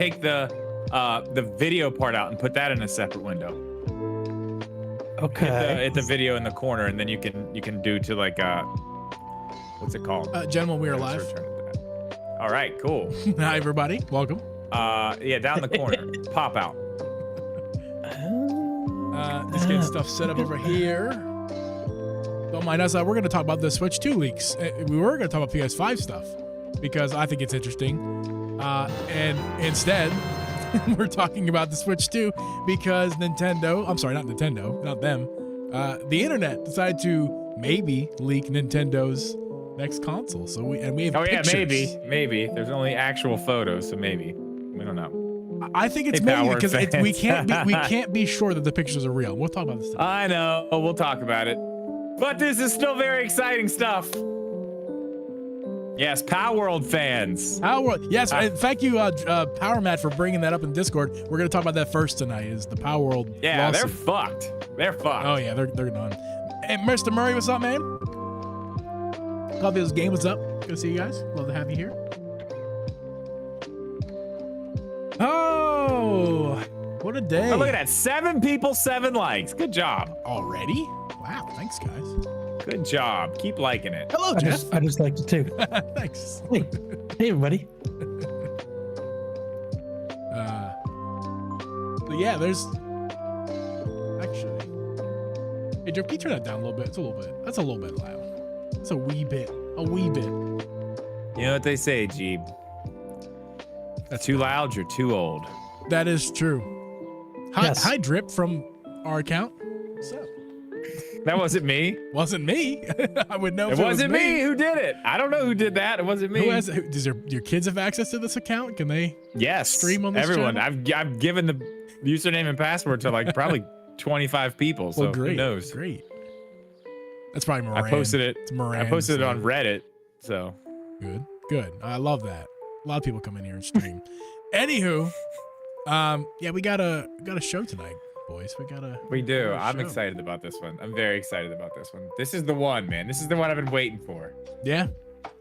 take the video part out and put that in a separate window. Okay. Hit the video in the corner, and then you can do to like what's it called? Gentlemen, we are live. All right, cool. Hi everybody, welcome. Yeah, down the corner, pop out. Just getting stuff set up over here. Don't mind us. We're going to talk about the Switch 2 leaks. We were going to talk about PS5 stuff because I think it's interesting. And instead, we're talking about the Switch 2 because Nintendo, I'm sorry, not Nintendo, not them, the internet decided to maybe leak Nintendo's next console. So we have pictures. Yeah, maybe. There's only actual photos, so maybe. We don't know. I think it's maybe because we can't be sure that the pictures are real. We'll talk about this today. I know. We'll talk about it. But this is still very exciting stuff. Yes, Power World fans. Power World. Yes, thank you, Power Matt, for bringing that up in Discord. We're going to talk about that first tonight. Is the Power World? Yeah, lawsuit. they're fucked. They're fucked. Oh yeah, they're done. Hey, Mr. Murray, what's up, man? Coffee's game, what's up? Good to see you guys. Love to have you here. Oh, what a day! Oh, look at that. 7 people, 7 likes. Good job. Already? Wow, thanks, guys. Good job. Keep liking it. Hello, Jeff. I just liked it too. Thanks. Hey, everybody. So yeah, there's actually. Hey, Jeff, can you turn that down a little bit? It's a little bit. That's a little bit loud. It's a wee bit. A wee bit. You know what they say, Jeeb? That's too loud, you're too old. That is true. Hi, Drip from our account. What's up? That wasn't me. Wasn't me. I would know. It wasn't me who did it. I don't know who did that. It wasn't me. Does your kids have access to this account? Can they? Yes. Stream on this everyone. channel? I've given the username and password to like probably 25 people. So great, who knows? Great. That's probably Moran. I posted it. It's Moran, I posted it on Reddit. So good. I love that. A lot of people come in here and stream. Anywho, yeah, we got a show tonight, boys. We do. I'm excited about this one. I'm very excited about this one. This is the one, man. This is the one I've been waiting for. Yeah.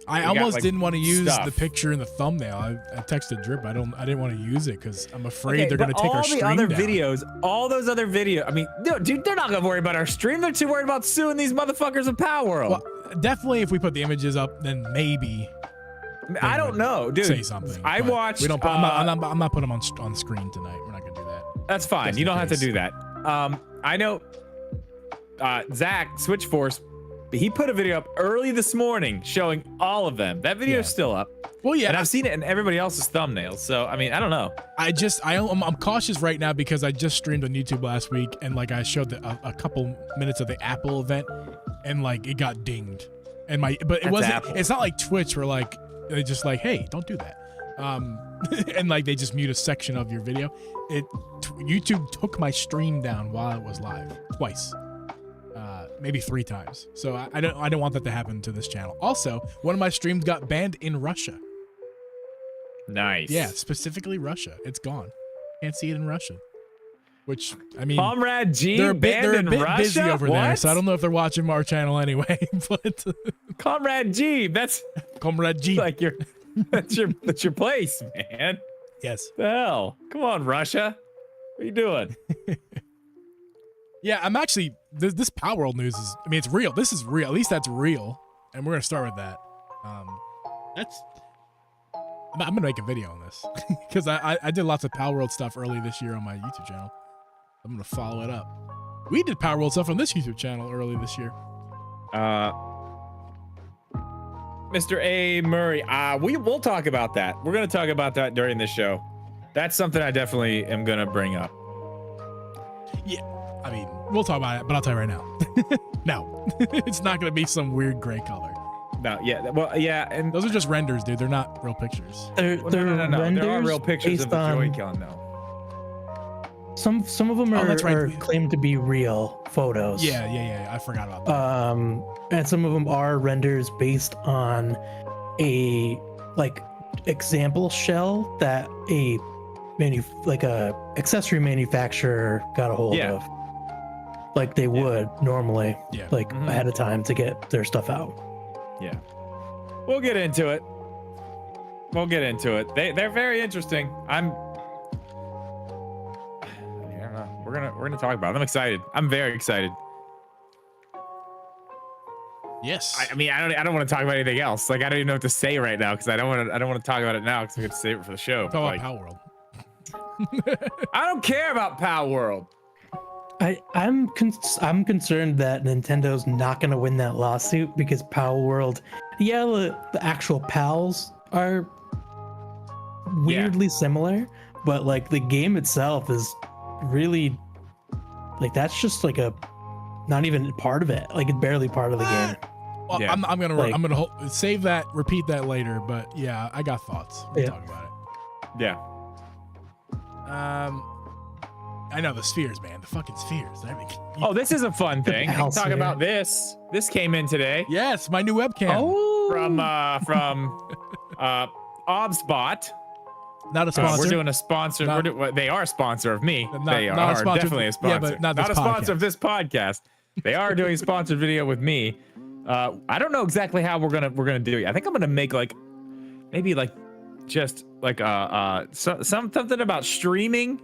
I almost didn't want to use the picture in the thumbnail. I texted Drip. I didn't want to use it because I'm afraid they're going to take our stream down. All those other videos. I mean, dude, they're not going to worry about our stream. They're too worried about suing these motherfuckers of Power World. Well, definitely, if we put the images up, then maybe. I don't know, dude. Say something. I watched. I'm not putting them on screen tonight. We're not going to do that. That's fine. You don't have to do that. I know. Zach Switchforce. He put a video up early this morning showing all of them. That video is still up. Well, yeah, and I've seen it in everybody else's thumbnails. So I mean, I don't know. I'm cautious right now because I just streamed on YouTube last week and like I showed a couple minutes of the Apple event and like it got dinged and it wasn't. Apple. It's not like Twitch where like they just like, hey, don't do that. And like they just mute a section of your video. YouTube took my stream down while it was live twice. Maybe 3 times. So I don't want that to happen to this channel. Also, one of my streams got banned in Russia. Nice. Yeah, specifically Russia. It's gone. Can't see it in Russia. Which, I mean, Comrade G they're a bit Russia? busy over there, so I don't know if they're watching our channel anyway. But Comrade G, that's Comrade G. Like that's your place, man. Yes. The hell? Come on, Russia. What are you doing? Yeah, I'm actually this Power World news is. I mean, it's real. This is real. At least that's real, and we're gonna start with that. I'm gonna make a video on this because I did lots of Power World stuff early this year on my YouTube channel. I'm gonna follow it up. We did Power World stuff on this YouTube channel early this year. Mr. A. Murray, we'll talk about that. We're gonna talk about that during this show. That's something I definitely am gonna bring up. Yeah. I mean, we'll talk about it, but I'll tell you right now. No, it's not going to be some weird gray color. No, yeah. Well, yeah. And those are just renders, dude. They're not real pictures. No. There are real pictures of the Joy-Con, though. Some of them are claimed to be real photos. Yeah. I forgot about that. And some of them are renders based on a example shell that a accessory manufacturer got a hold of. Like they would normally, ahead of time to get their stuff out. Yeah. We'll get into it. They're very interesting. I'm we're gonna talk about it. I'm excited. I'm very excited. Yes. I mean, I don't want to talk about anything else. Like, I don't even know what to say right now because I don't want to talk about it now because we have to save it for the show. Talk about like, Pal World. I don't care about Pal World. I'm concerned that Nintendo's not going to win that lawsuit because Pal World, the actual pals are weirdly similar, but like the game itself is really like that's just like a not even part of it. Like it's barely part of the game. Well, yeah. I'm gonna save that, repeat that later. But yeah, I got thoughts. We'll talk about it. Yeah. I know the spheres, man. The fucking spheres. Oh, this is a fun thing. We can talk about this. This came in today. Yes, my new webcam. Oh. From Obspot. Not a sponsor. We're doing a sponsor. They are a sponsor of me. They are definitely a sponsor. Yeah, but not a sponsor of this podcast. They are doing a sponsored video with me. I don't know exactly how we're gonna do it. I think I'm gonna make like maybe like just like something about streaming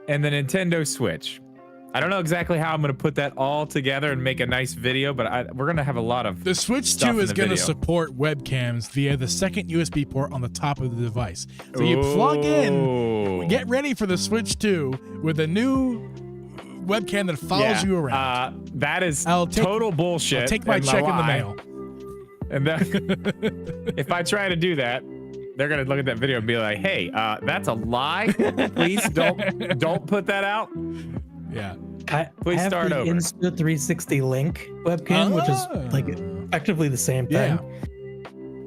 and the Nintendo Switch. I don't know exactly how I'm going to put that all together and make a nice video, but we're going to have a lot of the Switch 2 is going to support webcams via the second USB port on the top of the device. So you plug in, get ready for the Switch 2 with a new webcam that follows you around. That is total bullshit. I'll take my check in the mail. And then if I try to do that, they're gonna look at that video and be like, "Hey, that's a lie. Please don't put that out." Yeah. Please start over. Insta360 Link webcam, which is like effectively the same thing,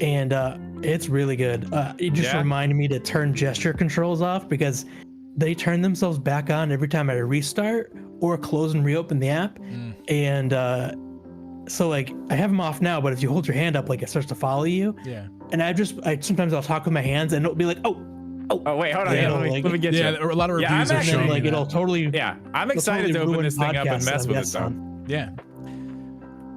and it's really good. It just reminded me to turn gesture controls off because they turn themselves back on every time I restart or close and reopen the app, and so like I have them off now, but if you hold your hand up, like it starts to follow you. Yeah. And sometimes I'll talk with my hands and it'll be like, oh wait, hold on. Yeah, let me get you. Yeah, a lot of reviews are showing like it'll totally. Yeah, I'm excited to open this thing up and mess with it though. Yeah.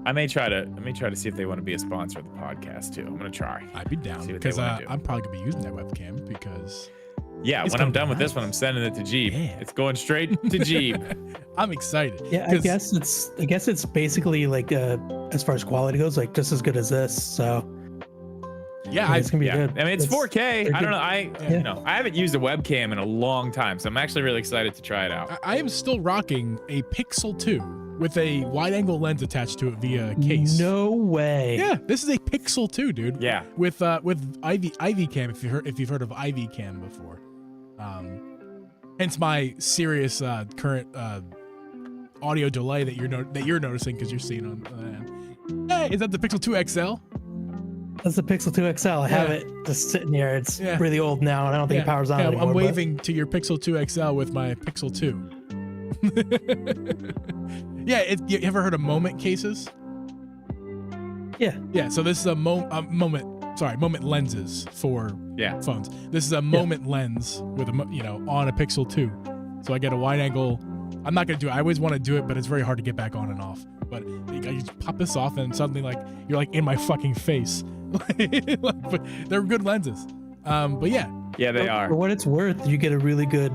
I may try to see if they want to be a sponsor of the podcast too. I'm gonna try. I'd be down because I'm probably gonna be using that webcam because. Yeah, when I'm done with this one, I'm sending it to Jeeb. Yeah. It's going straight to Jeeb. I'm excited. Yeah, I guess it's basically like as far as quality goes, like just as good as this. So yeah, it's gonna be good. I mean, it's 4K. I don't know. I haven't used a webcam in a long time, so I'm actually really excited to try it out. I am still rocking a Pixel 2 with a wide-angle lens attached to it via a case. No way. Yeah, this is a Pixel 2, dude. Yeah. With Ivy Cam, if you've heard of Ivy Cam before. Hence my serious current audio delay that you're noticing because you're seeing on. Hey, is that the Pixel 2 XL? That's the Pixel 2 XL. I have it just sitting here. It's really old now, and I don't think it powers on anymore. I'm waving to your Pixel 2 XL with my Pixel 2. Yeah, you ever heard of moment cases? Yeah. Yeah. So this is a moment lenses for phones. This is a moment lens with on a Pixel 2. So I get a wide angle. I'm not gonna do it. I always want to do it, but it's very hard to get back on and off. But I just pop this off, and suddenly you're like in my fucking face. But they're good lenses. But yeah. Yeah, they are. For what it's worth, you get a really good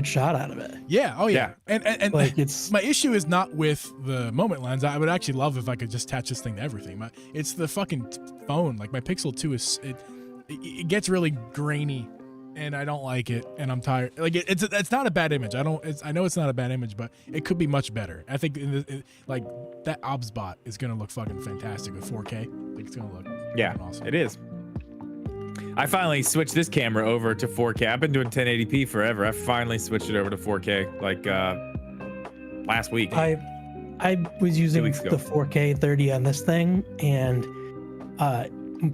shot out of it. Yeah. Oh yeah. And like it's my issue is not with the moment lens. I would actually love if I could just attach this thing to everything. But it's the fucking phone. Like my Pixel 2 it gets really grainy, and I don't like it, and I'm tired. Like it's not a bad image. I know it's not a bad image, but it could be much better. I think like that Obsbot is gonna look fucking fantastic with 4K. Like it's gonna look awesome. It is. I finally switched this camera over to 4K. I've been doing 1080p forever. I finally switched it over to 4K like last week. I was using the 4K 30 on this thing, and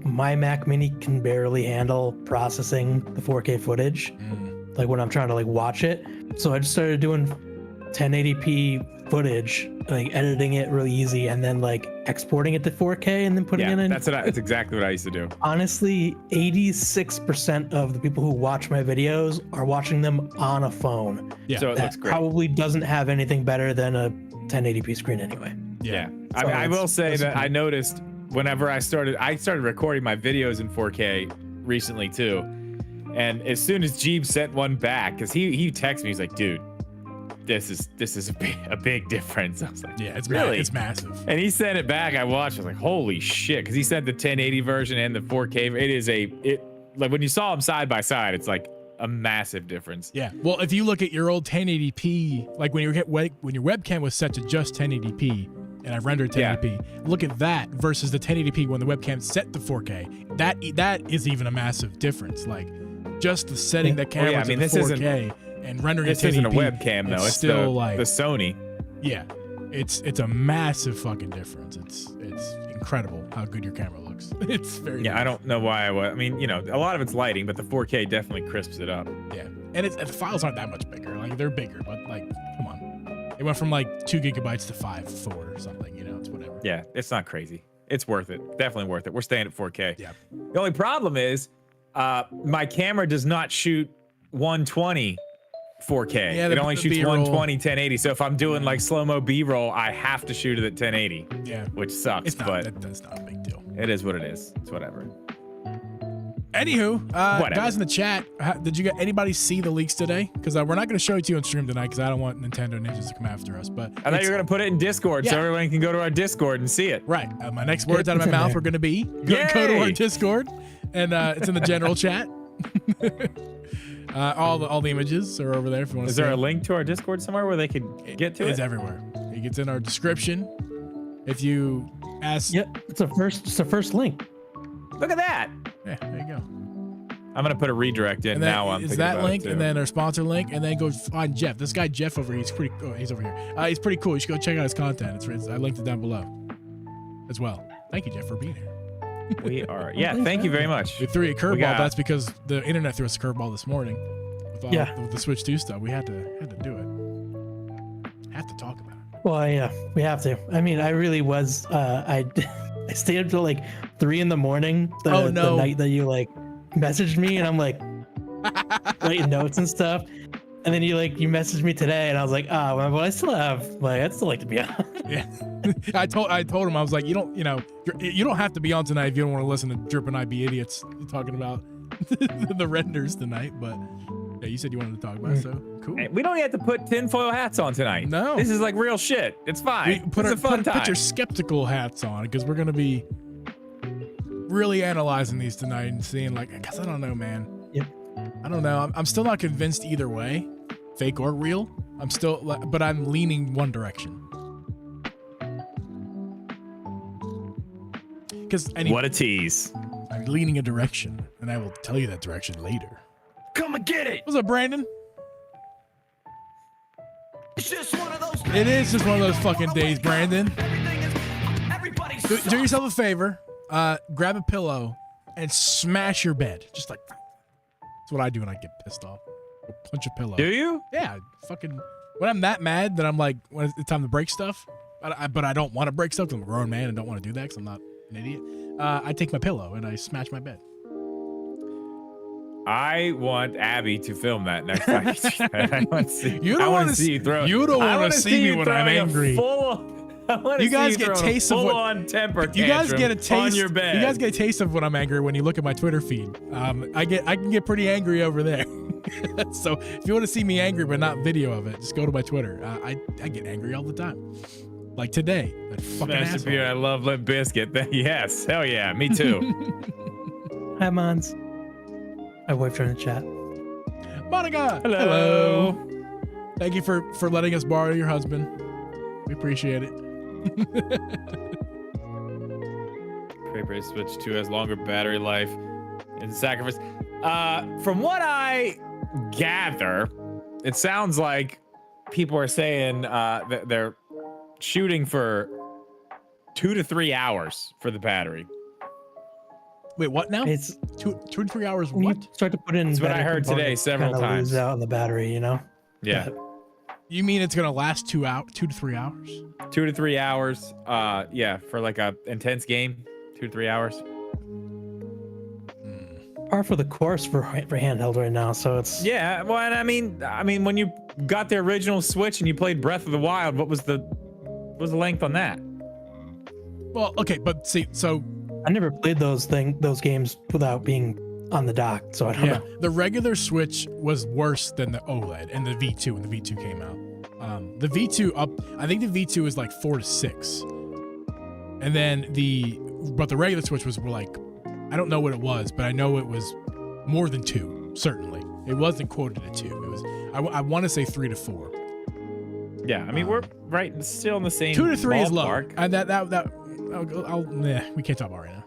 my Mac Mini can barely handle processing the 4K footage, like when I'm trying to like watch it. So I just started doing 1080p footage, like editing it really easy, and then like exporting it to 4K and then putting it in. That's exactly what I used to do. Honestly, 86% of the people who watch my videos are watching them on a phone. Yeah, so it looks great. Probably doesn't have anything better than a 1080p screen anyway. Yeah. I mean, I will say that I noticed whenever I started recording my videos in 4K recently too. And as soon as Jeeb sent one back, because he texted me, he's like, dude, this is a big difference. I was like, Yeah, it's really? it's massive. And he sent it back. I watched. I was like, holy shit, because he sent the 1080 version and the 4K. It is like when you saw them side by side, it's like a massive difference. Yeah. Well, if you look at your old 1080p, like when your webcam was set to just 1080p, and I rendered 1080p, look at that versus the 1080p when the webcam's set to 4K. That is even a massive difference. Like just the setting that camera to the 4K and rendering this 1080p. Isn't a webcam though. It's still the Sony. Yeah, it's a massive fucking difference. It's incredible how good your camera looks. It's very I don't know why I mean, a lot of it's lighting, but the 4K definitely crisps it up. Yeah, and the files aren't that much bigger. Like they're bigger, but like, come on. It went from like 2 gigabytes to 4 or something, it's whatever. Yeah, it's not crazy. It's worth it. Definitely worth it. We're staying at 4K. Yeah. The only problem is my camera does not shoot 120 4K. Yeah, it only shoots B-roll. 120 1080. So if I'm doing like slow-mo B-roll, I have to shoot it at 1080. Yeah. Which sucks, but that's not a big deal. it is what it is. It's whatever. Anywho, Whatever. guys in the chat, did anybody see the leaks today? Because we're not going to show it to you on stream tonight because I don't want Nintendo Ninjas to come after us. But I thought you were going to put it in Discord so Yeah. everyone can go to our Discord and see it. Right. My next words out of my It's in mouth there. are going to be go to our Discord, and it's in the general chat. All the images are over there if you want to Is see there a it. link to our Discord somewhere where they could get to It's it? everywhere. It gets in our description. If you ask, Yep, it's the first link. Look at that. yeah, there you go. I'm going to put a redirect in And then now. I'm is thinking that about it, link, too. and then our sponsor link, and then go find Jeff. This guy Jeff over here, he's over here. He's pretty cool. You should go check out his content. I linked it down below as well. Thank you, Jeff, for being here. We are. Yeah, thank you very much. We threw you a curveball. got- That's because the internet threw us a curveball this morning. With the Switch 2 stuff, we had to do it. Have to talk about it. Well, yeah, we have to. I mean, I really was. I stayed up till like 3 a.m. the night that you like messaged me, and I'm like writing notes and stuff. And then you messaged me today, and I was like, well, I still I'd still like to be on. Yeah, I told him, I was like, you don't have to be on tonight if you don't want to listen to Drip and I be idiots talking about the renders tonight. But yeah, you said you wanted to talk about it, so cool. Hey, we don't have to put tinfoil hats on tonight. No. This is like real shit. It's fine. It's a fun time. Put your skeptical hats on because we're gonna be really analyzing these tonight and seeing because I don't know, man. Yep. I don't know. I'm still not convinced either way, fake or real. But I'm leaning one direction. Because What a tease. I'm leaning a direction, and I will tell you that direction later. Come and get it. What's up, Brandon? It's just one of those It is just one of those fucking days, Brandon. everybody's Do yourself a favor, grab a pillow and smash your bed. Just like that's what I do when I get pissed off. I'll punch a pillow. Do you? Yeah, fucking. When I'm that mad that I'm like, when it's time to break stuff, but I don't want to break stuff because I'm a grown man and don't want to do that because I'm not an idiot. I take my pillow and I smash my bed. I want Abby to film that next time. I want to see. You don't I want wanna to see you throw. you don't I wanna wanna see me you when I'm throwing a angry. You guys get taste of what- on temper. You guys get a tantrum taste. on your bed. You guys get a taste of when I'm angry when you look at my Twitter feed. I can get pretty angry over there. So if you want to see me angry but not video of it, just go to my Twitter. I get angry all the time. Like today, that fucking Smash the asshole. beer. I love Limp Bizkit. Yes, hell yeah, me too. Hi, Mons. My wife joined the chat. Monica. Hello. Thank you for letting us borrow your husband. We appreciate it. Paper Switch 2 has longer battery life and sacrifice. From what I gather, it sounds like people are saying that they're shooting for 2 to 3 hours for the battery. Wait, what now? It's 2 to 3 hours. when What? you start to put in. That's what I better heard today components, several kinda times. Lose out on the battery, Yeah, You mean it's gonna last 2 to 3 hours? 2 to 3 hours. Yeah, for like a intense game, 2 to 3 hours. Par for the course for handheld right now. So it's Yeah, well, and I mean, when you got the original Switch and you played Breath of the Wild, what was the length on that? Well, okay, but see, so I never played those games without being on the dock. So I don't yeah, know. the regular Switch was worse than the OLED and the V2 when the V2 came out. The V2 up, I think the V2 is like 4 to 6. And then the regular Switch was like, I don't know what it was, but I know it was more than 2, certainly. It wasn't quoted at 2. It was, I want to say 3 to 4. Yeah, I mean, we're still in the same 2 to 3 is low. ballpark. We can't talk about it right now.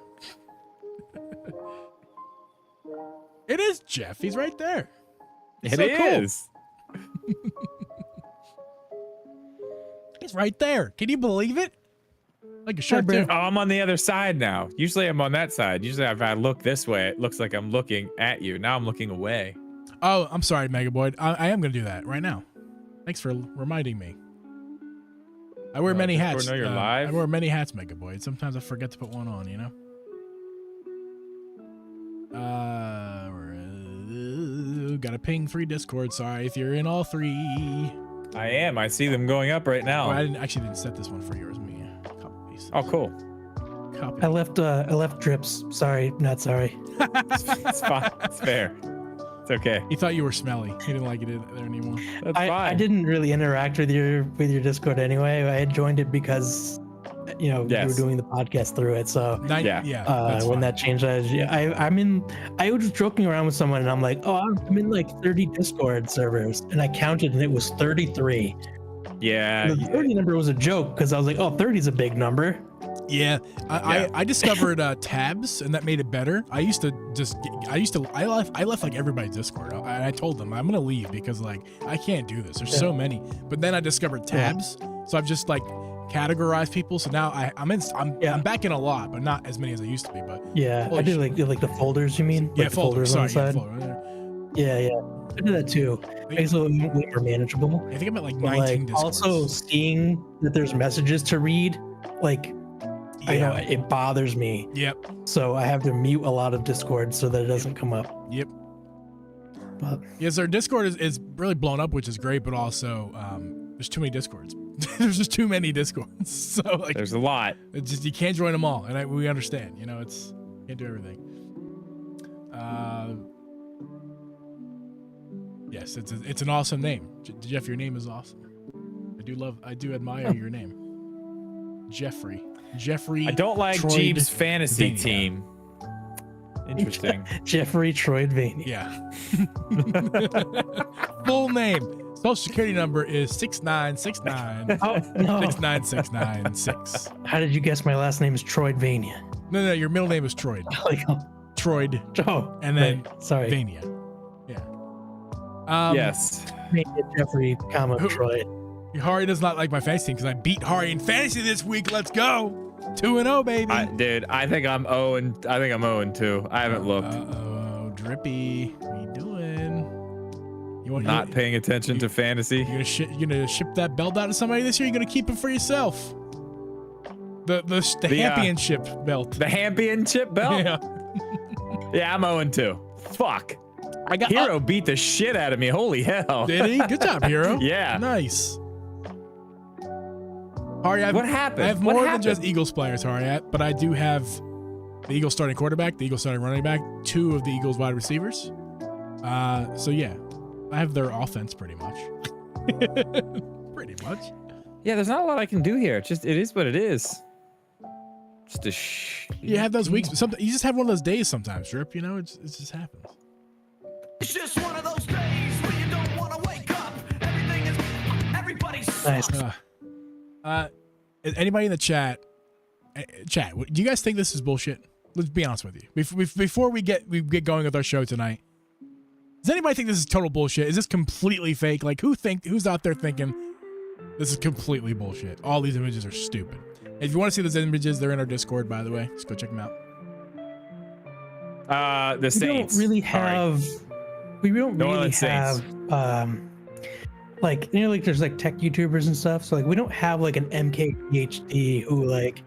It is Jeff. He's right there. It so is. Cool. He's right there. Can you believe it? Like a shark too. Oh, I'm on the other side now. Usually I'm on that side. Usually if I look this way, it looks like I'm looking at you. Now I'm looking away. Oh, I'm sorry, Megaboyd. I am going to do that right now. Thanks for reminding me. I wear many hats. Know you're live? I wear many hats, Megaboyd. Sometimes I forget to put one on, you know? Got to ping 3 Discord. Sorry if you're in all 3. I am. I see them going up right now. Oh, I didn't set this one for yours. Me. Copy these. Oh, cool. I left drips. Sorry, not sorry. It's fine. It's fair. It's okay. He thought you were smelly. He didn't like it there anymore. That's fine. I didn't really interact with your Discord anyway. I had joined it because you were doing the podcast through it. So yeah. When that changed, I was joking around with someone and I'm like, oh, I'm in like 30 Discord servers, and I counted and it was 33. Yeah. And the 30 number was a joke because I was like, oh, 30 is a big number. Yeah, I discovered tabs, and that made it better. I left like everybody's Discord. I told them I'm gonna leave because like I can't do this. There's so many. But then I discovered tabs, so I've just like categorized people. So now I'm back in a lot, but not as many as I used to be. But I did like the folders. You mean? Yeah, like folders on the side. Yeah. I did that too. Makes it a little way more manageable. I think I'm at like 19 Discords. Also, seeing that there's messages to read, like. I know it bothers me. Yep. So I have to mute a lot of Discord so that it doesn't come up. Yep. But yes, our Discord is really blown up, which is great, but also there's too many Discords. There's just too many Discords. So like there's a lot. It's just you can't join them all, and we understand. You know, it's can't do everything. Yes, it's an awesome name, Jeff. Your name is awesome. I do admire your name, Jeffrey. I don't like Jeeb's fantasy team. Interesting. Jefftroidvania. Yeah. Full name. Social security number is 6969 69696. How did you guess my last name is Troidvania? No, your middle name is Troid. Troid. Oh, and then sorry. Vania. Yeah. Yes. Jeffrey, Troid. Hari does not like my fantasy team because I beat Hari in fantasy this week. Let's go. 2-0, baby. Dude, I think I'm 0-2. I haven't looked. Drippy. What are you doing? You want not paying attention to fantasy? You gonna ship that belt out to somebody this year? You're gonna keep it for yourself? The championship belt. The championship belt? Yeah. Yeah, I'm 0-2. Fuck. Hero beat the shit out of me. Holy hell. Did he? Good job, Hero. Yeah. Nice. Hari, what happened? I have more than just Eagles players, Hari, but I do have the Eagles starting quarterback, the Eagles starting running back, 2 of the Eagles wide receivers. So yeah, I have their offense pretty much. Pretty much. Yeah, there's not a lot I can do here. It is what it is. You have those weeks. Sometimes you just have one of those days sometimes, Drip. You know, it just happens. It's just one of those days where you don't want to wake up. Everybody's nice. Anybody in the chat, do you guys think this is bullshit? Let's be honest with you. Before we get going with our show tonight, does anybody think this is total bullshit? Is this completely fake? Like, who's out there thinking this is completely bullshit? All these images are stupid. If you want to see those images, they're in our Discord, by the way. Just go check them out. The Saints. We don't really have like there's like tech YouTubers and stuff, so like we don't have like an MKPhD who like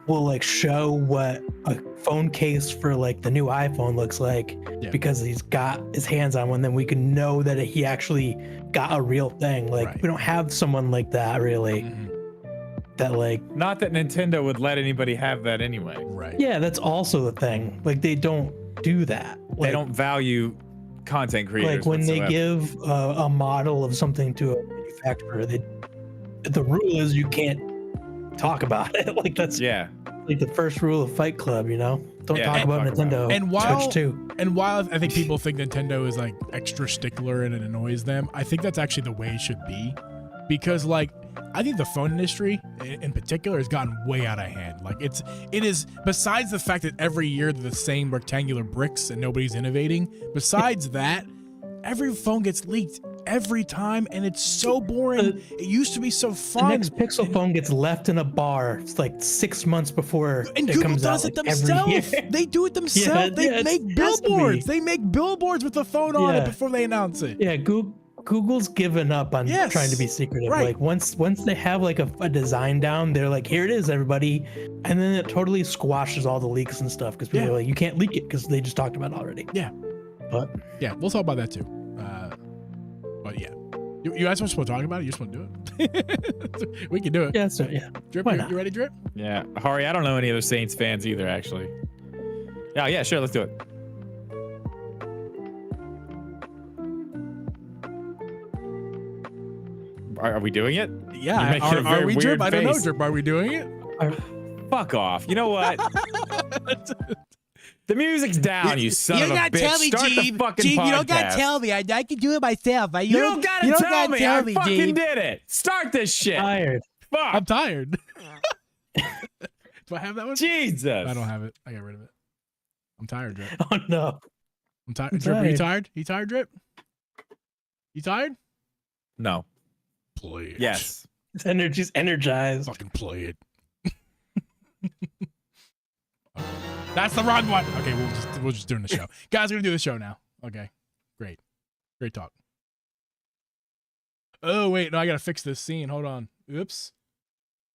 will like show what a phone case for like the new iPhone looks like because he's got his hands on one. Then we can know that he actually got a real thing. Like we don't have someone like that really. Mm-hmm. That like not that Nintendo would let anybody have that anyway. Right. Yeah, that's also the thing. Like they don't do that. They don't value content creators. Like when whatsoever. they give a model of something to a manufacturer, the rule is you can't talk about it. Like that's like the first rule of Fight Club, you know? Don't talk about Nintendo. And while Switch 2. And while I think people think Nintendo is like extra stickler and it annoys them, I think that's actually the way it should be, because like I think the phone industry in particular has gotten way out of hand. Like it is, besides the fact that every year they're the same rectangular bricks and nobody's innovating, besides that, every phone gets leaked every time and it's so boring. It used to be so fun. The next Pixel phone gets left in a bar. It's like 6 months before and it Google comes does out, it like, every themselves. year. They do it themselves. They make billboards. They make billboards with the phone on it before they announce it. Yeah, Google's given up on trying to be secretive. Right. Like once they have like a design down, they're like, here it is, everybody, and then it totally squashes all the leaks and stuff because people are like, you can't leak it because they just talked about it already. Yeah, but yeah, we'll talk about that too. But yeah, you guys just want to talk about it? You just want to do it? We can do it. Yeah, so yeah. Drip, Why not? You ready, Drip? Yeah, Hari, I don't know any other Saints fans either, actually. Yeah, sure, let's do it. Are we doing it? Yeah. Are we, Drip? I don't know, Drip. Are we doing it? Fuck off. You know what? The music's down, you son of a bitch. Start the fucking podcast. You don't gotta tell me. I can do it myself. You don't gotta tell me. I fucking did it. Start this shit. Tired. Fuck. I'm tired. Do I have that one? Jesus. I don't have it. I got rid of it. I'm tired, Drip. Oh no. I'm tired. Drip, are you tired? You tired, Drip? You tired? No. Play it. Yes. His energy's energized. Fucking play it. That's the wrong one. Okay, we'll just do the show. Guys, we're gonna do the show now. Okay. Great talk. Oh wait, no, I gotta fix this scene. Hold on. Oops.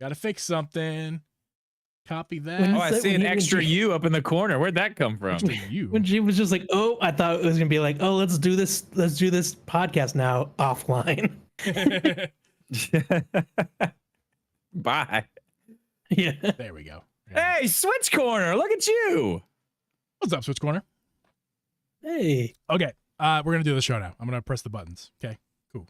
Gotta fix something. Copy that. Oh, I see an extra U up in the corner. Where'd that come from? You. When she was just like, oh, I thought it was gonna be like, oh, let's do this podcast now offline. Bye. Yeah. There we go. Hey, Switch Corner, look at you. What's up, Switch Corner? Hey. Okay, we're gonna do the show now. I'm gonna press the buttons. Okay, cool.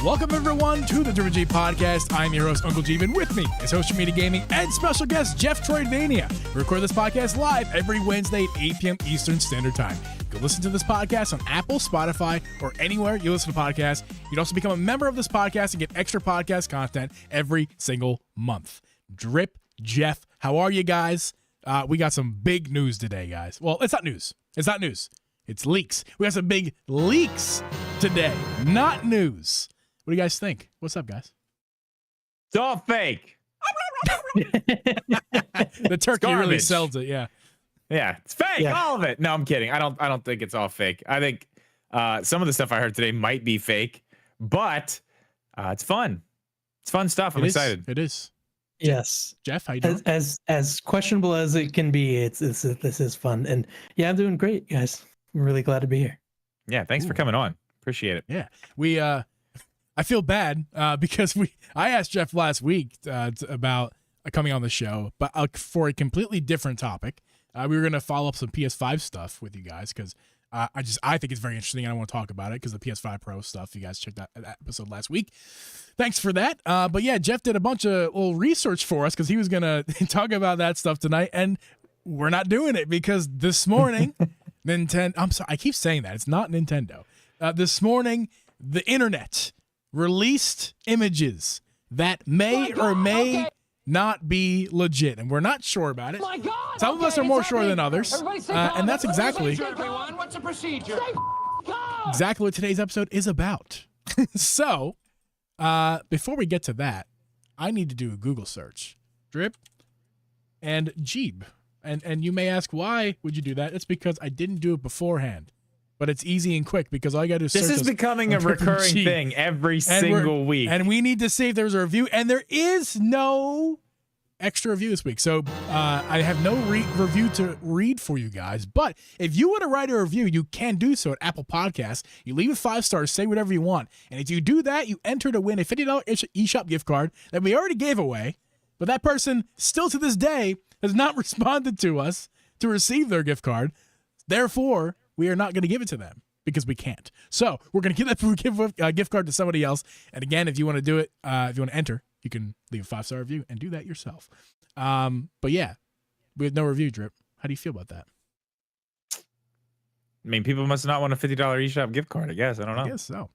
Welcome everyone to the Jefftroidvania podcast. I'm your host, Uncle Jeevan. With me is Social Media Gaming and special guest Jefftroidvania. We record this podcast live every Wednesday at 8 p.m. Eastern Standard Time. You can listen to this podcast on Apple, Spotify, or anywhere you listen to podcasts. You can also become a member of this podcast and get extra podcast content every single month. Drip, Jeff, how are you guys? We got some big news today, guys. Well, it's not news. It's leaks. We got some big leaks today, not news. What do you guys think? What's up, guys? It's all fake. The turkey really sells it, yeah. Yeah, it's fake, all of it. No, I'm kidding. I don't think it's all fake. I think some of the stuff I heard today might be fake, but it's fun. It's fun stuff. I'm excited. It is. Yes. Jeff, how you doing? As questionable as it can be, this is fun. And yeah, I'm doing great, guys. I'm really glad to be here. Yeah, thanks for coming on. Appreciate it. Yeah. I feel bad because I asked Jeff last week about coming on the show, but for a completely different topic. We were going to follow up some PS5 stuff with you guys because I think it's very interesting. And I want to talk about it because the PS5 Pro stuff. You guys checked out that episode last week. Thanks for that. But yeah, Jeff did a bunch of little research for us because he was going to talk about that stuff tonight, and we're not doing it because this morning, Nintendo. I'm sorry, I keep saying that. It's not Nintendo. This morning, the internet released images that may or may not be legit, and we're not sure about it. Some of us are more sure than others, and that's exactly what today's episode is about. So, before we get to that, I need to do a Google search. Drip and Jeeb. And you may ask, why would you do that? It's because I didn't do it beforehand. but it's easy and quick because all you got to do is This search is us becoming a on Dripping recurring Cheap. thing every And single week. And we need to see if there's a review, and there is no extra review this week. So I have no review to read for you guys, but if you want to write a review, you can do so at Apple Podcasts. You leave it 5 stars, say whatever you want, and if you do that, you enter to win a $50 eShop gift card that we already gave away, but that person still to this day has not responded to us to receive their gift card. Therefore, we are not going to give it to them because we can't. So we're going to give that gift card to somebody else. And again, if you want to do it, if you want to enter, you can leave a 5-star review and do that yourself. But yeah, we have no review, Drip. How do you feel about that? I mean, people must not want a $50 eShop gift card, I guess. I don't know. I guess so.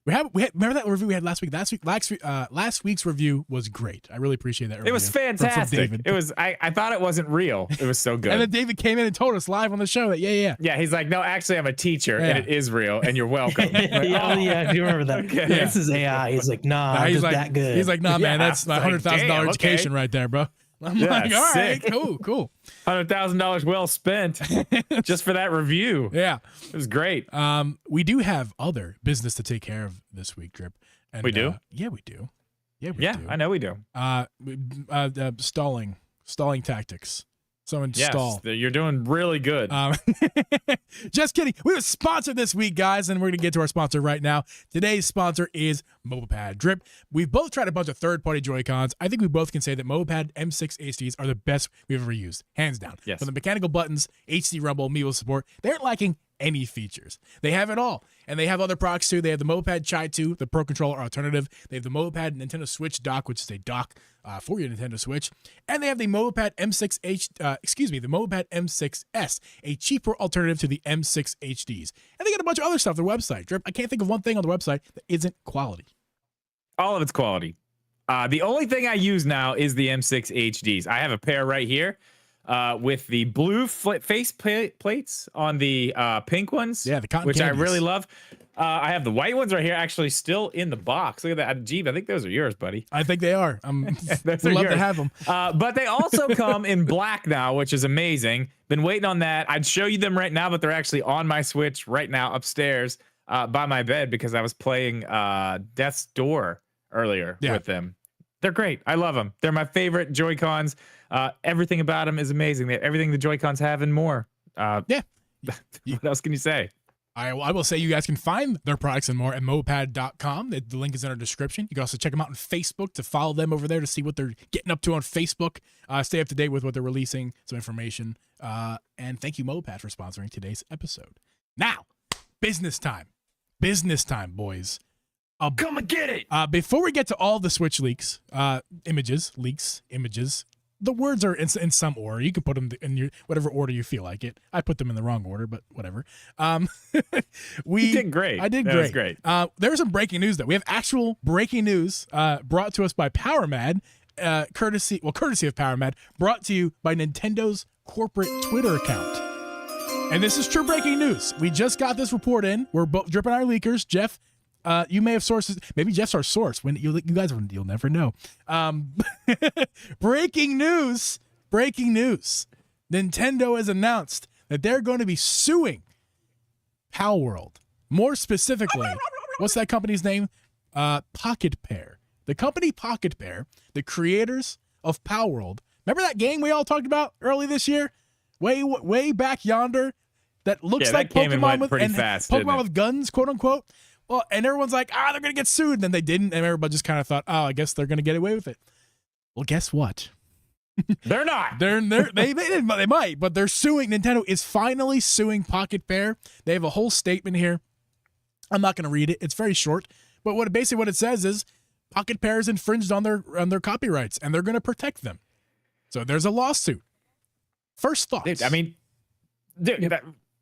We had remember that review we had last week? Last week's review was great. I really appreciate that review. It was from fantastic. David. It was. I thought it wasn't real. It was so good. And then David came in and told us live on the show that Yeah, he's like, no, actually, I'm a teacher, and it is real, and you're welcome. Like, yeah, do you remember that? Okay. This is AI. He's like, nah, he's just like, that good. He's like, nah, man, that's my Like, $100,000 damn, education right there, bro. I'm like, all right, sick. cool. $100,000 well spent just for that review. Yeah. It was great. We do have other business to take care of this week, Drip. And, We do? Yeah, we do. Yeah, we Yeah, do. I know we do. Stalling tactics. Someone Yes, stall. you're doing really good. Just kidding. We have sponsored this week, guys, and we're going to get to our sponsor right now. Today's sponsor is MobilePad. Drip, we've both tried a bunch of third-party Joy-Cons. I think we both can say that MobilePad M6 HDs are the best we've ever used, hands down. Yes. From the mechanical buttons, HD rumble, MIUI support, they're lacking any features. They have it all. And they have other products too. They have the MobilePad Chai 2, the Pro Controller alternative. They have the MobilePad Nintendo Switch dock, which is a dock for your Nintendo Switch. And they have the MobilePad the MobilePad M6S, a cheaper alternative to the M6 HDs. And they got a bunch of other stuff on their website. Drip, I can't think of one thing on the website that isn't quality. All of it's quality. The only thing I use now is the M6 HDs. I have a pair right here with the blue face plates on the pink ones. Yeah, the cotton which candies. I really love. I have the white ones right here, actually still in the box. Look at that, Jeep. I think those are yours, buddy. I think they are. Those We'd are love to yours. have them. But they also come in black now, which is amazing. Been waiting on that. I'd show you them right now, but they're actually on my Switch right now upstairs by my bed because I was playing Death's Door earlier with them. They're great. I love them. They're my favorite Joy-Cons. Everything about them is amazing. They have everything the Joy-Cons have and more. Yeah. What else can you say? I will say you guys can find their products and more at mopad.com. The link is in our description. You can also check them out on Facebook to follow them over there to see what they're getting up to on Facebook. Stay up to date with what they're releasing, some information. And thank you, Mopad, for sponsoring today's episode. Now, business time. Business time, boys. Come and get it. Before we get to all the Switch images, the words are in some order. You can put them in your whatever order you feel like it. I put them in the wrong order, but whatever. You did great. I did That great. was great. There's some breaking news, though. We have actual breaking news brought to us by PowerMad, courtesy of PowerMad, brought to you by Nintendo's corporate Twitter account. And this is true breaking news. We just got this report in. We're both dripping our leakers. Jeff, you may have sources. Maybe Jeff's our source. When you guys, you'll never know. Breaking news. Nintendo has announced that they're going to be suing Palworld. More specifically, what's that company's name? Pocket Pair. The company Pocket Pair, the creators of Palworld. Remember that game we all talked about early this year? Way back yonder. That looks like came and Pokemon went pretty fast, didn't Pokemon it? with guns, quote unquote. Well, and everyone's like, they're gonna get sued. And then they didn't, and everybody just kind of thought, I guess they're gonna get away with it. Well, guess what? They're not. They might, but they're suing. Nintendo is finally suing Pocket Pair. They have a whole statement here. I'm not gonna read it. It's very short, but what it says is Pocket Pair is infringed on their copyrights, and they're gonna protect them. So there's a lawsuit. First thoughts. Dude, I mean,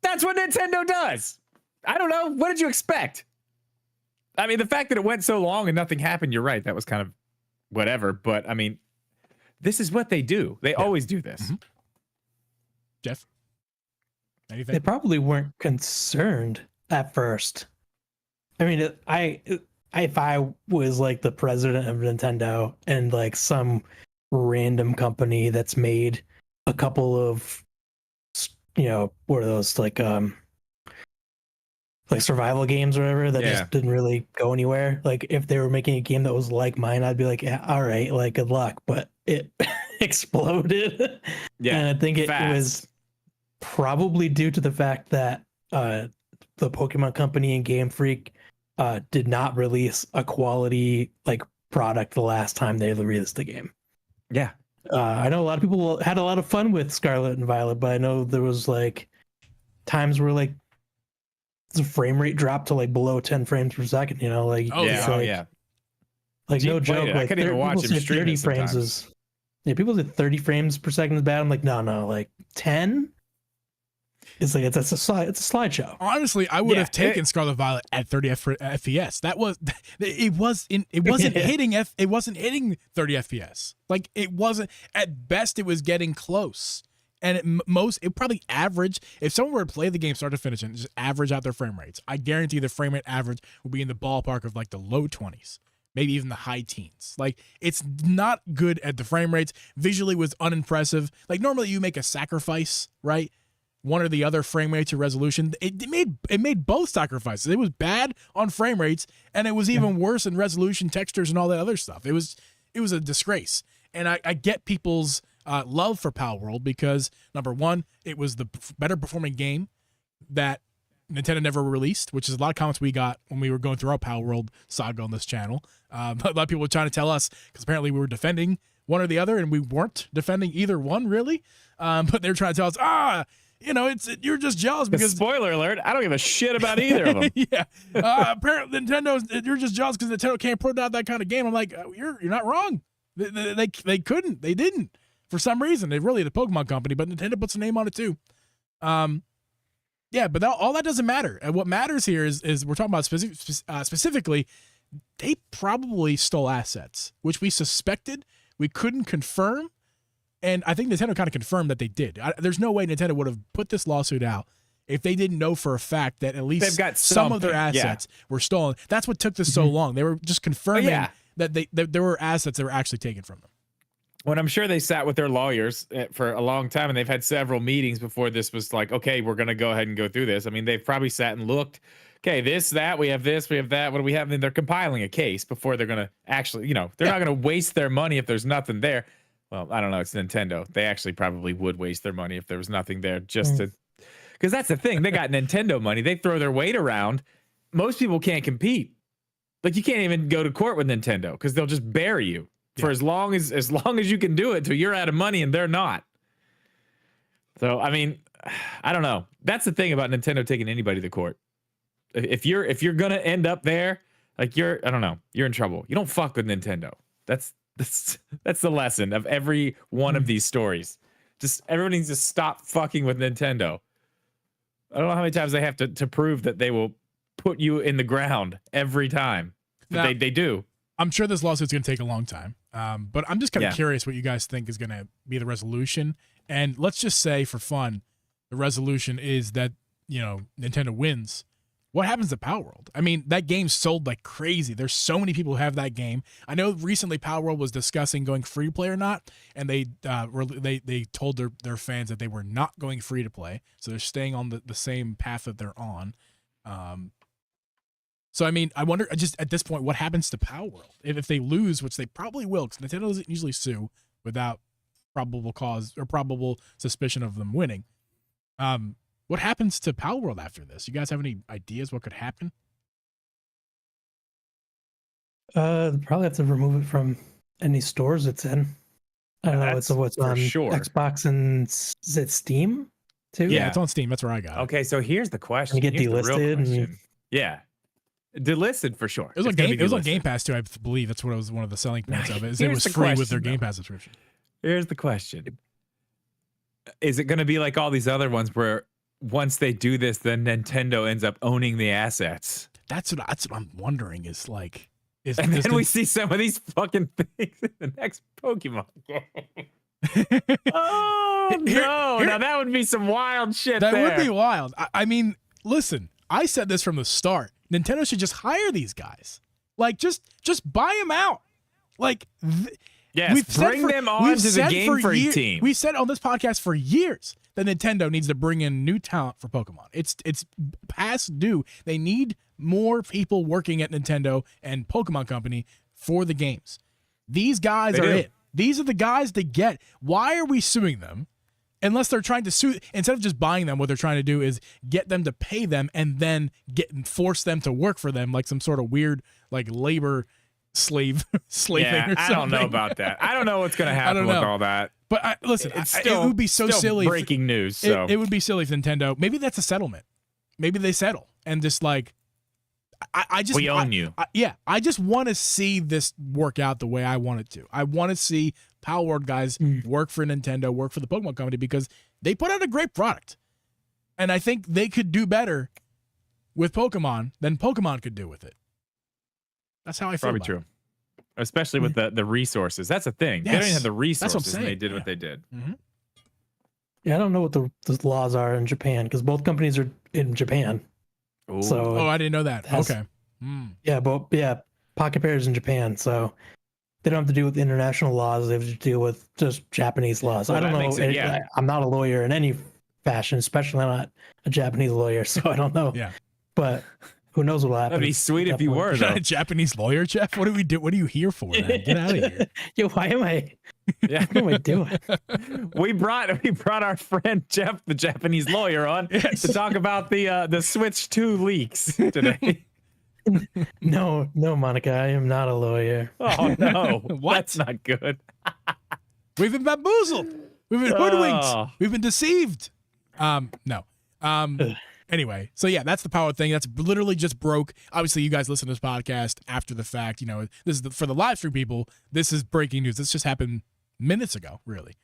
that's what Nintendo does. I don't know. What did you expect? I mean, the fact that it went so long and nothing happened, you're right. That was kind of whatever. But I mean, this is what they do. They always do this. Mm-hmm. Jeff? Anything? They probably weren't concerned at first. I mean, if I was like the president of Nintendo and like some random company that's made a couple of, what are those, like like survival games or whatever that just didn't really go anywhere. Like if they were making a game that was like mine, I'd be like, yeah, all right, like good luck. But it exploded. Yeah, and I think it was probably due to the fact that the Pokemon Company and Game Freak did not release a quality like product the last time they released the game. Yeah. I know a lot of people had a lot of fun with Scarlet and Violet, but I know there was like times where like the frame rate dropped to like below 10 frames per second, you know, like like no joke, like I couldn't even watch him stream 30 frames is people say 30 frames per second is bad. I'm like, no, like 10. It's like it's a slideshow. Honestly, I would have taken Scarlet Violet at 30 FPS. That was it wasn't hitting 30 FPS. Like it wasn't, at best it was getting close. And it probably average, if someone were to play the game start to finish and just average out their frame rates, I guarantee the frame rate average will be in the ballpark of like the low 20s, maybe even the high teens. Like it's not good at the frame rates. Visually was unimpressive. Like normally you make a sacrifice, right? One or the other frame rates or resolution. It made both sacrifices. It was bad on frame rates, and it was even worse in resolution, textures, and all that other stuff. It was a disgrace. And I get people's love for Power World because, number one, it was the better performing game that Nintendo never released, which is a lot of comments we got when we were going through our Power World saga on this channel. A lot of people were trying to tell us, because apparently we were defending one or the other, and we weren't defending either one, really. But they were trying to tell us, you know, you're just jealous because spoiler alert, I don't give a shit about either of them. Yeah. Apparently you're just jealous because Nintendo can't put out that kind of game. I'm like, you're not wrong. They couldn't. They didn't. For some reason. They really the Pokemon Company, but Nintendo puts a name on it too. Yeah, but all that doesn't matter. And what matters here is we're talking about specifically, they probably stole assets, which we suspected. We couldn't confirm. And I think Nintendo kind of confirmed that they did. There's no way Nintendo would have put this lawsuit out if they didn't know for a fact that at least they've got some of their assets were stolen. That's what took this so long. They were just confirming that there were assets that were actually taken from them. When I'm sure they sat with their lawyers for a long time, and they've had several meetings before this was like, okay, we're going to go ahead and go through this. I mean, they've probably sat and looked, okay, this, that, we have this, we have that. What do we have? And they're compiling a case before they're going to actually, you know, they're not going to waste their money if there's nothing there. Well, I don't know. It's Nintendo. They actually probably would waste their money if there was nothing there just to, because that's the thing. They got Nintendo money. They throw their weight around. Most people can't compete. Like you can't even go to court with Nintendo because they'll just bury you for as long as you can do it till you're out of money and they're not. So, I mean, I don't know. That's the thing about Nintendo taking anybody to court. If you're going to end up there, like I don't know, you're in trouble. You don't fuck with Nintendo. That's the lesson of every one of these stories. Just everyone needs to stop fucking with Nintendo. I don't know how many times they have to prove that they will put you in the ground every time. But now, they do. I'm sure this lawsuit's going to take a long time. But I'm just kind of curious what you guys think is going to be the resolution. And let's just say for fun, the resolution is that, you know, Nintendo wins. What happens to Power World? I mean, that game sold like crazy. There's so many people who have that game. I know recently Power World was discussing going free to play or not, and they told their fans that they were not going free to play, so they're staying on the same path that they're on. So I mean, I wonder just at this point what happens to Power World if they lose, which they probably will, because Nintendo doesn't usually sue without probable cause or probable suspicion of them winning. What happens to Power World after this? You guys have any ideas what could happen? Probably have to remove it from any stores it's in. I don't know. It's what's on Xbox and is it Steam too? Yeah, it's on Steam. That's where I got it. Okay, so here's the question. You get delisted. Delisted for sure. It was on Game Pass too, I believe. That's what was one of the selling points of it. It was free with their Game Pass subscription. Here's the question. Is it going to be like all these other ones where once they do this, then Nintendo ends up owning the assets? That's what I'm wondering is like... And then we see some of these fucking things in the next Pokemon game. Oh, no. Now that would be some wild shit That would be wild. I mean, listen, I said this from the start. Nintendo should just hire these guys. Like, just buy them out. Like... Yes, bring them on to the Game Freak team. We said on this podcast for years that Nintendo needs to bring in new talent for Pokemon. It's past due. They need more people working at Nintendo and Pokemon Company for the games. These guys are it. These are the guys to get. Why are we suing them? Unless they're trying to sue, instead of just buying them, what they're trying to do is get them to pay them and then force them to work for them like some sort of weird like labor slaving or something. I don't know about that. I don't know what's going to happen with all that. But listen, it would be so silly. Breaking news. So it would be silly if Nintendo. Maybe that's a settlement. Maybe they settle and just like. We own you. I just want to see this work out the way I want it to. I want to see Power Word guys work for Nintendo, work for the Pokemon Company because they put out a great product. And I think they could do better with Pokemon than Pokemon could do with it. That's how I feel. Probably true. Especially with the resources. That's the thing. Yes. They don't even have the resources and they did what they did. Mm-hmm. Yeah, I don't know what the laws are in Japan because both companies are in Japan. Ooh. So I didn't know that. Okay. Yeah, Pocket Pair is in Japan, so they don't have to deal with international laws. They have to deal with just Japanese laws. Well, I don't know. I'm not a lawyer in any fashion, especially not a Japanese lawyer, so I don't know. Yeah. But who knows what will happen? That'd be sweet if you were, though. A Japanese lawyer, Jeff? What do we do? What are you here for, man? Get out of here. Yo, why am I? Yeah. What am I doing? We brought our friend Jeff, the Japanese lawyer, on to talk about the Switch 2 leaks today. No, Monica, I am not a lawyer. Oh no, what? That's not good. We've been bamboozled. We've been hoodwinked. We've been deceived. No. Anyway, so yeah, that's the power thing. That's literally just broke. Obviously, you guys listen to this podcast after the fact. You know, this is for the live stream people. This is breaking news. This just happened minutes ago, really.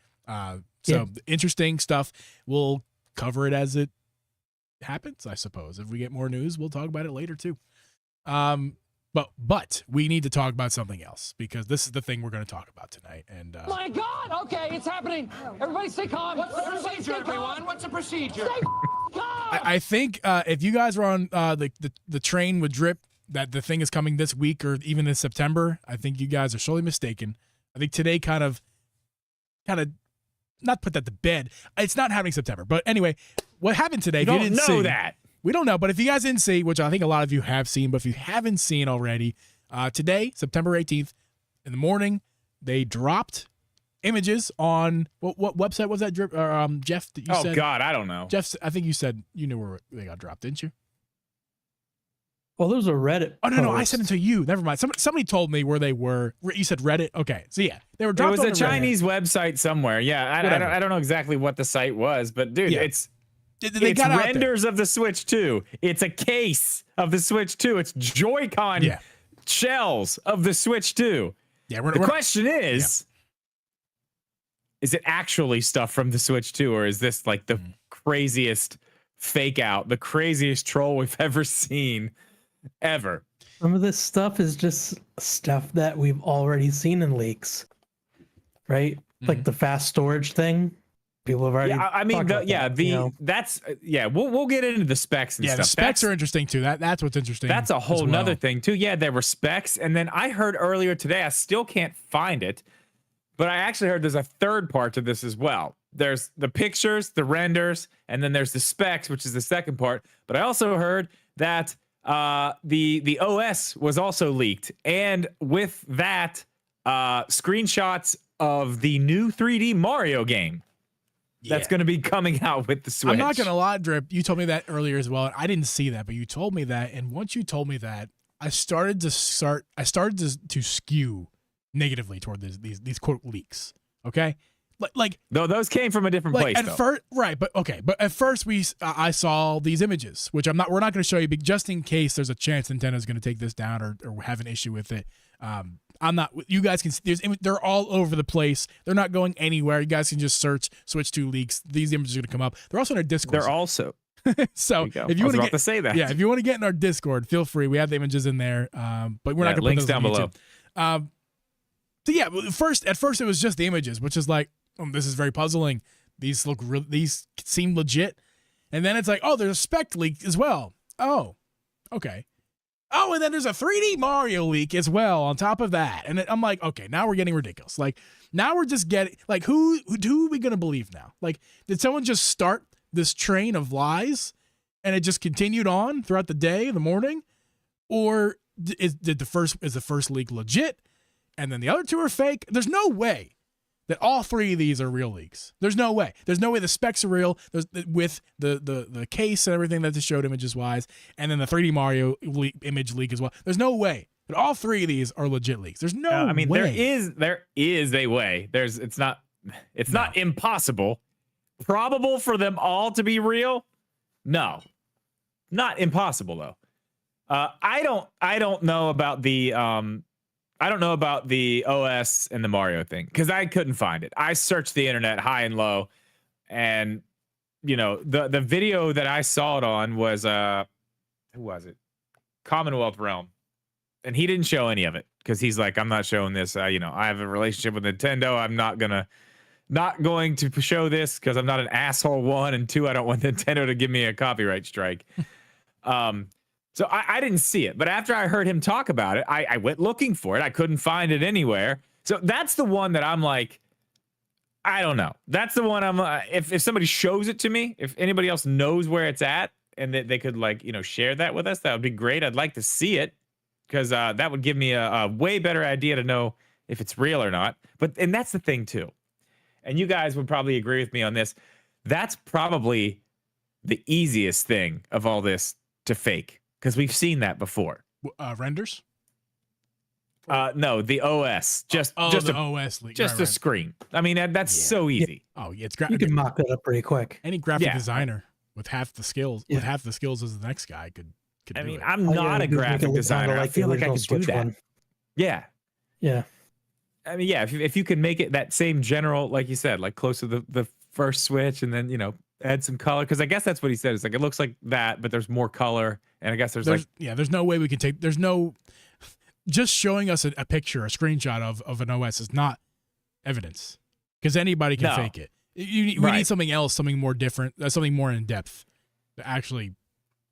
Interesting stuff. We'll cover it as it happens, I suppose. If we get more news, we'll talk about it later too. But we need to talk about something else because this is the thing we're going to talk about tonight. And my God! Okay, it's happening. Everybody, stay calm. What's the procedure, everyone? What's the procedure? Stay calm. I think if you guys were on the train with Drip, that the thing is coming this week or even in September, I think you guys are sorely mistaken. I think today kind of not put that to bed. It's not happening September, but anyway, what happened today? You don't know that. We don't know, but if you guys didn't see, which I think a lot of you have seen, but if you haven't seen already, today, September 18th, in the morning, they dropped images on what website was that, Jeff? That you said? Oh God, I don't know. Jeff, I think you said you knew where they got dropped, didn't you? Well, there was a Reddit. Oh no, I sent it to you. Never mind. Somebody told me where they were. You said Reddit. Okay, so yeah, they were dropped. It was a Chinese website somewhere. Yeah, I don't know exactly what the site was, but dude, it's renders of the Switch 2. It's a case of the Switch 2. It's Joy-Con shells of the Switch 2. Yeah, the question is it actually stuff from the Switch 2, or is this like the craziest fake out, the craziest troll we've ever seen, ever? Some of this stuff is just stuff that we've already seen in leaks, right? Like the fast storage thing. People have already. Yeah, I mean, We'll get into the specs and stuff. Yeah, the specs are interesting too. That's what's interesting. That's a whole nother thing too. Yeah, there were specs, and then I heard earlier today. I still can't find it, but I actually heard there's a third part to this as well. There's the pictures, the renders, and then there's the specs, which is the second part. But I also heard that the OS was also leaked, and with that, screenshots of the new 3D Mario game. That's going to be coming out with the Switch. I'm not going to lie, Drip. You told me that earlier as well. I didn't see that, but you told me that. And once you told me that, I started to skew negatively toward these quote leaks. Okay, like no, those came from a different place. At first, right? But okay, but at first I saw these images, which we're not going to show you, but just in case there's a chance Nintendo's going to take this down or have an issue with it. I'm not. You guys can. They're all over the place. They're not going anywhere. You guys can just search Switch 2 leaks. These images are going to come up. They're also in our Discord. They're also. So if you want to say that, if you want to get in our Discord, feel free. We have the images in there. But we're not going to put links those down below. So yeah, at first it was just the images, which is like, this is very puzzling. These these seem legit, and then it's like, oh, there's a spec leak as well. Oh, okay. Oh, and then there's a 3D Mario leak as well on top of that. And I'm like, okay, now we're getting ridiculous. Like, now we're just getting, like, who are we going to believe now? Like, did someone just start this train of lies and it just continued on throughout the day, the morning? Or is the first leak legit and then the other two are fake? There's no way that all three of these are real leaks. There's no way. There's no way the specs are real. There's with the case and everything that they showed images wise, and then the 3D Mario image leak as well. There's no way that all three of these are legit leaks. There's no I mean, way. there is a way. It's not impossible. Probable for them all to be real? No. Not impossible though. I don't know about the OS and the Mario thing because I couldn't find it. I searched the internet high and low, and the video that I saw it on was who was it? Commonwealth Realm, and he didn't show any of it because he's like, I'm not showing this. I have a relationship with Nintendo. I'm not going to show this because I'm not an asshole. 1 and 2, I don't want Nintendo to give me a copyright strike. So I didn't see it, but after I heard him talk about it, I went looking for it. I couldn't find it anywhere. So that's the one that I'm like, I don't know. That's the one I'm, if somebody shows it to me, if anybody else knows where it's at and that they could share that with us, that would be great. I'd like to see it because that would give me a way better idea to know if it's real or not. And that's the thing too. And you guys would probably agree with me on this. That's probably the easiest thing of all this to fake. Because we've seen that before. Renders? No, the OS. Just the a, OS leak. Just a screen. I mean, that's so easy. Yeah. Oh, yeah, it's you can mock that up pretty quick. Any graphic designer with half the skills, as the next guy could I do mean, it. I'm not a graphic designer. I feel like I could do that. One. Yeah. Yeah. I mean, yeah, if you can make it that same general, like you said, like close to the first Switch, and then add some color, because I guess that's what he said. It's like it looks like that, but there's more color, and I guess there's no way we can take. There's no just showing us a picture, a screenshot of an OS is not evidence because anybody can fake it. We need something else, something more different, something more in depth to actually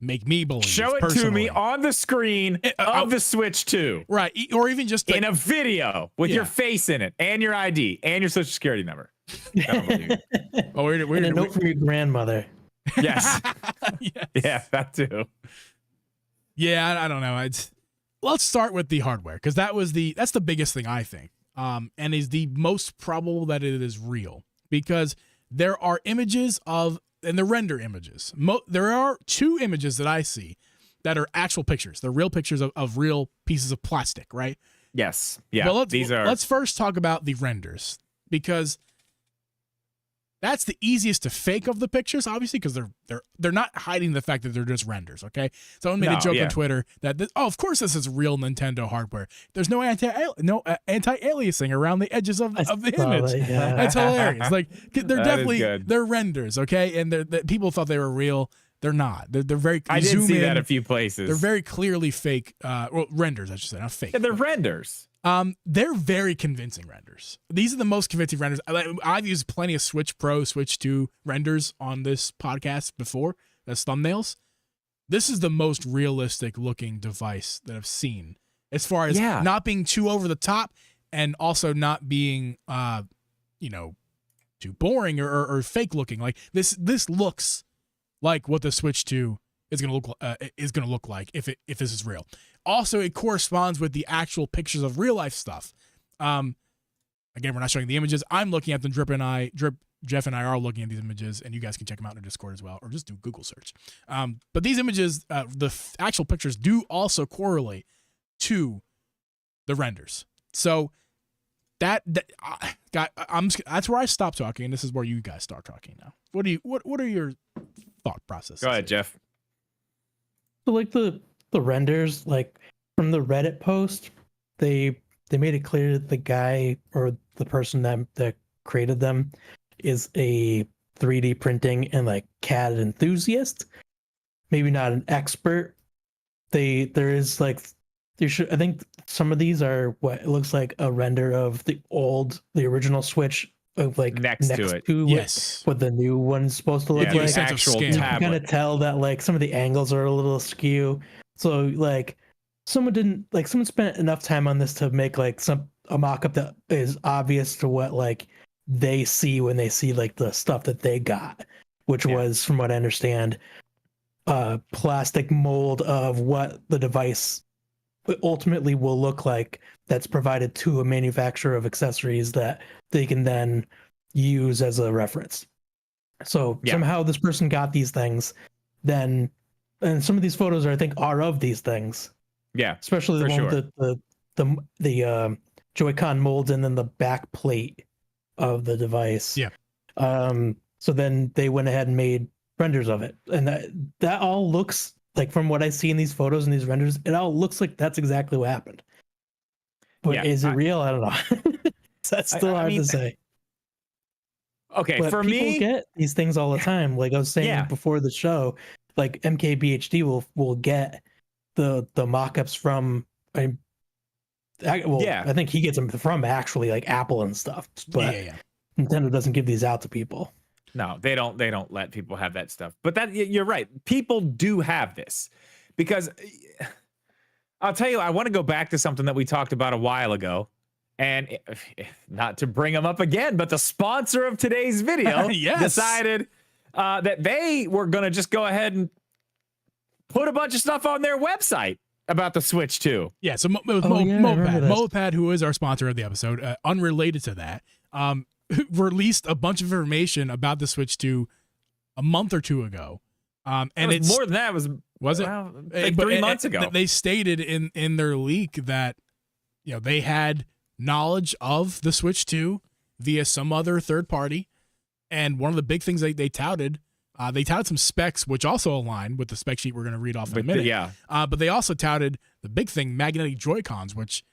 make me believe. Show it personally. to me on the screen of the Switch 2. Right, or even just in a video with your face in it and your ID and your social security number. Oh, we're a note from your grandmother. Yes. Yes. Yeah, that too. Yeah, I don't know. Let's start with the hardware because that's the biggest thing I think, and is the most probable that it is real because there are images and the render images. There are 2 images that I see that are actual pictures. They're real pictures of real pieces of plastic, right? Yes. Yeah. Well, these are. Let's first talk about the renders because that's the easiest to fake of the pictures, obviously, because they're not hiding the fact that they're just renders. Okay, someone made a joke on Twitter that of course this is real Nintendo hardware. There's no anti-aliasing around the edges of the image. That's hilarious. Like they're renders. Okay, and people thought they were real. They're not. They're very. I did see that a few places. They're very clearly fake. Renders, I should say, not fake. Yeah, they're renders. They're very convincing renders. These are the most convincing renders. I've used plenty of Switch Pro, Switch 2 renders on this podcast before as thumbnails. This is the most realistic looking device that I've seen as far as not being too over the top and also not being, too boring or fake looking. Like this looks like what the Switch 2 is going to look like if this is real. Also, it corresponds with the actual pictures of real life stuff. Again, we're not showing the images. I'm looking at them. Jeff and I are looking at these images, and you guys can check them out in our Discord as well, or just do Google search. But these images, the actual pictures do also correlate to the renders. So that's where I stop talking, and this is where you guys start talking now. What are your thought processes? Go ahead, Jeff. So like the renders, like from the Reddit post, they made it clear that the guy or the person that created them is a 3D printing and like CAD enthusiast. Maybe not an expert. I think some of these are what it looks like a render of the original Switch of like next to it. Yes. What the new one's supposed to look like. Actual you can kind of tell that like some of the angles are a little askew. So like someone spent enough time on this to make like a mock-up that is obvious to what like they see when they see like the stuff that they got, which was, from what I understand, plastic mold of what the device ultimately will look like, that's provided to a manufacturer of accessories that they can then use as a reference. So somehow this person got these things, then, and some of these photos I think are of these things. Yeah, especially the one with the Joy-Con molds and then the back plate of the device. Yeah. So then they went ahead and made renders of it, and that all looks like, from what I see in these photos and these renders, it all looks like that's exactly what happened. But is it real? I don't know. That's still hard to say. Okay, but for people me, get these things all the time. Like I was saying before the show, like MKBHD will get the mock-ups from. I think he gets them from actually like Apple and stuff. But Nintendo doesn't give these out to people. No, they don't let people have that stuff. But that, you're right. People do have this, because I'll tell you, I want to go back to something that we talked about a while ago, and not to bring them up again, but the sponsor of today's video decided that they were going to just go ahead and put a bunch of stuff on their website about the Switch 2. Yeah, so Mopad, who is our sponsor of the episode, unrelated to that, released a bunch of information about the Switch 2 a month or two ago. And it's more than that. Was it like 3 months ago? They stated in their leak that they had knowledge of the Switch 2 via some other third party, and one of the big things they touted some specs which also align with the spec sheet we're going to read off in a minute. But they also touted the big thing, magnetic Joy-Cons, which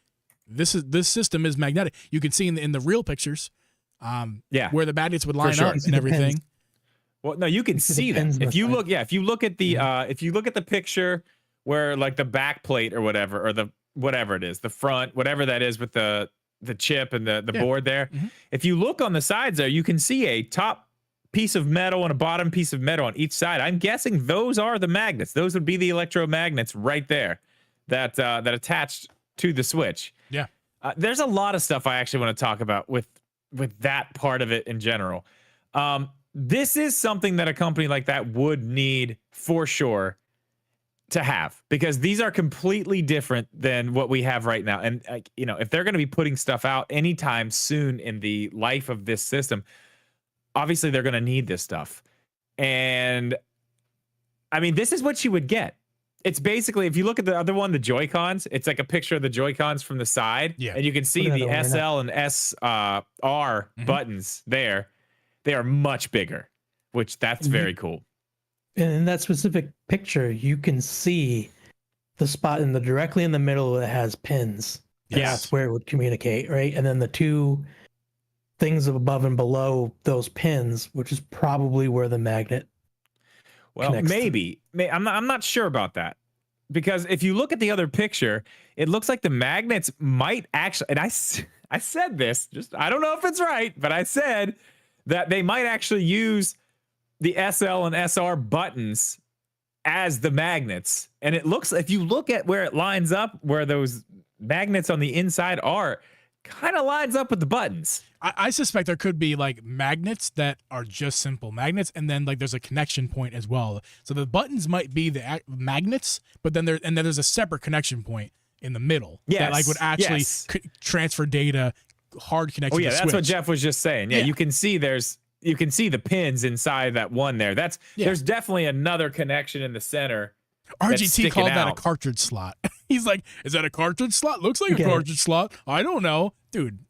this system is magnetic. You can see in the real pictures. Where the magnets would line up and everything. Well, no, you can see that if you look. Yeah, if you look at the picture where like the back plate or whatever, or the whatever it is, the front, whatever that is with the chip and the board there. Mm-hmm. If you look on the sides there, you can see a top piece of metal and a bottom piece of metal on each side. I'm guessing those are the magnets. Those would be the electromagnets right there that attached to the Switch. Yeah. There's a lot of stuff I actually want to talk about with that part of it in general. This is something that a company like that would need for sure to have, because these are completely different than what we have right now. And if they're going to be putting stuff out anytime soon in the life of this system, obviously they're going to need this stuff. And I mean, this is what you would get. It's basically, if you look at the other one, the Joy-Cons, it's like a picture of the Joy-Cons from the side. Yeah. And you can see the SL and SR buttons there. They are much bigger, which that's very cool. And in that specific picture, you can see the spot directly in the middle that has pins. Yes. That's where it would communicate, right? And then the two things above and below those pins, which is probably where the magnet. Well, maybe. I'm not sure about that, because if you look at the other picture, it looks like the magnets might actually, and I said this, I don't know if it's right, but I said that they might actually use the SL and SR buttons as the magnets. And it looks, if you look at where it lines up, where those magnets on the inside are, kind of lines up with the buttons. I suspect there could be like magnets that are just simple magnets, and then like there's a connection point as well. So the buttons might be the magnets, but then there's a separate connection point in the middle that like would actually transfer data, hard connection. Oh yeah, to that's switch. what Jeff was just saying. Yeah, you can see the pins inside that one there. There's definitely another connection in the center. RGT called that a cartridge slot. He's like, is that a cartridge slot? Looks like a cartridge slot. I don't know, dude.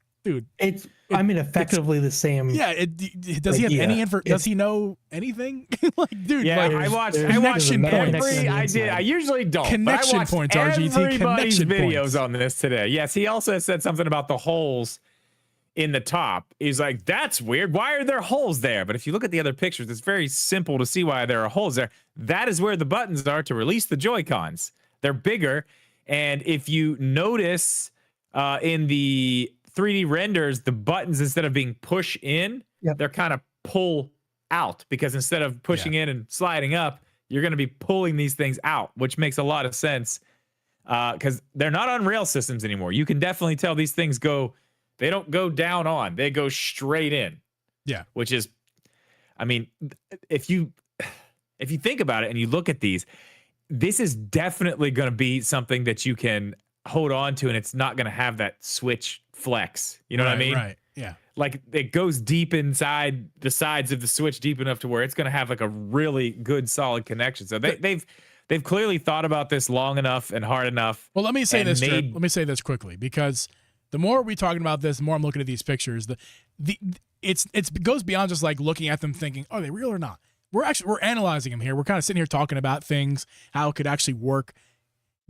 It's, I mean, effectively the same. Yeah. Does he have any info? Does he know anything? Like, dude. Yeah, like, I watched connection points. I usually don't. Connection points. RGT. Everybody's Connection videos points. on this today. Yes, he also said something about the holes in the top. He's like, that's weird. Why are there holes there? But if you look at the other pictures, it's very simple to see why there are holes there. That is where the buttons are to release the Joy-Cons. They're bigger. And if you notice in the 3D renders, the buttons, instead of being push in, they're kind of pull out, because instead of pushing in and sliding up, you're going to be pulling these things out, which makes a lot of sense because they're not on rail systems anymore. You can definitely tell these things they don't go down on, they go straight in. Yeah. Which is, I mean, if you think about it and you look at these, this is definitely going to be something that you can hold on to, and it's not going to have that switch flex. You know what I mean? Right. Yeah. Like it goes deep inside the sides of the switch, deep enough to where it's going to have like a really good solid connection. So they've clearly thought about this long enough and hard enough. Well, let me say this. Let me say this quickly, because the more we're talking about this, the more I'm looking at these pictures. It goes beyond just like looking at them thinking, are they real or not? We're analyzing them here. We're kind of sitting here talking about things, how it could actually work.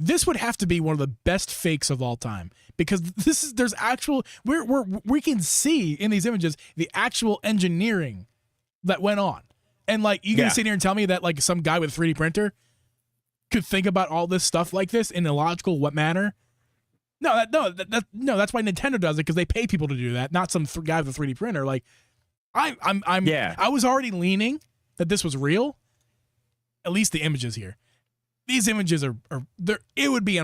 This would have to be one of the best fakes of all time, because there's actual we can see in these images the actual engineering that went on. And like you can sit here and tell me that like some guy with a 3D printer could think about all this stuff like this in a logical manner? No, that's why Nintendo does it, because they pay people to do that, not some guy with a 3D printer. Like I was already leaning that this was real. At least the images here. These images are there. It would be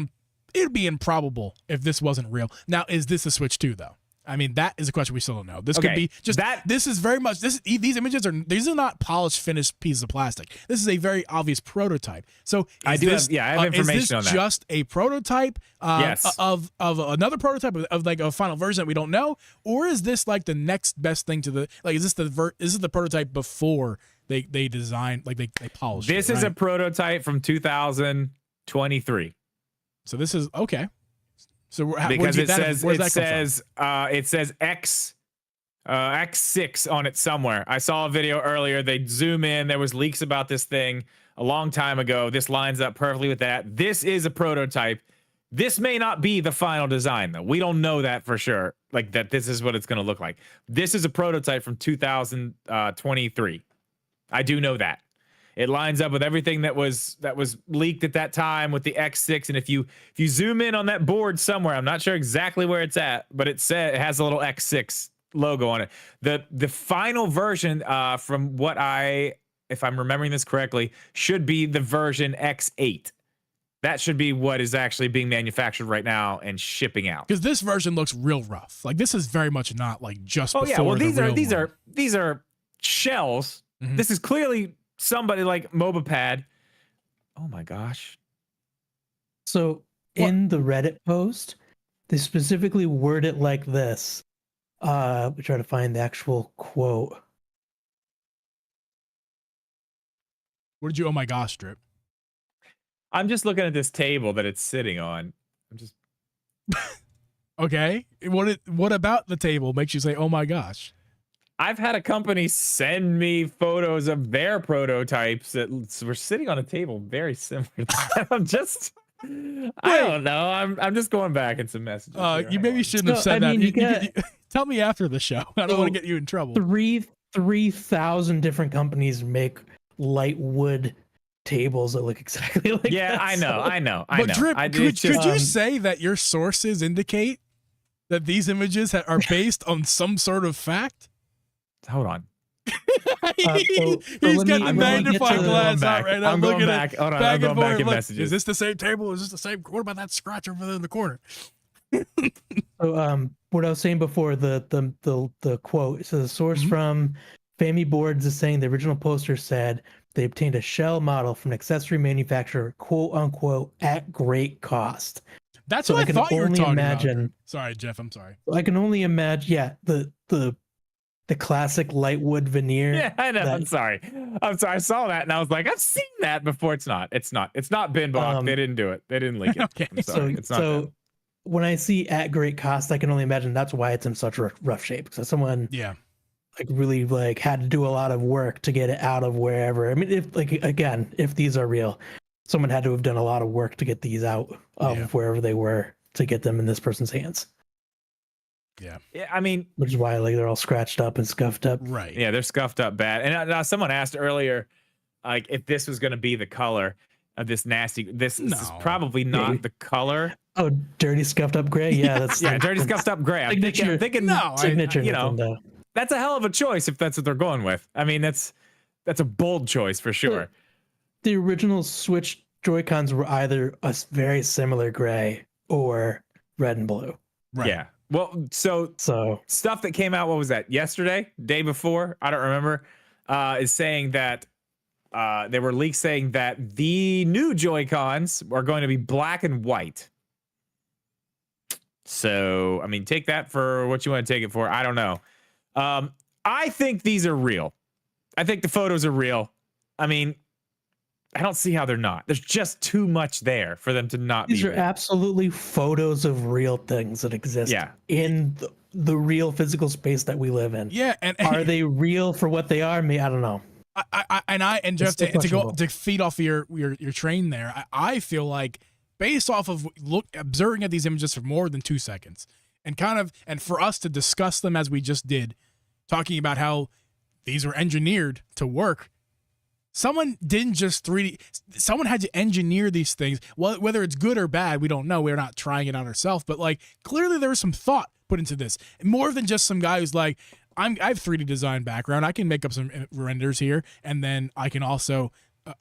improbable if this wasn't real. Now, is this a Switch 2 though? I mean, that is a question we still don't know. This could be just that. This is very much these images these are not polished, finished pieces of plastic. This is a very obvious prototype. So I have information on that. Just a prototype yes. of another prototype of like a final version that we don't know, or is this like the next best thing to the like? Is this the prototype before they designed, like they polished? This is a prototype from 2023. So this is okay. So because it says X6 on it somewhere. I saw a video earlier. They zoom in. There was leaks about this thing a long time ago. This lines up perfectly with that. This is a prototype. This may not be the final design though. We don't know that for sure. Like that this is what it's going to look like. This is a prototype from 2023. I do know that. It lines up with everything that was leaked at that time with the X6. And if you zoom in on that board somewhere, I'm not sure exactly where it's at, but it has a little X6 logo on it. The final version, from what if I'm remembering this correctly, should be the version X8. That should be what is actually being manufactured right now and shipping out. Because this version looks real rough. Like this is very much not like just. Oh yeah, well these are shells. Mm-hmm. This is clearly somebody like MobaPad. Oh my gosh. So in the Reddit post, they specifically word it like this. We try to find the actual quote. What did you, oh my gosh, Drip? I'm just looking at this table that it's sitting on. I'm just okay. What about the table makes you say, oh my gosh? I've had a company send me photos of their prototypes that were sitting on a table very similar to that. I don't know. I'm just going back in some messages. You maybe shouldn't have said that. You tell me after the show. I don't want to get you in trouble. 3,000 different companies make light wood tables that look exactly like that. I know. But Drip, could you say that your sources indicate that these images are based on some sort of fact? Hold on. He's got the magnifying glass out right now. I'm going back. Hold on. I'm going back in messages. Is this the same table? Is this the same? What about that scratch over there in the corner? So, what I was saying before, the quote. So the source from Fami Boards is saying the original poster said they obtained a shell model from an accessory manufacturer, quote unquote, at great cost. That's what I thought you were talking about. Sorry, Jeff. I'm sorry. I can only imagine. Yeah, the classic light wood veneer. Yeah, I know. I'm sorry. I saw that and I was like, I've seen that before. It's not bin block. They didn't do it. They didn't leak it. Okay. I'm sorry. It's not so when I see at great cost, I can only imagine that's why it's in such rough shape. So someone really had to do a lot of work to get it out of wherever. I mean, if these are real, someone had to have done a lot of work to get these out of wherever they were to get them in this person's hands. Yeah, I mean, which is why they're all scratched up and scuffed up. Right. Yeah, they're scuffed up bad. And someone asked earlier, like, if this was going to be the color of this nasty. This is probably not the color. Oh, dirty scuffed up gray. Yeah, that's dirty scuffed up gray. I'm thinking signature. That's a hell of a choice if that's what they're going with. I mean, that's a bold choice for sure. The original Switch Joy-Cons were either a very similar gray or red and blue. Right. Yeah. Well, so So stuff that came out, what was that? Yesterday, day before, I don't remember, is saying that there were leaks saying that the new Joy-Cons are going to be black and white. So, I mean, take that for what you want to take it for. I don't know. I think these are real. I think the photos are real. I mean, I don't see how they're not. There's just too much there for them to not these be are real. absolutely photos of real things that exist in the real physical space that we live in. Yeah, and Are they real for what they are? I don't know. And just to feed off your train there, I feel like based off of observing at these images for more than 2 seconds and for us to discuss them as we just did, talking about how these were engineered to work. Someone didn't just 3D. Someone had to engineer these things. Well, whether it's good or bad, we don't know. We're not trying it on ourselves. But like, clearly there was some thought put into this, more than just some guy who's like, I have 3D design background. I can make up some renders here, and then I can also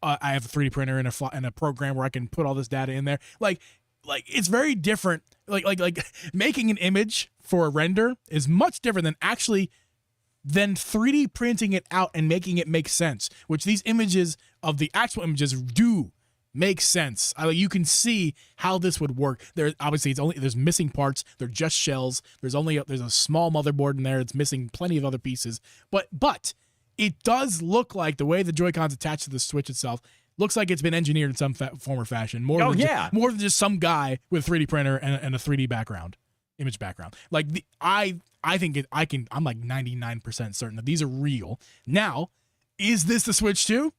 I have a 3D printer and a program where I can put all this data in there. Like it's very different. Like making an image for a render is much different than 3D printing it out and making it make sense, which these images of the actual images do make sense. You can see how this would work. Obviously there's missing parts. They're just shells. There's a small motherboard in there. It's missing plenty of other pieces. But it does look like the way the Joy-Cons attached to the Switch itself looks like it's been engineered in some form or fashion. More than just some guy with a 3D printer and a 3D background, image background. Like I'm like 99% certain that these are real. Now, is this the Switch 2?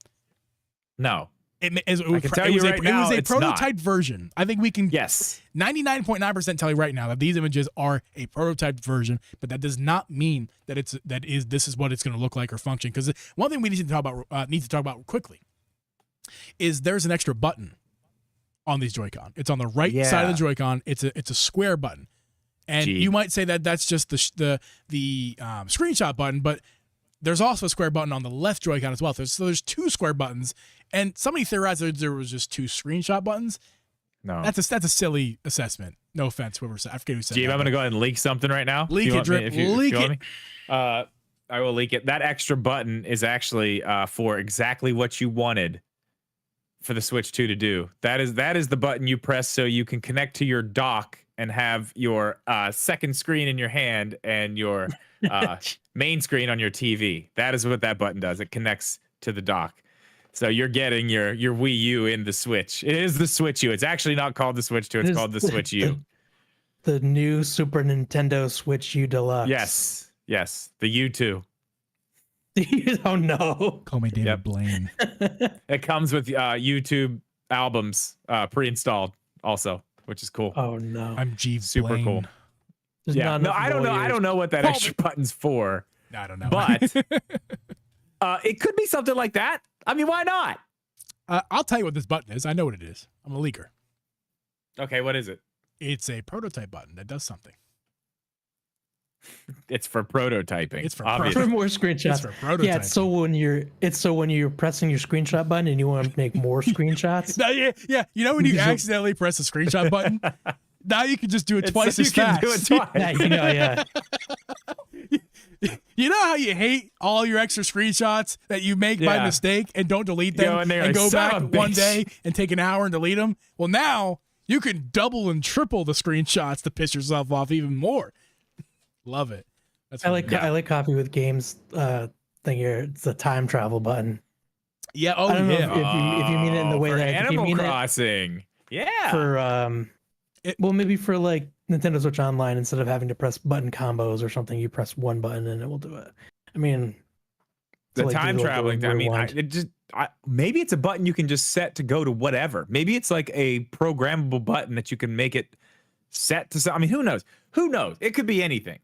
No. I can tell you right now, it was a prototype version. I think we can 99.9% tell you right now that these images are a prototype version, but that does not mean that this is what it's going to look like or function. Because one thing we need to talk about quickly is there's an extra button on these Joy-Con. It's on the right side of the Joy-Con. It's a square button. And you might say that that's just the screenshot button, but there's also a square button on the left Joy-Con as well. So there's two square buttons, and somebody theorized that there was just two screenshot buttons. No, that's a silly assessment. No offense, whoever said. I forget who said. I'm going to go ahead and leak something right now. Leak it, Drip. Leak it. I will leak it. That extra button is actually for exactly what you wanted for the Switch 2 to do. That is the button you press so you can connect to your dock and have your second screen in your hand and your main screen on your TV. That is what that button does. It connects to the dock. So you're getting your Wii U in the Switch. It is the Switch U. It's actually not called the Switch 2. It's called the Switch U. The new Super Nintendo Switch U Deluxe. Yes. The U2. Oh no. Call me David Blaine. It comes with YouTube albums pre-installed also, which is cool. Oh no. I'm Jeeves Super Blaine. cool. Yeah. No, I don't know. I don't know what that extra button's for. I don't know. But it could be something like that. I mean, why not? I'll tell you what this button is. I know what it is. I'm a leaker. Okay, what is it? It's a prototype button that does something. It's for prototyping. It's for more screenshots. It's for prototyping. Yeah, it's so when you're pressing your screenshot button and you want to make more screenshots. Yeah. You know when you accidentally press the screenshot button? Now you can just do it twice as fast. You can do it twice. Yeah. You know how you hate all your extra screenshots that you make by mistake and don't delete them and go back one day and take an hour and delete them? Well, now you can double and triple the screenshots to piss yourself off even more. Love it. I like copy with games thing here. It's the time travel button. Yeah. I don't know if you mean it in the way that Animal Crossing. Yeah. For maybe for like Nintendo Switch Online, instead of having to press button combos or something, you press one button and it will do it. I mean, the time traveling. I mean, maybe it's a button you can just set to go to whatever. Maybe it's like a programmable button that you can make it set to. I mean, who knows? Who knows? It could be anything.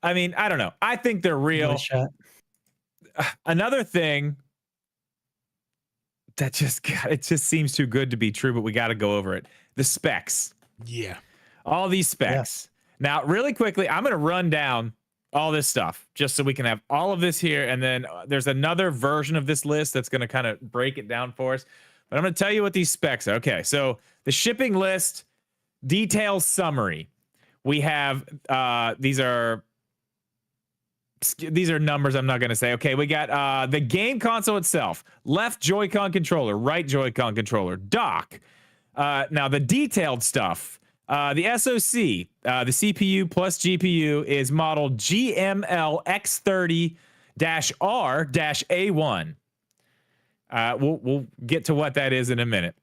I mean, I don't know. I think they're real. Another thing that it just seems too good to be true, but we got to go over it. The specs. Yeah. All these specs. Yeah. Now, really quickly, I'm going to run down all this stuff just so we can have all of this here. And then there's another version of this list that's going to kind of break it down for us. but I'm going to tell you what these specs are. Okay, so the shipping list details summary. We have these are numbers I'm not going to say. Okay, we got the game console itself, left Joy-Con controller, right Joy-Con controller, dock. Now the detailed stuff, the SoC, the CPU plus GPU is model GML X30-R-A1. We'll get to what that is in a minute.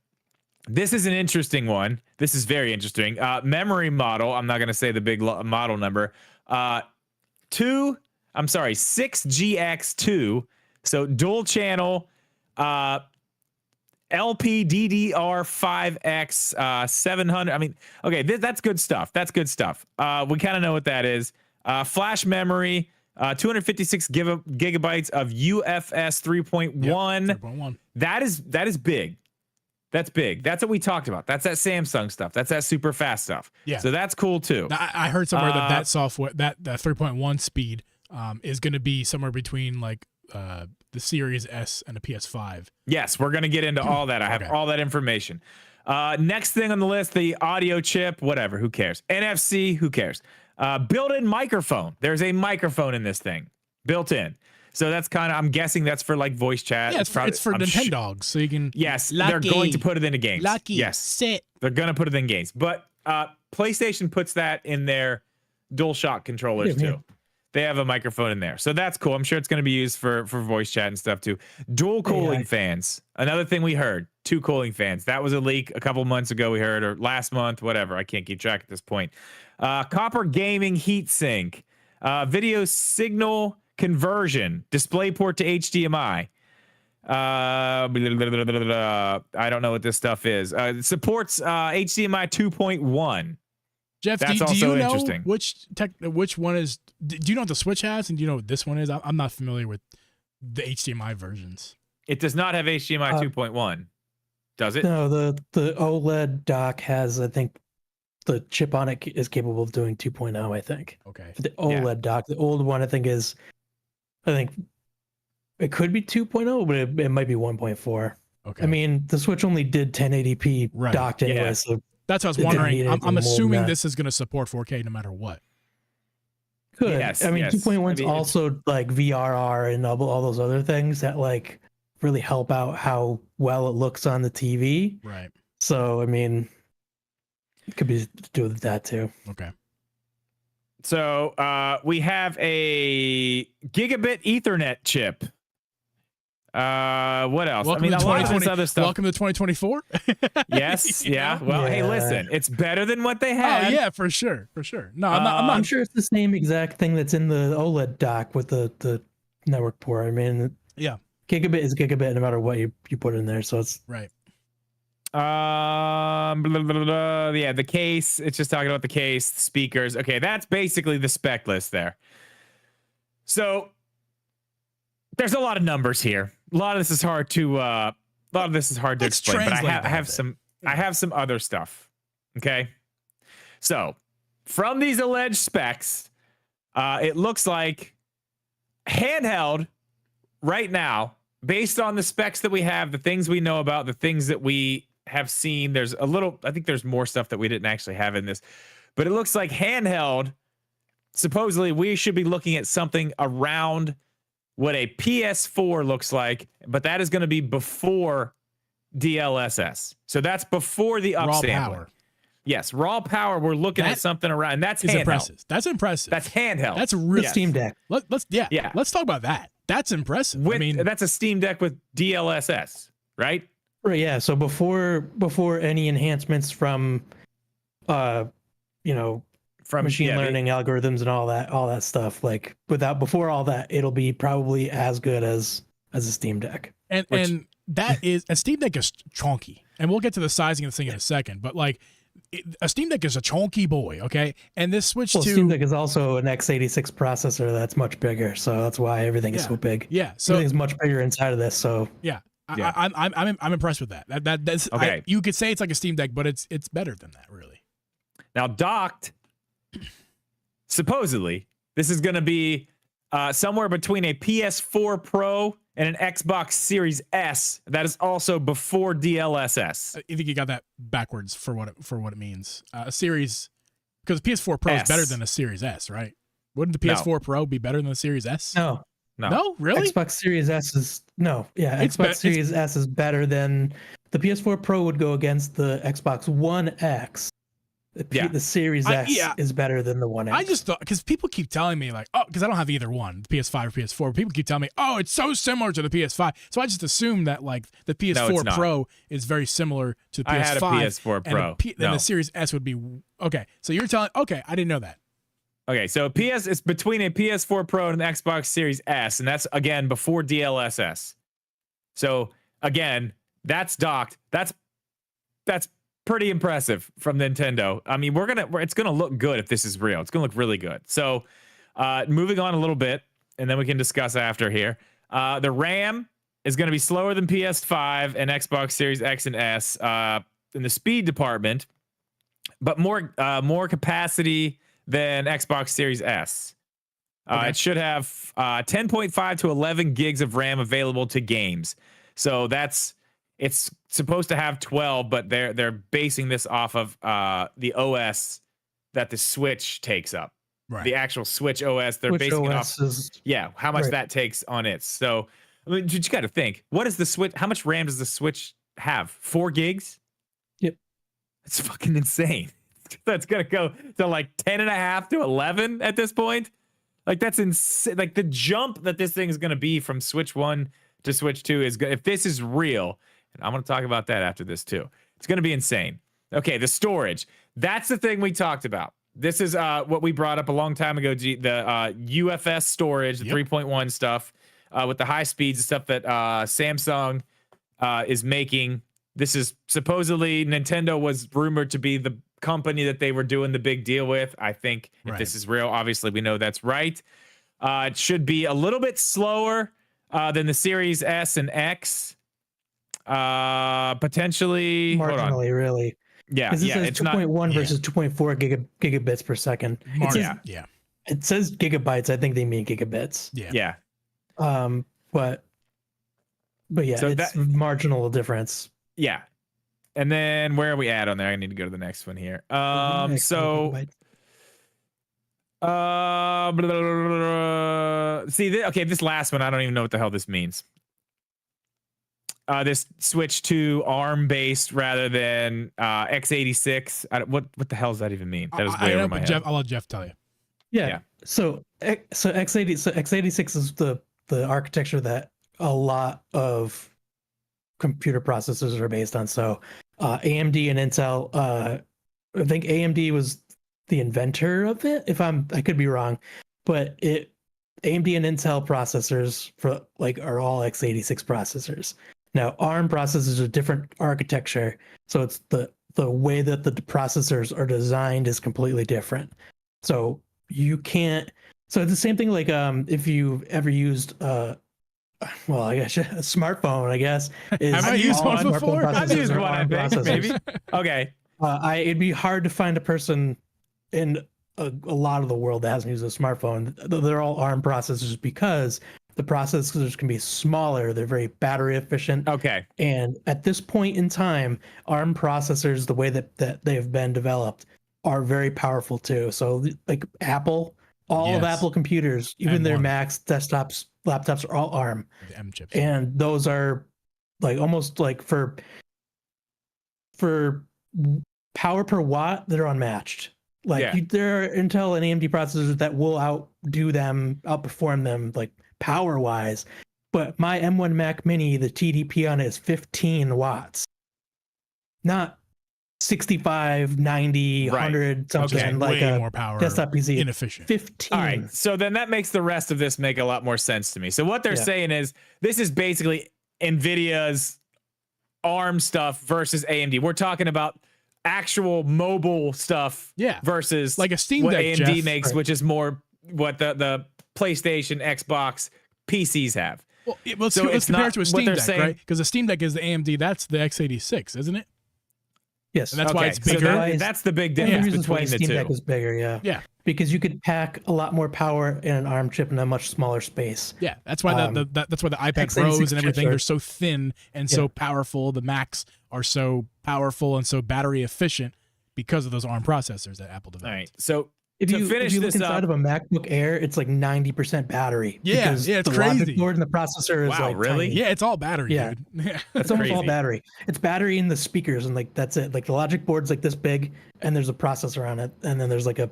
This is an interesting one. This is very interesting. Memory model. I'm not going to say the big model number. 6GX2. So dual channel, LPDDR5X 700. I mean, okay, that's good stuff. That's good stuff. We kind of know what that is. Flash memory, 256 gigabytes of UFS 3.1. Yep, 3.1. That is big. That's big. That's what we talked about. That's that Samsung stuff. That's that super fast stuff. Yeah. So that's cool too. I heard somewhere that software, that 3.1 speed is going to be somewhere between like the Series S and the PS5. Yes, we're going to get into all that. I have all that information. Next thing on the list, the audio chip, whatever, who cares? NFC, who cares? Built-in microphone. There's a microphone in this thing, built in. So that's kind of, I'm guessing that's for like voice chat. Yeah, it's for Nintendogs, so you can. Yes, they're going to put it into games. Yes, sit. They're going to put it in games. But PlayStation puts that in their DualShock controllers too. They have a microphone in there. So that's cool. I'm sure it's going to be used for voice chat and stuff too. Dual cooling fans. Another thing we heard, 2 cooling fans. That was a leak a couple months ago we heard, or last month, whatever. I can't keep track at this point. Copper gaming heatsink. Video signal conversion. DisplayPort to HDMI. I don't know what this stuff is. It supports HDMI 2.1. Jeff, that's do also you know interesting. which one is? Do you know what the Switch has, and do you know what this one is? I'm not familiar with the HDMI versions. It does not have HDMI 2.1, does it? No, the OLED dock has, I think, the chip on it is capable of doing 2.0. I think. Okay. For the OLED dock, the old one, I think it could be 2.0, but it might be 1.4. Okay. I mean, the Switch only did 1080p docked anyway, so that's what I was wondering. I'm assuming this is going to support 4K no matter what. Could. I mean, 2.1 is also like VRR and all those other things that like really help out how well it looks on the TV. Right. So, I mean, it could be to do with that too. Okay. So we have a gigabit Ethernet chip. What else? Welcome to 2020, other stuff. Welcome to 2024. Yes. Yeah. Well, hey, listen, it's better than what they had. Oh yeah, for sure. No, I'm sure it's the same exact thing that's in the OLED dock with the network port. I mean, yeah, gigabit is gigabit no matter what you put in there. So it's right. Yeah, the case. It's just talking about the case, the speakers. Okay, that's basically the spec list there. So there's a lot of numbers here. A lot of this is hard to explain. But I have some other stuff. Okay. So from these alleged specs, it looks like handheld right now, based on the specs that we have, the things we know about, the things that we have seen. There's a little, I think there's more stuff that we didn't actually have in this, but it looks like handheld, supposedly we should be looking at something around what a PS4 looks like, but that is going to be before DLSS. So that's before the up sampling. Power. Yes, raw power. We're looking at something around, and that's handheld. Impressive. That's impressive. That's handheld. That's a real Steam Deck. Let's talk about that. That's impressive. That's a Steam Deck with DLSS, right? Right. Yeah. So before any enhancements from, from machine learning algorithms and all that stuff, like before all that, it'll be probably as good as a Steam Deck. And that is a Steam Deck is chunky, and we'll get to the sizing of the thing in a second. But like, a Steam Deck is a chunky boy, okay? And this switch to Steam Deck is also an x86 processor that's much bigger, so that's why everything is so big. Yeah, so everything's much bigger inside of this. So yeah. I'm impressed with that. That's okay. You could say it's like a Steam Deck, but it's better than that, really. Now, docked, supposedly, this is going to be somewhere between a PS4 Pro and an Xbox Series S that is also before DLSS. I think you got that backwards for what it means. A Series, because PS4 Pro is better than a Series S, right? Wouldn't the PS4 Pro be better than the Series S? No, really? Xbox Series S is Xbox Series S is better than the PS4 Pro. Would go against the Xbox One X. The Series S is better than the One X. I just thought, because people keep telling me like, because I don't have either one, the PS5 or PS4. People keep telling me, it's so similar to the PS5. So I just assume that like the PS4 Pro is very similar to the PS5. I had a PS4 Pro. Then the Series S would be okay. So you're telling, I didn't know that. Okay, so it's between a PS4 Pro and an Xbox Series S, and that's again before DLSS. So again, that's docked. That's pretty impressive from Nintendo. I mean, it's gonna look good if this is real. It's gonna look really good. So moving on a little bit, and then we can discuss after here. The RAM is gonna be slower than PS5 and Xbox Series X and S in the speed department, but more capacity than Xbox Series S. It should have 10.5 to 11 gigs of RAM available to games. So it's supposed to have 12, but they're basing this off of the OS that the Switch takes up. Right. The actual Switch OS. They're basing it off. How much that takes on it. So I mean, you got to think. What is the Switch? How much RAM does the Switch have? 4 gigs? Yep. It's fucking insane. That's gonna go to like 10.5 to 11 at this point. Like that's insane. Like the jump that this thing is gonna be from Switch 1 to Switch 2 is good. If this is real, and I'm gonna talk about that after this too. It's gonna be insane. Okay, the storage. That's the thing we talked about. This is what we brought up a long time ago. The UFS storage, the 3.1 stuff with the high speeds and stuff that Samsung is making. This is supposedly Nintendo was rumored to be the company that they were doing the big deal with. I think if this is real, obviously we know that's right. It should be a little bit slower than the Series S and X. Potentially marginally, really. Yeah, it says it's 2.1 versus 2.4 gigabits per second. It says gigabytes. I think they mean gigabits. Yeah. But yeah, so it's marginal difference. Yeah. And then where are we at on there? I need to go to the next one here. This last one, I don't even know what the hell this means. This switch to ARM based rather than x86. What the hell does that even mean? That was way over my head. I'll let Jeff tell you. Yeah. So x86 is the architecture that a lot of computer processors are based on. So AMD and Intel, I think AMD was the inventor of it. I could be wrong, but AMD and Intel processors are all x86 processors. Now ARM processors are different architecture, so it's the way that the processors are designed is completely different. So you can't. So it's the same thing like if you've ever used I guess a smartphone. I guess have I used one before? I've used one. I think maybe. Okay. It'd be hard to find a person in a lot of the world that hasn't used a smartphone. They're all ARM processors because the processors can be smaller. They're very battery efficient. Okay. And at this point in time, ARM processors, the way that they have been developed, are very powerful too. So like Apple, all of Apple computers, even their Macs, desktops, laptops are all ARM. The M chips. And those are like almost like for power per watt, they're unmatched. There are Intel and AMD processors that will outperform them like power wise. But my M1 Mac Mini, the TDP on it is 15 watts, not 65, 90, 100 something like way a more power, desktop PC. Inefficient. 15. All right. So then that makes the rest of this make a lot more sense to me. So what they're saying is this is basically NVIDIA's ARM stuff versus AMD. We're talking about actual mobile stuff versus like a Steam what Deck, AMD Jeff. makes, which is more what the PlayStation, Xbox, PCs have. Well, let's compare it to a Steam Deck, right? Because the Steam Deck is the AMD. That's the x86, isn't it? Yes. And that's why it's So bigger. that's the big One of the difference reasons why between the Steam Deck two. is bigger, yeah. Yeah. Because you could pack a lot more power in an ARM chip in a much smaller space. Yeah, that's why that's why the iPad x86 Pros and everything, chips are- they're so thin and so powerful. The Macs are so powerful and so battery efficient because of those ARM processors that Apple developed. All right. So If to you finish look this inside up, of a MacBook Air, it's like 90% battery. Yeah, because yeah, it's the crazy. logic board and the processor is Wow, like really? tiny. Yeah, it's all battery, Yeah. dude. Yeah. It's almost all crazy. battery. It's battery in the speakers, and like that's it. Like the logic board's like this big, and there's a processor on it, and then there's like a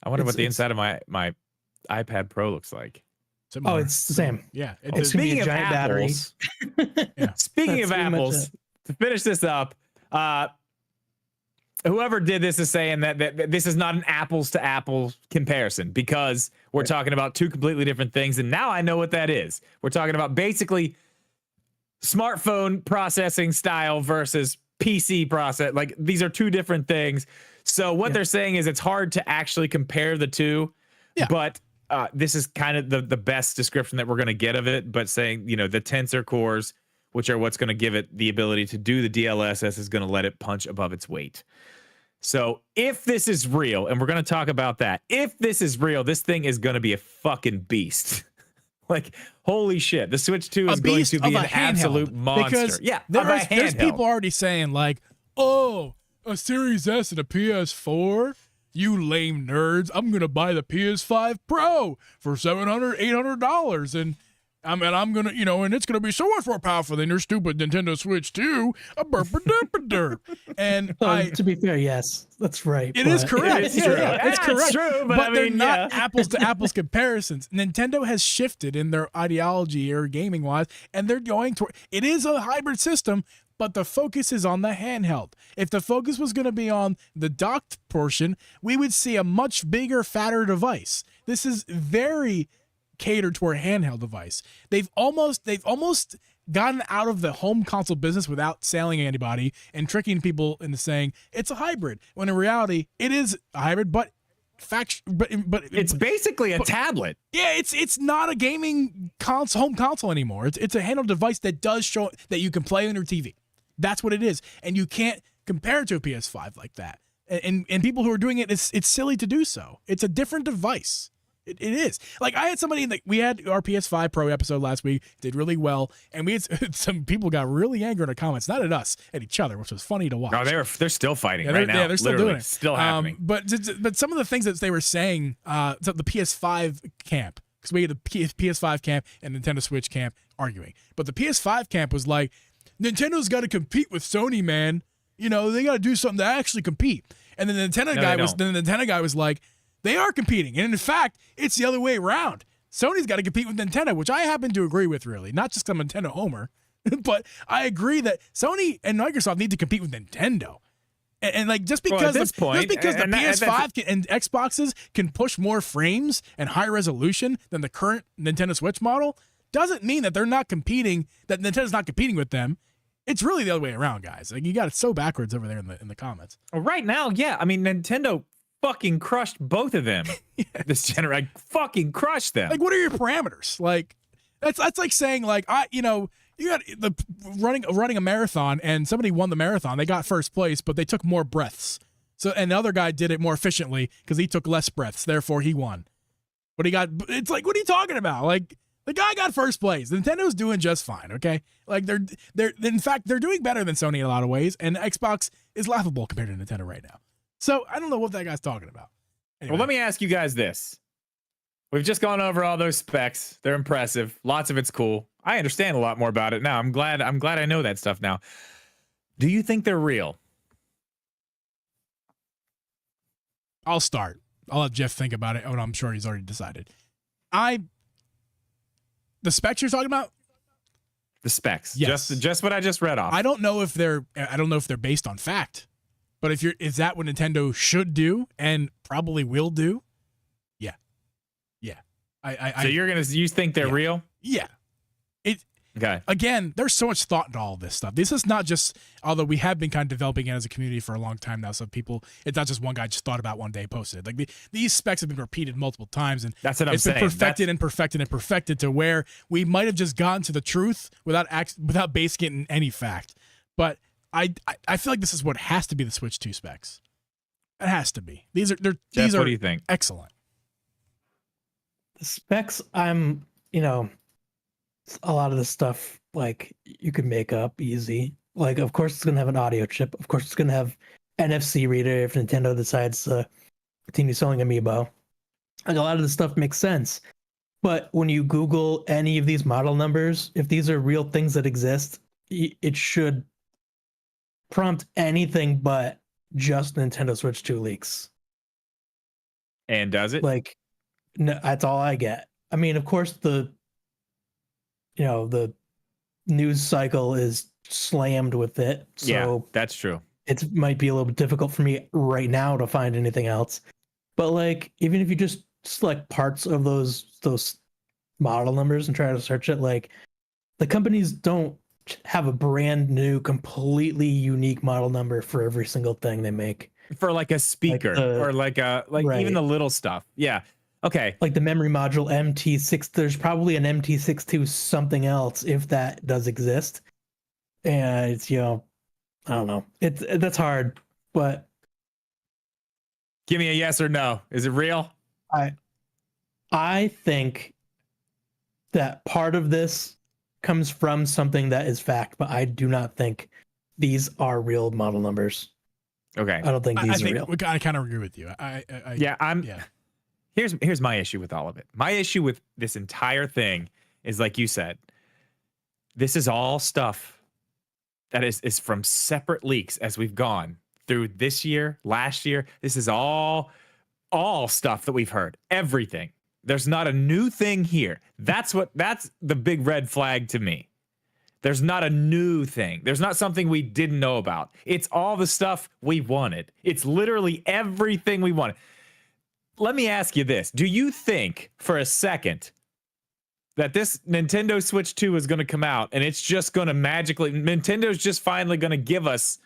I wonder what it's- the it's- inside of my iPad Pro looks like. Similar. it's the same. Yeah. It's gonna be Speaking a of giant battery. apples, Yeah. speaking That's of pretty much apples, it. to finish this up, whoever did this is saying that this is not an apples to apples comparison because we're talking about two completely different things. And now I know what that is. We're talking about basically smartphone processing style versus PC process. Like these are two different things. So what they're saying is it's hard to actually compare the two. Yeah. But this is kind of the best description that we're going to get of it. But saying, the tensor cores, which are what's going to give it the ability to do the DLSS, is going to let it punch above its weight. So if this is real, and we're going to talk about that, if this is real, this thing is going to be a fucking beast. Like, holy shit. The Switch 2 is going to be an absolute monster. Because there's people already saying like, oh, a Series S and a PS4? You lame nerds. I'm going to buy the PS5 Pro for $700, $800. And I'm going to, and it's going to be so much more powerful than your stupid Nintendo Switch 2. A burp-a-derp-a-derp. And To be fair, yes, that's right. it is but- correct. It's Yeah, true. yeah, it's Yeah, correct. it's true, but I they're mean, not yeah. apples to apples comparisons. Nintendo has shifted in their ideology or gaming wise, and they're going toward it is a hybrid system, but the focus is on the handheld. If the focus was going to be on the docked portion, we would see a much bigger, fatter device. This is very catered toward a handheld device. They've almost gotten out of the home console business without selling anybody and tricking people into saying it's a hybrid, when in reality it is a hybrid, but It's basically a tablet. yeah, it's not a gaming home console anymore. It's a handheld device that does show that you can play on your TV. That's what it is, and you can't compare it to a PS5 like that. And people who are doing it, it's silly to do so. It's a different device. It is. Like I had somebody we had our PS5 Pro episode last week, did really well, and we had some people got really angry in the comments, not at us, at each other, which was funny to watch. No, they're still fighting right now. Yeah, they're still Literally, doing it. Still happening. But some of the things that they were saying, so the PS5 camp, because we had the PS5 camp and Nintendo Switch camp arguing, but the PS5 camp was like, Nintendo's got to compete with Sony, man. They got to do something to actually compete. And then the Nintendo guy was like, they are competing. And in fact, it's the other way around. Sony's got to compete with Nintendo, which I happen to agree with, really. Not just because I'm a Nintendo homer, but I agree that Sony and Microsoft need to compete with Nintendo. And like just because at this point, the that's- PS5 and Xboxes can push more frames and higher resolution than the current Nintendo Switch model doesn't mean that they're not competing, that Nintendo's not competing with them. It's really the other way around, guys. Like you got it so backwards over there in the comments. Well, right now, yeah. I mean, Nintendo fucking crushed both of them. This generation, fucking crushed them. Like, what are your parameters? Like, that's like saying like you got the running a marathon and somebody won the marathon. They got first place, but they took more breaths. So and the other guy did it more efficiently because he took less breaths. Therefore, he won. But it's like, what are you talking about? Like. The guy got first place. Nintendo's doing just fine, okay? Like they're in fact they're doing better than Sony in a lot of ways, and Xbox is laughable compared to Nintendo right now. So I don't know what that guy's talking about. Anyway. Well, let me ask you guys this. We've just gone over all those specs. They're impressive. Lots of it's cool. I understand a lot more about it now. I'm glad I know that stuff now. Do you think they're real? I'll start. I'll let Jeff think about it. Oh, I'm sure he's already decided. The specs you're talking about? The specs. Yes. Just what I just read off. I don't know if they're based on fact. But is that what Nintendo should do and probably will do? Yeah. Yeah. So you think they're real? Yeah. Okay. Again, there's so much thought into all this stuff. This is not just, although we have been kind of developing it as a community for a long time now. So it's not just one guy just thought about one day, posted. Like these specs have been repeated multiple times, and that's what I'm saying. It's been perfected to where we might have just gotten to the truth without basing it in any fact. But I feel like this is what has to be the Switch 2 specs. It has to be. These are Jeff, these are what do you think? excellent. The specs, you know, a lot of the stuff like you could make up easy. Like, of course, it's gonna have an audio chip. Of course, it's gonna have NFC reader if Nintendo decides to continue selling Amiibo. Like, a lot of the stuff makes sense. But when you Google any of these model numbers, if these are real things that exist, it should prompt anything but just Nintendo Switch 2 leaks. And does it? Like, no, that's all I get. I mean, of course, the news cycle is slammed with it. So yeah, that's true. it might be a little bit difficult for me right now to find anything else. But like, even if you just select parts of those model numbers and try to search it, like, the companies don't have a brand new, completely unique model number for every single thing they make. For like a speaker or like right. even the little stuff. Yeah. Okay. Like the memory module MT6, there's probably an MT62 something else if that does exist. And it's, I don't know. That's hard, but Give me a yes or no. Is it real? I think that part of this comes from something that is fact, but I do not think these are real model numbers. Okay. I don't think these are real. I kind of agree with you. Here's my issue with all of it. My issue with this entire thing is, like you said, this is all stuff that is from separate leaks as we've gone through this year, last year. This is all stuff that we've heard. Everything. There's not a new thing here. That's the big red flag to me. There's not a new thing. There's not something we didn't know about. It's all the stuff we wanted. It's literally everything we wanted. Let me ask you this. Do you think for a second that this Nintendo Switch 2 is going to come out and it's just going to Nintendo's just finally going to give us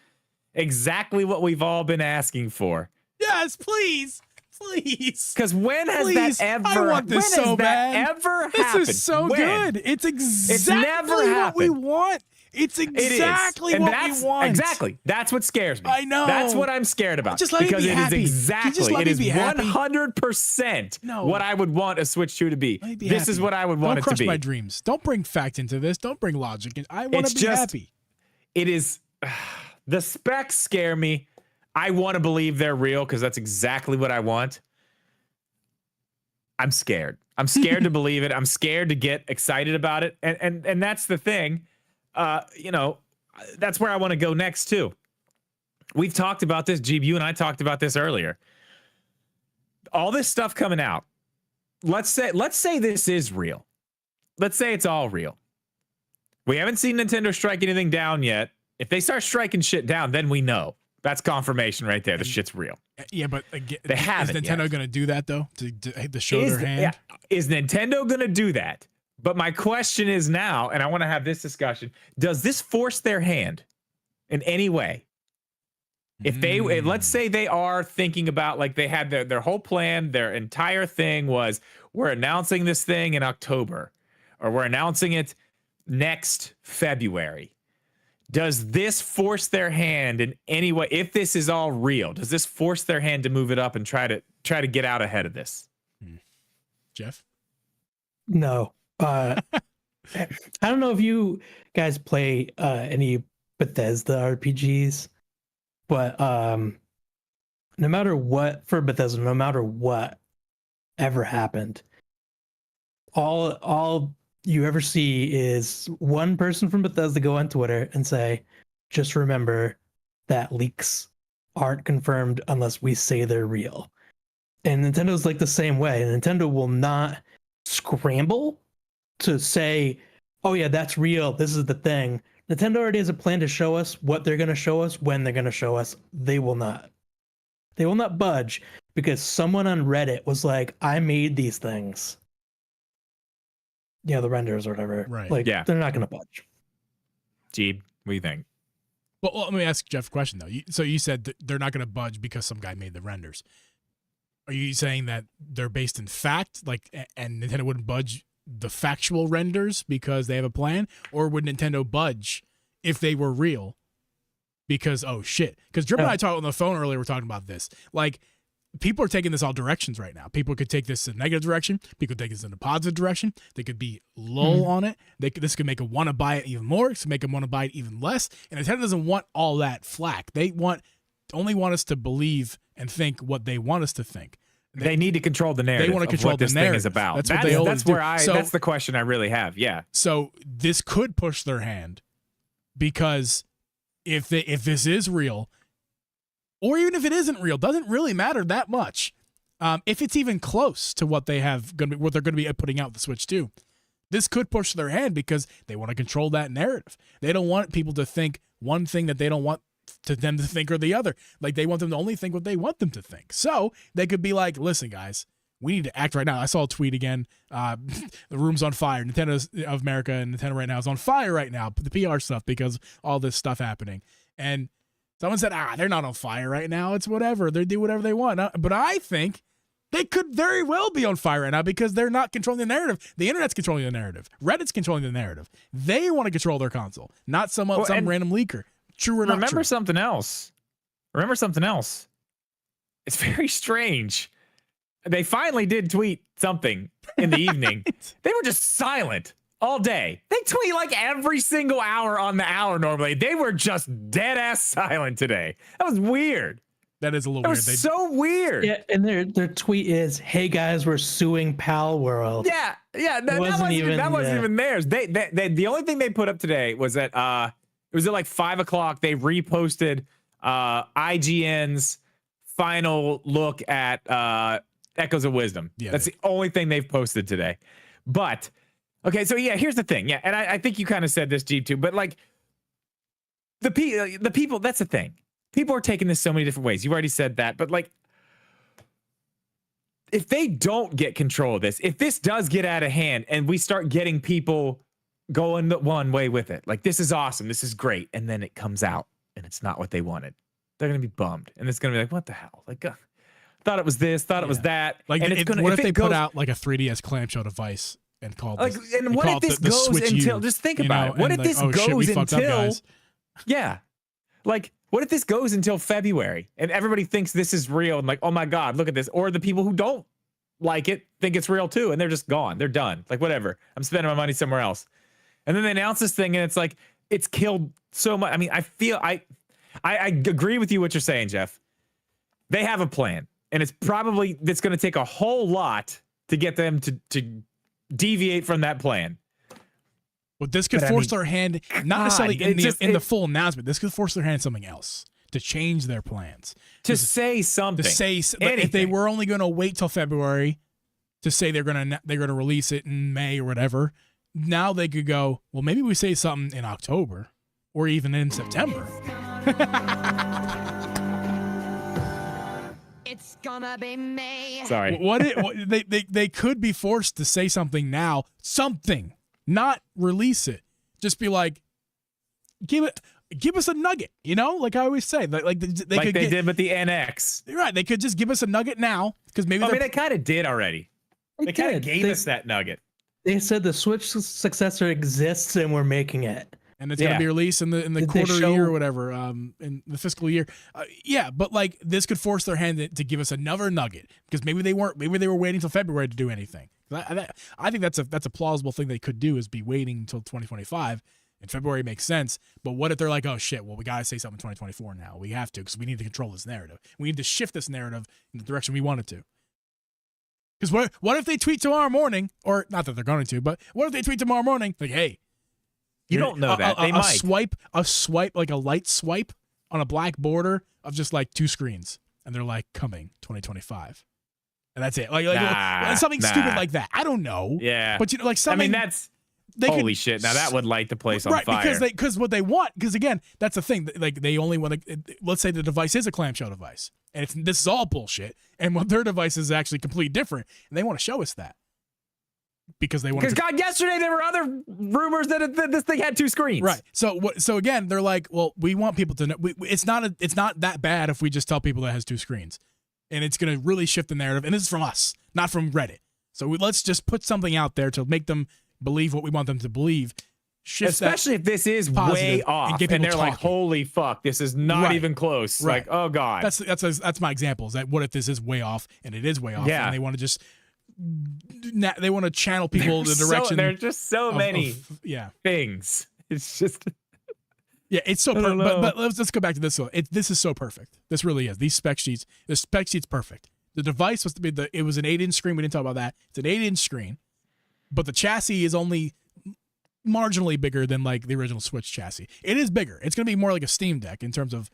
exactly what we've all been asking for? Yes, please. Please. Because when has that ever? I want this so bad. Ever this happened? is so when? good. It's exactly never what we happened. want. It's exactly and what that's, we want. Exactly. That's what scares me. I know. That's what I'm scared about. Just let me because be happy. It is exactly. It is 100% what I would want a Switch 2 to be. This is what I would want it to be. Don't crush my dreams. Don't bring fact into this. Don't bring logic. I want to be happy. It is. The specs scare me. I want to believe they're real because that's exactly what I want. I'm scared. I'm scared to believe it. I'm scared to get excited about it. And that's the thing. That's where I want to go next too. We've talked about this, Jeeb, you and I talked about this earlier. All this stuff coming out. Let's say this is real. Let's say it's all real. We haven't seen Nintendo strike anything down yet. If they start striking shit down, then we know. That's confirmation right there. The shit's real. Yeah, but again, they haven't. Is Nintendo going to do that though? To show their hand? Yeah, is Nintendo going to do that? But my question is now, and I want to have this discussion: does this force their hand in any way? If they, let's say they are thinking about, like, they had their whole plan, their entire thing was, we're announcing this thing in October, or we're announcing it next February. Does this force their hand in any way? If this is all real, does this force their hand to move it up and try to get out ahead of this? Jeff? No. I don't know if you guys play any Bethesda RPGs, but no matter what, for Bethesda, no matter what ever happened, all you ever see is one person from Bethesda go on Twitter and say, just remember that leaks aren't confirmed unless we say they're real. And Nintendo's like the same way. Nintendo will not scramble to say, oh yeah, that's real, this is the thing. Nintendo already has a plan to show us what they're going to show us, when they're going to show us. They will not budge because someone on Reddit was like, I made these things. Yeah, the renders or whatever. Right. Like, yeah. They're not going to budge. Jeeb, what do you think? Well, let me ask Jeff a question, though. So you said they're not going to budge because some guy made the renders. Are you saying that they're based in fact, like, and Nintendo wouldn't budge the factual renders because they have a plan? Or would Nintendo budge if they were real because, oh shit. Because Drip and I talked on the phone earlier, we're talking about this. Like, people are taking this all directions right now. People could take this in a negative direction. People could take this in a positive direction. They could be low on it. This could make them want to buy it even more. It could make them want to buy it even less. And Nintendo doesn't want all that flack. They only want us to believe and think what they want us to think. They need to control the narrative. They want to control what this the narrative. thing is about. That's what they always do. That's the question I really have. Yeah. So this could push their hand, because if this is real, or even if it isn't real, doesn't really matter that much. If it's even close to what they're going to be putting out the Switch 2, this could push their hand because they want to control that narrative. They don't want people to think one thing that they don't want them to think, or the other. Like, they want them to only think what they want them to think. So they could be like, listen, guys, we need to act right now. I saw a tweet again. The room's on fire. Nintendo of America and Nintendo right now is on fire right now. The PR stuff, because all this stuff happening. And someone said, they're not on fire right now. It's whatever. They do whatever they want. But I think they could very well be on fire right now because they're not controlling the narrative. The internet's controlling the narrative. Reddit's controlling the narrative. They want to control their console, not some random leaker. True or not true? Remember something else. It's very strange. They finally did tweet something in the evening. They were just silent all day. They tweet like every single hour on the hour normally. They were just dead ass silent today. That was weird. That is a little weird. That was so weird. Yeah, and their tweet is, "Hey guys, we're suing Pal World." Yeah. That wasn't even theirs. They the only thing they put up today was that it was at like 5 o'clock. They reposted IGN's final look at Echoes of Wisdom. Yeah, that's the only thing they've posted today. But okay, so yeah, here's the thing. Yeah, and I think you kind of said this, G, too, but like the people, that's the thing. People are taking this so many different ways. You already said that, but like, if they don't get control of this, if this does get out of hand and we start getting people going the one way with it, like, this is awesome, this is great, and then it comes out and it's not what they wanted, they're gonna be bummed, and it's gonna be like, what the hell? Like, thought it was this, thought it was that. Like, and it's gonna, what if they put out like a 3DS clamshell device and called like, this, and what if this goes until? Just think about it. What if this goes until? Yeah, like, what if this goes until February and everybody thinks this is real and like, oh my God, look at this, or the people who don't like it think it's real too, and they're just gone, they're done. Like, whatever, I'm spending my money somewhere else. And then they announce this thing, and it's like, it's killed so much. I mean, I feel I agree with you what you're saying, Jeff. They have a plan, and it's going to take a whole lot to get them to deviate from that plan. Well, this could force their hand, not necessarily in the full announcement. This could force their hand in something else to change their plans. To say something. To say anything. If they were only going to wait till February to say they're gonna release it in May or whatever, now they could go, well, maybe we say something in October or even in September. It's gonna be May. Sorry. They could be forced to say something now, not release it. Just be like, give us a nugget, like I always say, they did with the NX. Right, they could just give us a nugget now, because maybe they kind of did already. They kind of gave us that nugget. They said the Switch successor exists and we're making it, and it's gonna be released in the quarter year or whatever, in the fiscal year. But like, this could force their hand to give us another nugget, because maybe they were waiting till February to do anything. I think that's a plausible thing they could do, is be waiting until 2025. And February makes sense, but what if they're like, oh shit, well, we gotta say something in 2024 now. We have to, because we need to control this narrative. We need to shift this narrative in the direction we want it to. Because what if they tweet tomorrow morning, or not that they're going to, but what if they tweet tomorrow morning, like, hey, you don't know that. They might. A swipe, like a light swipe on a black border of just like 2 screens, and they're like, coming 2025. And that's it. Like something stupid like that. I don't know. Yeah. But like something. I mean, that's holy shit. Now that would light the place on fire. Right, because what they want, because again, that's the thing. Like, they only want to, let's say the device is a clamshell device, and this is all bullshit, and what their device is actually completely different, and they want to show us that. Because God, yesterday there were other rumors that this thing had 2 screens. Right. So again, they're like, well, we want people to know. It's not that bad if we just tell people that it has 2 screens. And it's going to really shift the narrative. And this is from us, not from Reddit. So let's just put something out there to make them believe what we want them to believe. shifts that Especially if this is positive way off, and get and people they're like, talking. "Holy fuck, this is not Right. even close." Right. Like, oh god, That's my example. Is that what if this is way off and it is way off, Yeah. and they want to just they want to channel people in the direction. There's just so many yeah. things. It's just Yeah, it's so I don't perfect. know. But let's go back to this one. This is so perfect. This really is. These spec sheets, the spec sheet's perfect. The device was to be it was an 8-inch screen. We didn't talk about that. It's an 8-inch screen, but the chassis is only marginally bigger than like the original Switch chassis. It is bigger. It's going to be more like a Steam Deck in terms of,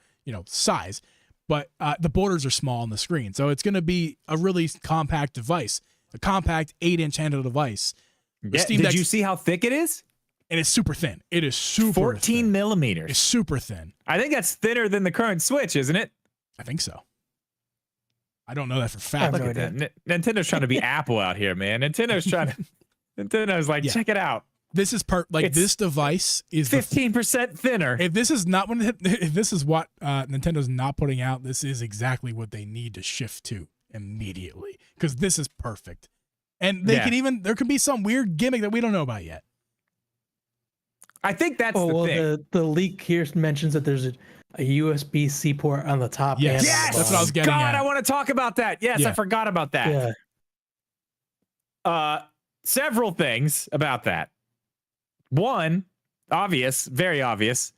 size, but the borders are small on the screen. So it's going to be a really compact device, a compact 8-inch handheld device. The Steam did Deck's- you see how thick it is? And it's super thin. It is super 14 thin. millimeters. It's super thin. I think that's thinner than the current Switch, isn't it? I think so. I don't know that for I fact. have Look no at idea. that. Nintendo trying to be Apple out here, man. Nintendo's like, Yeah. check it out. This is It's this device is the 15% thinner. if this is not if this is what Nintendo's not putting out, this is exactly what they need to shift to immediately, because this is perfect. And they Yeah. there could be some weird gimmick that we don't know about yet. I think that's Oh the well, thing. the leak here mentions that there's a USB-C port on the top. Yes. and on the Yes, That's what I was bottom. getting God, at. I want to talk about that. Yes, Yeah. I forgot about that. Yeah. Several things about that. One, obvious, very obvious.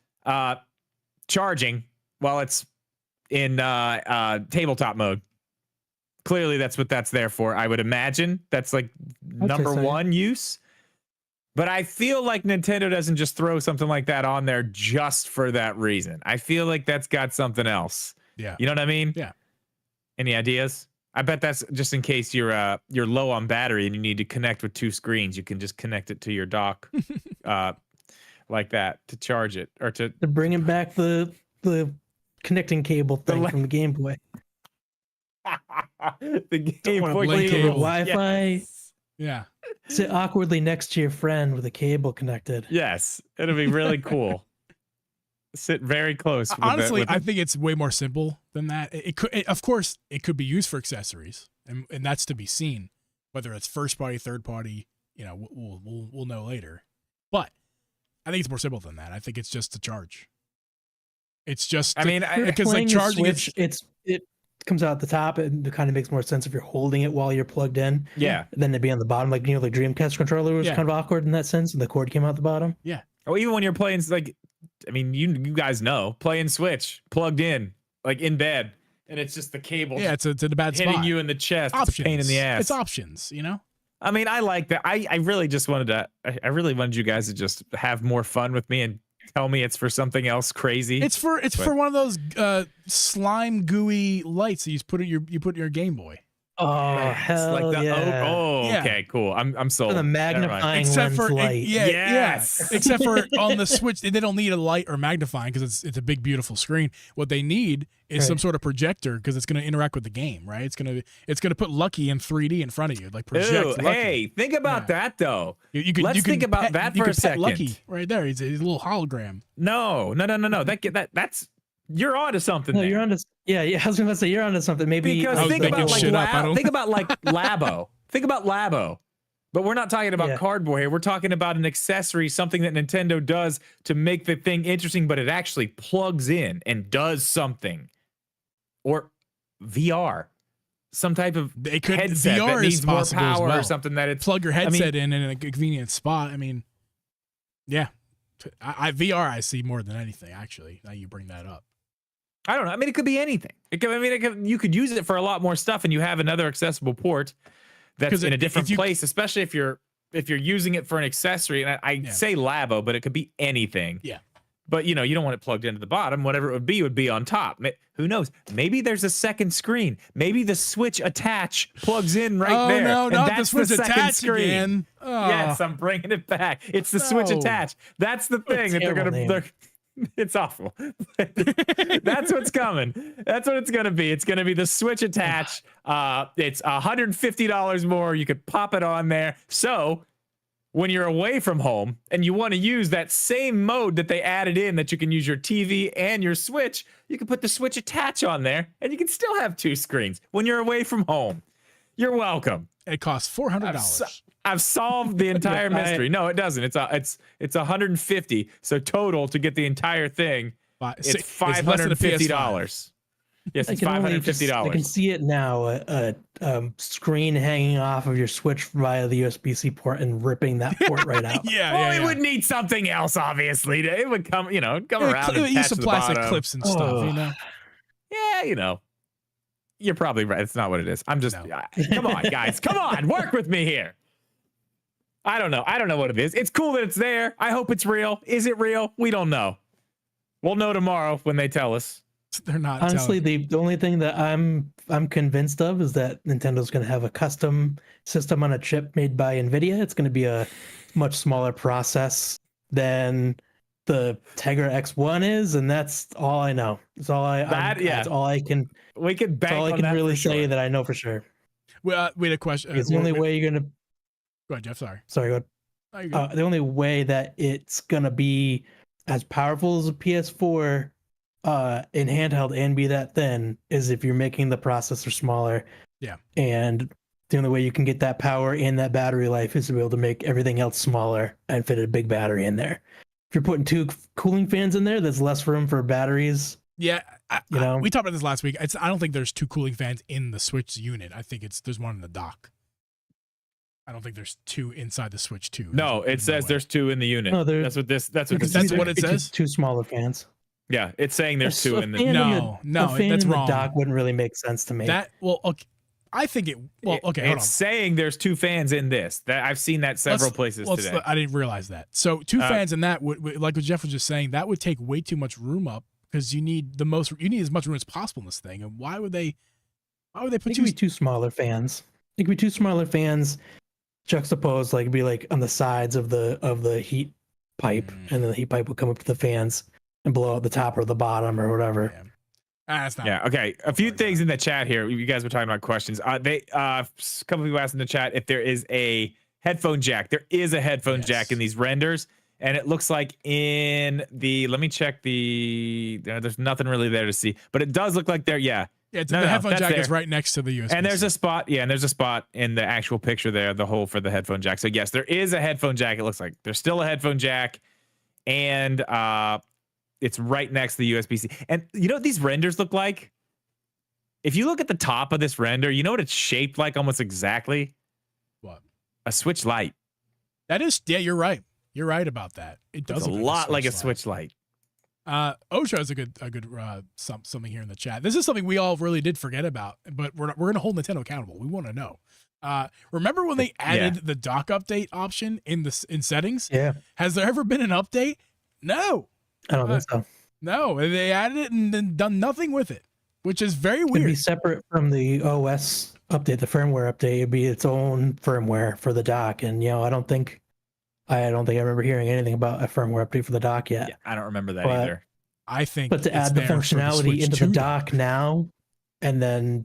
Charging while it's in tabletop mode. Clearly, that's what that's there for. I would imagine that's like number so. one use. But I feel like Nintendo doesn't just throw something like that on there just for that reason. I feel like that's got something else. Yeah. You know what I mean? Yeah. Any ideas? I bet that's just in case you're low on battery and you need to connect with two screens. You can just connect it to your dock, like that to charge it or to. They're bringing back the connecting cable thing from the Game Boy. The Game Wanna Boy play play cable. with Wi-Fi. Yes. Yeah. Sit awkwardly next to your friend with a cable connected. Yes, it'll be really cool. Sit very close. With Honestly, with I think it's way more simple than that. Of course, it could be used for accessories, and that's to be seen. Whether it's first party, third party, we'll know later. But I think it's more simple than that. I think it's just to charge. It's just. I mean, because like Playing the charging Switch, it comes out at the top, and it kind of makes more sense if you're holding it while you're plugged in. yeah. Than to be on the bottom, like the Dreamcast controller was Yeah. kind of awkward in that sense, and the cord came out the bottom. Yeah. Or even when you're playing, like, I mean, you guys know, playing Switch, plugged in, like in bed, and it's just the cable. Yeah, it's in a bad hitting spot. you in the chest. Options. It's a pain in the ass. It's options, I mean, I like that. I really just wanted to. I really wanted you guys to just have more fun with me and tell me it's for something else crazy. It's for one of those slime gooey lights that you put in your Game Boy. Oh It's hell like the, yeah! Yeah. okay, cool. I'm sold. For the Never mind. magnifying Except lens for light. Yes. Except for on the Switch, they don't need a light or magnifying because it's a big beautiful screen. What they need is some sort of projector because it's going to interact with the game, right? It's going to put Lucky in 3D in front of you, like project Ooh, Lucky. hey, think about that though. Let's think about that you for a could pet Lucky second. right there. He's a little hologram. No. That's you're onto something. No, there. you're onto. Yeah. I was gonna say you're onto something. Maybe Because I was think making about like shit up, I don't- think about like Labo. Think about Labo. But we're not talking about Yeah. cardboard here. We're talking about an accessory, something that Nintendo does to make the thing interesting, but it actually plugs in and does something. Or VR. Some type of It could headset VR that is needs more possible as power well. or something that it's Plug your headset in a convenient spot. I mean, yeah, I VR I see more than anything actually. Now you bring that up. I don't know. I mean, it could be anything. You could use it for a lot more stuff, and you have another accessible port that's in a different place, especially if you're using it for an accessory. And I say Labo, but it could be anything. Yeah. But you don't want it plugged into the bottom. Whatever it would be on top. Who knows? Maybe there's a second screen. Maybe the Switch attach plugs in right there. No, and not that's the Switch second attach screen. again. Oh. Yes, I'm bringing it back. It's the Switch No. attach. That's the thing that terrible they're name. gonna. It's awful. That's what's coming. That's what it's gonna be. It's gonna be the Switch attach. It's $150 more. You could pop it on there. So when you're away from home and you want to use that same mode that they added in, that you can use your TV and your Switch, you can put the Switch attach on there, and you can still have two screens when you're away from home. You're welcome. It costs $400. I've solved the entire mystery. No, it doesn't. It's 150. So total to get the entire thing, it's $550. Yes, it's $550. I can see it now. A screen hanging off of your Switch via the USB-C port and ripping that port right out. Well, it would need something else, obviously. It would come, come around and use attach some to the plastic bottom. clips and stuff, Yeah, you're probably right. It's not what it is. I'm just, come on, guys. Come on. Work with me here. I don't know. I don't know what it is. It's cool that it's there. I hope it's real. Is it real? We don't know. We'll know tomorrow when they tell us. They're not. Honestly, the only thing that I'm convinced of is that Nintendo's going to have a custom system on a chip made by NVIDIA. It's going to be a much smaller process than the Tegra X1 is, and that's all I know. That's all that's all I can. We can bank that's all I on can that really for sure. say that I know for sure. Well, we had a question. It's the only way you're gonna. Go ahead, Jeff. Sorry. Go ahead. The only way that it's gonna be as powerful as a PS4 in handheld and be that thin is if you're making the processor smaller. Yeah. And the only way you can get that power and that battery life is to be able to make everything else smaller and fit a big battery in there. If you're putting 2 cooling fans in there, there's less room for batteries. Yeah, we talked about this last week. I don't think there's 2 cooling fans in the Switch unit. I think there's one in the dock. I don't think there's 2 inside the Switch 2. No, it says there's 2 in the unit. No, that's what this what it says. 2 smaller fans. Yeah, it's saying there's 2 in the. No, that's wrong. The dock wouldn't really make sense to me. Okay. I think it. Well, okay. It's saying there's 2 fans in this. That I've seen that several places today. I didn't realize that. So 2 fans in that would, like what Jeff was just saying, that would take way too much room up because you need as much room as possible in this thing. And why would they put 2 smaller fans? It could be 2 smaller fans juxtaposed, be like on the sides of the heat pipe, and then the heat pipe would come up to the fans and blow out the top or the bottom or whatever. Yeah. That's not. Yeah. Okay. A few things in the chat here. You guys were talking about questions. A couple people asked in the chat if there is a headphone jack. There is a headphone jack in these renders, and it looks like in the. Let me check the. There's nothing really there to see, but it does look like there. Yeah. Yeah. The headphone jack is right next to the USB. And there's a spot. Yeah, and there's a spot in the actual picture there, the hole for the headphone jack. So yes, there is a headphone jack. It looks like there's still a headphone jack, and it's right next to the USB-C. And you know what these renders look like? If you look at the top of this render, you know what it's shaped like almost exactly? What? A Switch Lite. That is, yeah, you're right. You're right about that. It does look a lot like a Switch Lite. Osha is a good something here in the chat. This is something we all really did forget about, but we're going to hold Nintendo accountable. We want to know. Remember when they added the dock update option in settings? Yeah. Has there ever been an update? No. I don't think so. No, they added it and then done nothing with it, which is very weird. It'd be separate from the OS update, the firmware update. It'd be its own firmware for the dock, and I don't think I remember hearing anything about a firmware update for the dock yet. Yeah, I don't remember that either. I think, but to add the functionality into the dock now, and then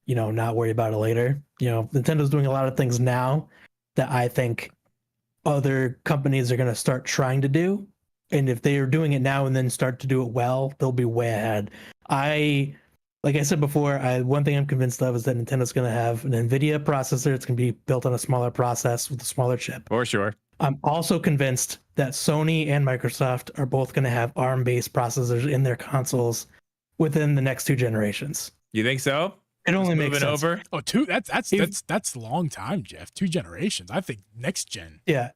not worry about it later. Nintendo's doing a lot of things now that I think other companies are going to start trying to do. And if they are doing it now and then start to do it well, they'll be way ahead. Like I said before, one thing I'm convinced of is that Nintendo's going to have an NVIDIA processor. It's going to be built on a smaller process with a smaller chip. For sure. I'm also convinced that Sony and Microsoft are both going to have ARM-based processors in their consoles within the next 2 generations. You think so? It only makes sense. Over. Oh, 2. That's a long time, Jeff. 2 generations. I think next gen. Yeah.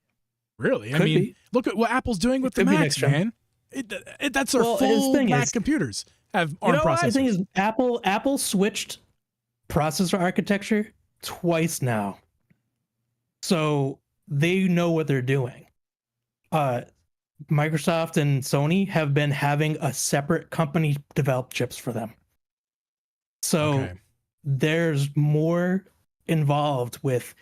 Really? I mean, look at what Apple's doing with the Macs, man. That's their full Mac computers have ARM processors. The thing is, Apple switched processor architecture twice now, so they know what they're doing. Microsoft and Sony have been having a separate company develop chips for them, so there's more involved with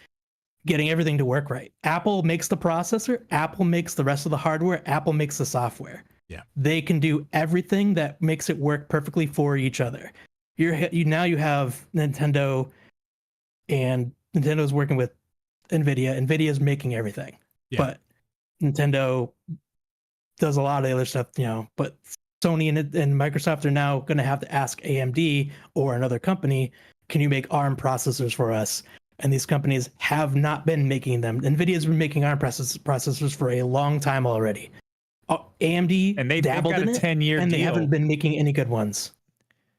getting everything to work right. Apple makes the processor, Apple makes the rest of the hardware, Apple makes the software. Yeah. They can do everything that makes it work perfectly for each other. You have Nintendo, and Nintendo's working with NVIDIA. NVIDIA's making everything. Yeah. But Nintendo does a lot of the other stuff, but Sony and Microsoft are now going to have to ask AMD or another company, can you make ARM processors for us? and these companies have not been making them. NVIDIA's been making ARM processors for a long time already. AMD And they've dabbled got in a it, 10-year and deal. they haven't been making any good ones.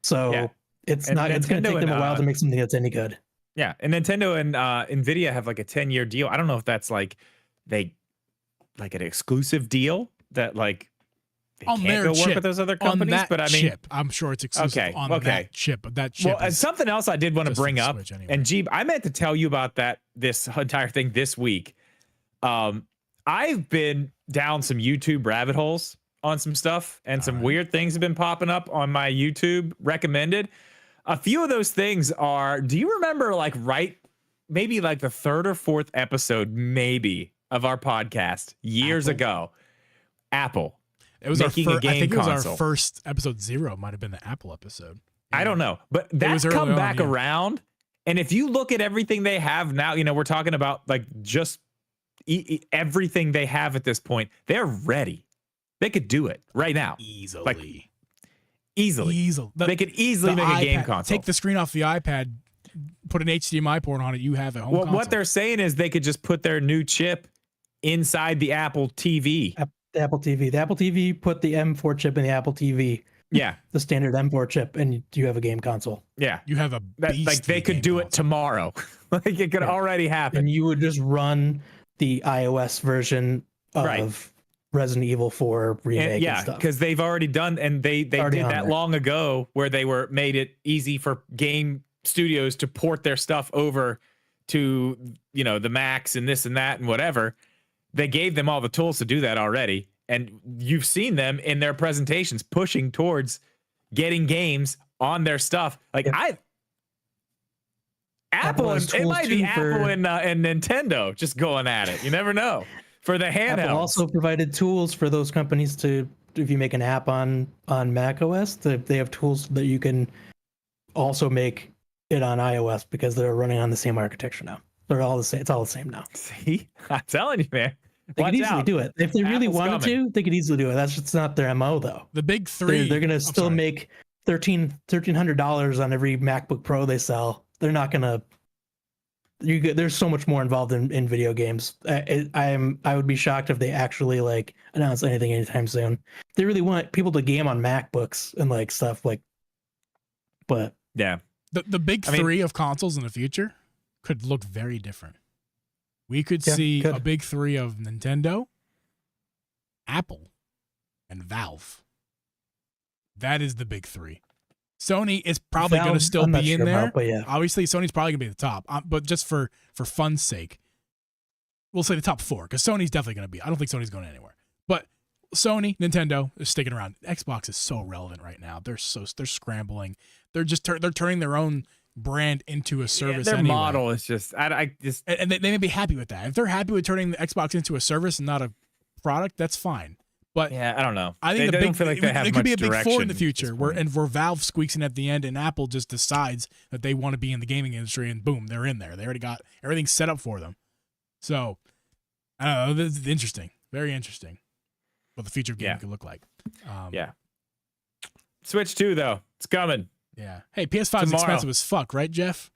So Yeah. it's And not. It's going to Nintendo take them a while to make something that's any good. Yeah, and Nintendo and Nvidia have like a 10-year deal. I don't know if that's like they like an exclusive deal that like they On can't their go work chip, with those other on companies. that But I mean, chip, I'm sure it's exclusive on that chip. But that chip. Well, and something else I did want to just for bring the up, Switch anyway. and Jeeb, I meant to tell you about this entire thing this week. I've been down some YouTube rabbit holes on some stuff, and some weird things have been popping up on my YouTube recommended. A few of those things are, do you remember like maybe like the third or fourth episode maybe of our podcast years ago, Apple. It was making a game I think it was console. our first episode 0. Might have been the Apple episode. I don't know, but that's early come on, back yeah. around. And if you look at everything they have now, we're talking about like just everything they have at this point. They're ready. They could do it right now. Easily. Like, easily. They could easily make a game console. Take the screen off the iPad, put an HDMI port on it. You have a home Well, console. what they're saying is they could just put their new chip inside the Apple TV. The Apple TV. The Apple TV put the M4 chip in the Apple TV. Yeah. The standard M4 chip, and you have a game console. Yeah. You have a like they could do it tomorrow. Like it could already happen. And you would just run the iOS version of Resident Evil 4 remake and stuff. Because they've already done, and they did Already that on there. long ago, where they made it easy for game studios to port their stuff over to the Macs and this and that and whatever. They gave them all the tools to do that already, and you've seen them in their presentations pushing towards getting games on their stuff. Like Apple and it might be Apple and Nintendo just going at it. You never know. For the handheld. Apple also provided tools for those companies to, if you make an app on Mac OS, they have tools that you can also make it on iOS because they're running on the same architecture now. They're all the same. It's all the same now. See, I'm telling you, man. They Watch could easily out. do it if they really Apple's wanted coming. to. They could easily do it. That's just not their MO though. The big three. They're gonna still sorry. make $1,300 on every MacBook Pro they sell. They're not gonna. There's so much more involved in video games. I would be shocked if they actually like announce anything anytime soon. They really want people to game on MacBooks and like stuff like. But Yeah. The big three of consoles in the future could look very different. We could see a big three of Nintendo, Apple, and Valve. That is the big three. Sony is probably going to Valve, still I'm not be in sure there. about, but yeah. Obviously, Sony's probably going to be at the top. But just for fun's sake, we'll say the top 4 because Sony's definitely going to be. I don't think Sony's going anywhere. But Sony, Nintendo is sticking around. Xbox is so relevant right now. They're scrambling. They're just they're turning their own brand into a service. Their anyway. model is just I just And they may be happy with that. If they're happy with turning the Xbox into a service and not a product, that's fine. But yeah, I don't know. I think they the don't big feel like they have it could be a much big 4 in the direction future at this where point. Valve squeaks in at the end and Apple just decides that they want to be in the gaming industry and boom, they're in there. They already got everything set up for them. So I don't know. This is interesting. Very interesting. What the future of gaming could look like. Yeah. Switch 2 though. It's coming. Yeah. Hey, PS5 is Tomorrow. expensive as fuck, right, Jeff?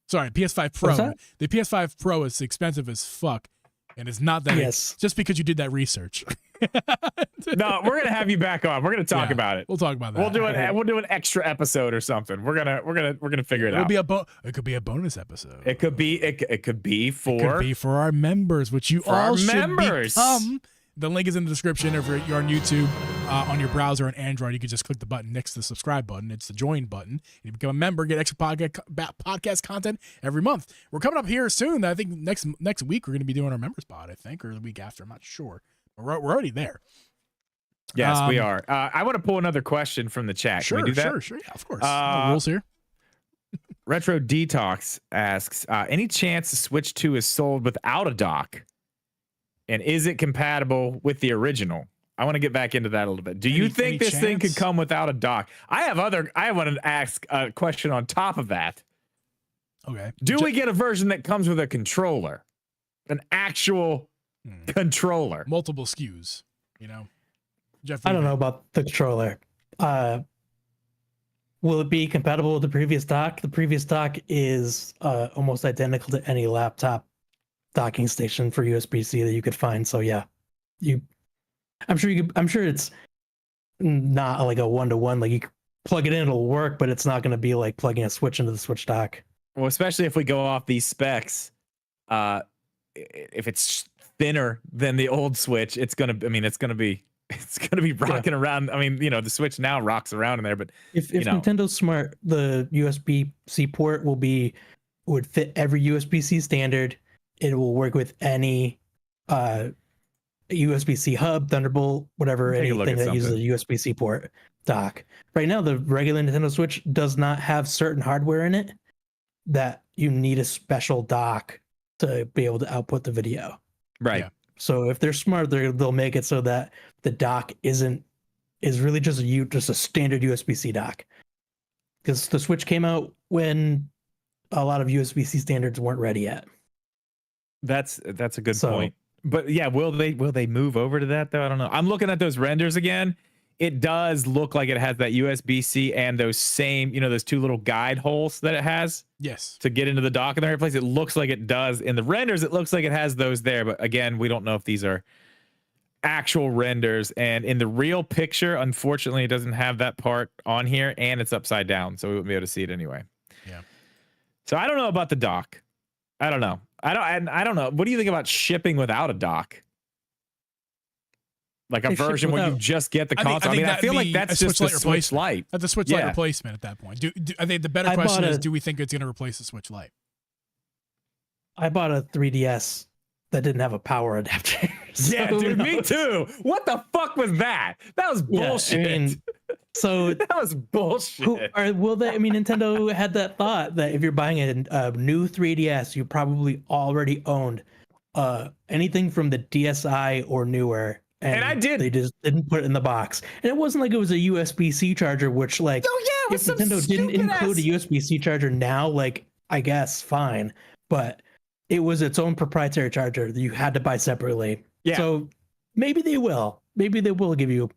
Sorry, PS5 Pro. What's that? The PS5 Pro is expensive as fuck, and it's not that. Yes. Just because you did that research. No, we're gonna have you back on. We're gonna talk Yeah, about it. We'll talk about that. We'll do an extra episode or something. We're gonna figure it It'll out. be it could be a bonus episode. It could be for It could be for our members, which you For our all should members. become. The link is in the description. If you're on YouTube, on your browser on Android, you can just click the button next to the subscribe button. It's the join button. You become a member, get extra podcast content every month. We're coming up here soon. I think next week we're going to be doing our members pod, I think, or the week after. I'm not sure. But we're already there. Yes, we are. I want to pull another question from the chat. Can we do that? Sure. Yeah, of course. No rules here. Retro Detox asks, any chance the Switch 2 is sold without a dock? And is it compatible with the original? I want to get back into that a little bit. Do you Any think this thing chance? could come without a dock? I want to ask a question on top of that. Okay. Do we get a version that comes with a controller? An actual controller? Multiple SKUs, you know? Jeff, I don't know about the controller. Will it be compatible with the previous dock? The previous dock is almost identical to any laptop docking station for USB-C that you could find. So yeah, I'm sure it's not like a 1-to-1. Like you can plug it in, it'll work, but it's not going to be like plugging a switch into the switch dock. Well, especially if we go off these specs, if it's thinner than the old switch, it's gonna be rocking around. I mean, the switch now rocks around in there, but if Nintendo's smart, the USB-C port would fit every USB-C standard. It will work with any USB-C hub, Thunderbolt, whatever, anything that uses a USB-C port dock. Right now, the regular Nintendo Switch does not have certain hardware in it that you need a special dock to be able to output the video. Right. Yeah. So if they're smart, they'll make it so that the dock is really just a standard USB-C dock. Because the Switch came out when a lot of USB-C standards weren't ready yet. That's a good point. But yeah, will they move over to that though? I don't know. I'm looking at those renders again. It does look like it has that USB-C and those same, those two little guide holes that it has. Yes. To get into the dock in the right place. It looks like it does. In the renders, it looks like it has those there. But again, we don't know if these are actual renders. And in the real picture, unfortunately, it doesn't have that part on here, and it's upside down. So we won't be able to see it anyway. Yeah. So I don't know about the dock. I don't know. I don't know. What do you think about shipping without a dock? Like a version where you just get the console. I feel like that's just a Switch Lite. That's a Switch Lite replacement at that point. I think the better question is, do we think it's going to replace the Switch Lite? I bought a 3DS that didn't have a power adapter. Yeah, dude, me too. What the fuck was that? That was bullshit. I mean, so that was bullshit. Nintendo had that thought that if you're buying a new 3DS, you probably already owned anything from the DSi or newer. And I did. They just didn't put it in the box. And it wasn't like it was a USB-C charger, which if Nintendo didn't include a USB-C charger now, I guess fine. But it was its own proprietary charger that you had to buy separately. Yeah. So maybe they will. Maybe they will give you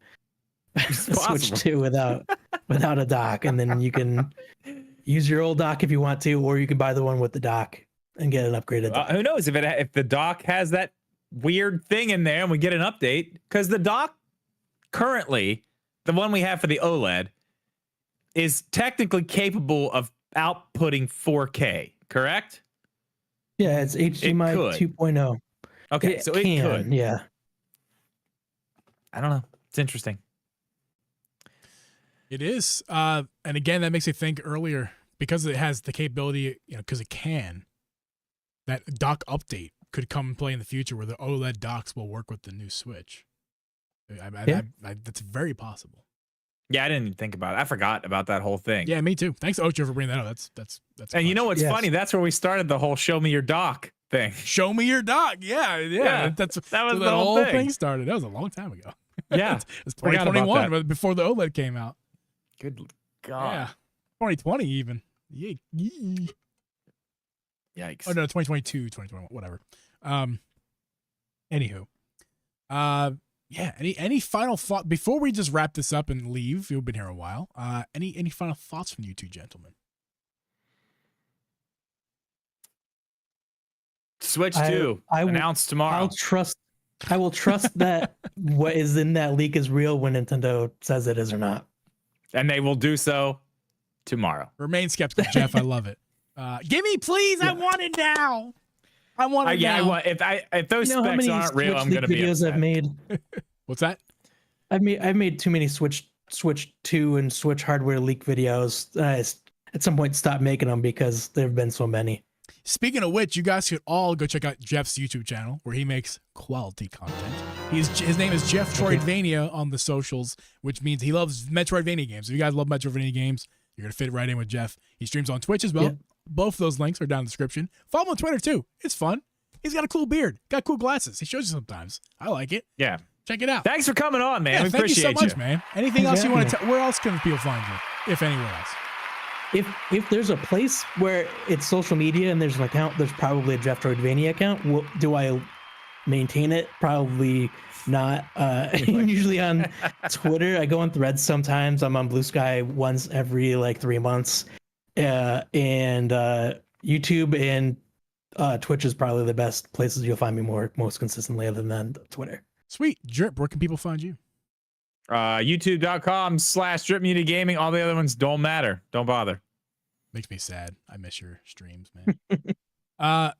a Switch 2 without a dock, and then you can use your old dock if you want to, or you can buy the one with the dock and get an upgraded dock. Who knows if the dock has that weird thing in there and we get an update, because the dock currently, the one we have for the OLED, is technically capable of outputting 4K, correct? Yeah, it's HDMI 2.0. Okay, so it could. Yeah. I don't know. It's interesting. It is. And again, that makes me think earlier, because it has the capability, because it can, that dock update could come and play in the future where the OLED docks will work with the new Switch. That's very possible. Yeah, I didn't even think about it. I forgot about that whole thing. Yeah, me too. Thanks, Ocho, for bringing that up. That's. And you know what's funny? That's where we started the whole "show me your dock" thing. Show me your dock. Yeah. That was the whole thing started. That was a long time ago. Yeah, it's 2021, but before the OLED came out. Good God. Yeah, 2020 even. Yikes. Oh no, 2022, 2021, whatever. Anywho, any final thought before we just wrap this up and leave? You've been here a while. Any final thoughts from you two gentlemen? Switch 2 announced tomorrow. I will trust that what is in that leak is real when Nintendo says it is or not. And they will do so tomorrow. Remain skeptical, Jeff. I love it. Give me, please. Yeah. I want it now. I want it now. If those specs aren't real, I'm gonna be upset. I've made. What's that? I've made too many Switch 2 and Switch hardware leak videos. At some point, stop making them because there have been so many. Speaking of which, you guys should all go check out Jeff's YouTube channel where he makes quality content. His name is Jefftroidvania on the socials, which means he loves Metroidvania games. If you guys love Metroidvania games, you're gonna fit right in with Jeff. He streams on Twitch as well. Yeah. Both of those links are down in the description. Follow him on Twitter too. It's fun. He's got a cool beard. Got cool glasses. He shows you sometimes. I like it. Yeah. Check it out. Thanks for coming on, man. Yeah, we thank appreciate you so much, man. Anything else you want to tell? Where else can people find you, if anywhere else? If there's a place where it's social media and there's an account, there's probably a Jefftroidvania account. Do I maintain it. Probably not. I'm usually on Twitter. I go on Threads sometimes. I'm on Blue Sky once every like 3 months. And YouTube and Twitch is probably the best places you'll find me most consistently, other than Twitter. Sweet. Drip, where can people find you? YouTube.com/DripMediaGaming. All the other ones don't matter. Don't bother. Makes me sad. I miss your streams, man.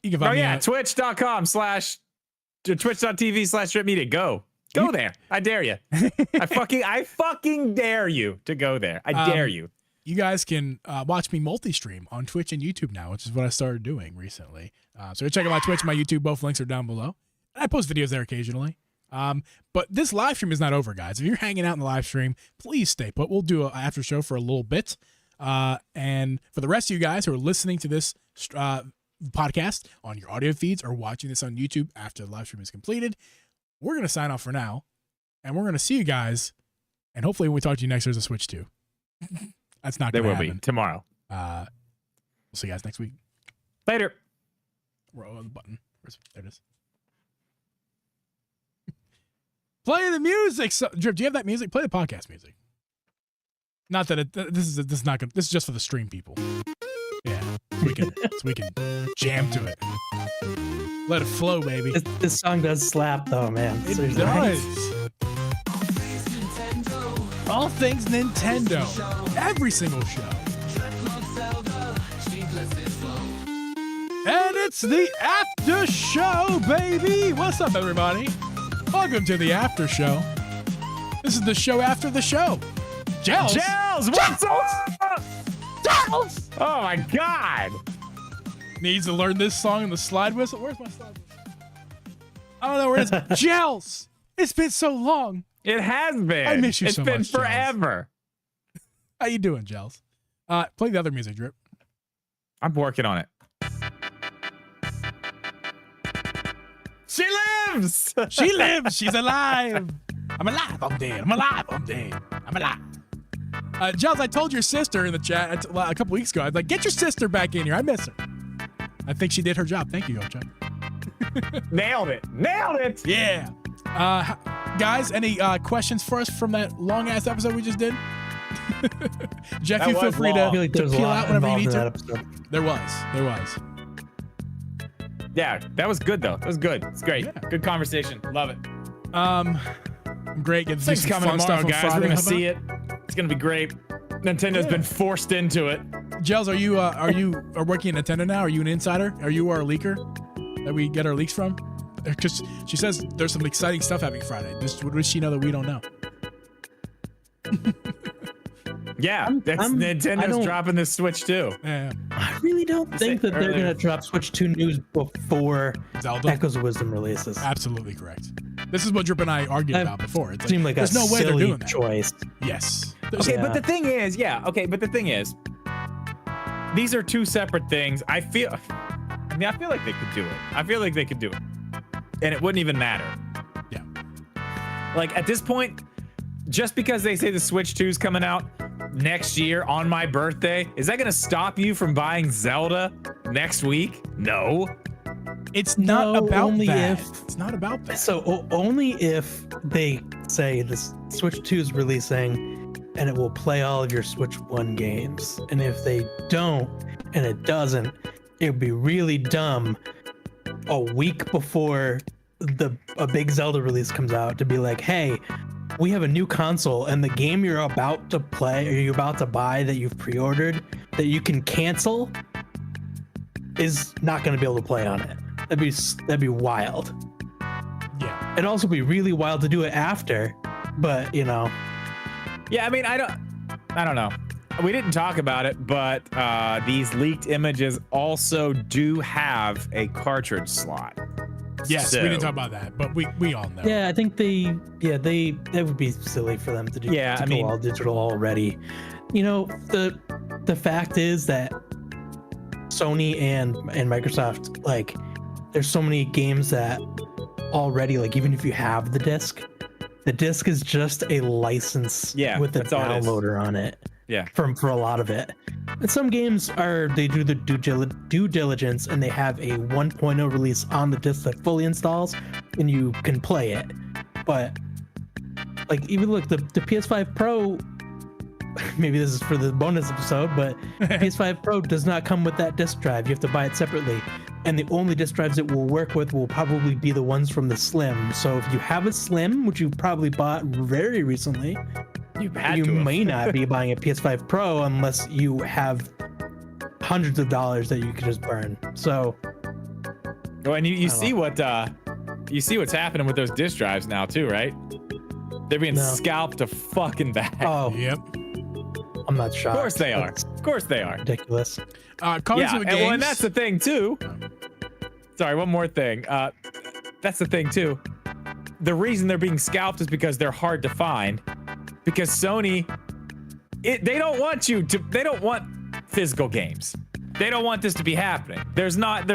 You can find Oh me yeah, at Twitch.tv/DripMedia. Go there. I dare you. I fucking dare you to go there. I dare you. You guys can watch me multi-stream on Twitch and YouTube now, which is what I started doing recently. So check out my Twitch and my YouTube. Both links are down below. I post videos there occasionally. But this live stream is not over, guys. If you're hanging out in the live stream, please stay put. We'll do an after show for a little bit. And for the rest of you guys who are listening to this podcast on your audio feeds or watching this on YouTube after the live stream is completed, we're going to sign off for now. And we're going to see you guys. And hopefully when we talk to you next, there's a Switch 2. That's not going to happen. There will be tomorrow. We'll see you guys next week. Later. We're on the button. There it is. Play the music. So, Drip, do you have that music? Play the podcast music. Not that this is not good. This is just for the stream people. Yeah, so we can jam to it. Let it flow, baby. This song does slap, though, man. It Seriously. does. All things Nintendo. Every single show. And it's the after show, baby. What's up, everybody? Welcome to the after show. This is the show after the show. Gels, what's up? Gels! Oh my god. Needs to learn this song in the slide whistle. Where's my slide whistle? I don't know where it is. Gels! It's been so long. It has been. I miss you so much. It's been forever. Gels. How you doing, Gels? Play the other music, Drip. I'm working on it. She lives! She lives! She's alive! I'm alive, I'm dead. I'm alive, I'm dead. I'm alive. Gels, I told your sister in the chat a couple weeks ago, I was like, get your sister back in here. I miss her. I think she did her job. Thank you, Ocha. Nailed it. Nailed it! Yeah. Guys, any questions for us from that long-ass episode we just did? Jeff, you feel free to peel out whenever you need to. There was. Yeah, that was good though. That was good. It's great. Yeah. Good conversation. Love it. Great. Things coming tomorrow, guys. We're gonna see it. It's gonna be great. Nintendo's been forced into it. Gels, are you working at Nintendo now? Are you an insider? Are you our leaker that we get our leaks from? Because she says there's some exciting stuff happening Friday. What does she know that we don't know? Yeah, Nintendo's dropping this Switch too. Yeah. I really don't think that they're going to drop Switch 2 news before Zelda? Echoes of Wisdom releases. Absolutely correct. This is what Drip and I argued about before. It seemed like there's a no way they're silly doing that. choice. Yes. Okay, but the thing is, these are two separate things. I feel like they could do it. And it wouldn't even matter. Yeah. Like at this point, just because they say the Switch 2 is coming out next year on my birthday, is that going to stop you from buying Zelda next week? No. It's not about that. It's not about that. So only if they say this Switch 2 is releasing and it will play all of your Switch 1 games. And if they don't and it doesn't, it would be really dumb a week before a big Zelda release comes out to be like, hey, we have a new console and the game you're about to play or you're about to buy that you've pre-ordered that you can cancel is not going to be able to play on it. That'd be wild. Yeah. It'd also be really wild to do it after, but you know. Yeah, I mean, I don't know. We didn't talk about it, but these leaked images also do have a cartridge slot. Yes, we didn't talk about that, but we all know. Yeah, I think that would be silly for them to do. Yeah, to go all digital already. You know, the fact is that Sony and Microsoft, like, there's so many games that already, like, even if you have the disc is just a license with a downloader on it. Yeah. For a lot of it. And some games they do the due diligence and they have a 1.0 release on the disc that fully installs. and you can play it. But like even look, the PS5 Pro, maybe this is for the bonus episode, but PS5 Pro does not come with that disc drive. You have to buy it separately. And the only disc drives it will work with will probably be the ones from the Slim. So if you have a Slim, which you probably bought very recently, you may not be buying a PS5 Pro unless you have hundreds of dollars that you could just burn. So, oh, and you see what you see what's happening with those disc drives now too, right? They're being scalped to fucking back. Oh, Yep. I'm not shocked. Of course they are. That's Of course they are. ridiculous. Calling Yeah, some and, games. well, and that's the thing too. Sorry, one more thing. That's the thing too. The reason they're being scalped is because they're hard to find. Because Sony, they don't want you to. They don't want physical games. They don't want this to be happening. There's not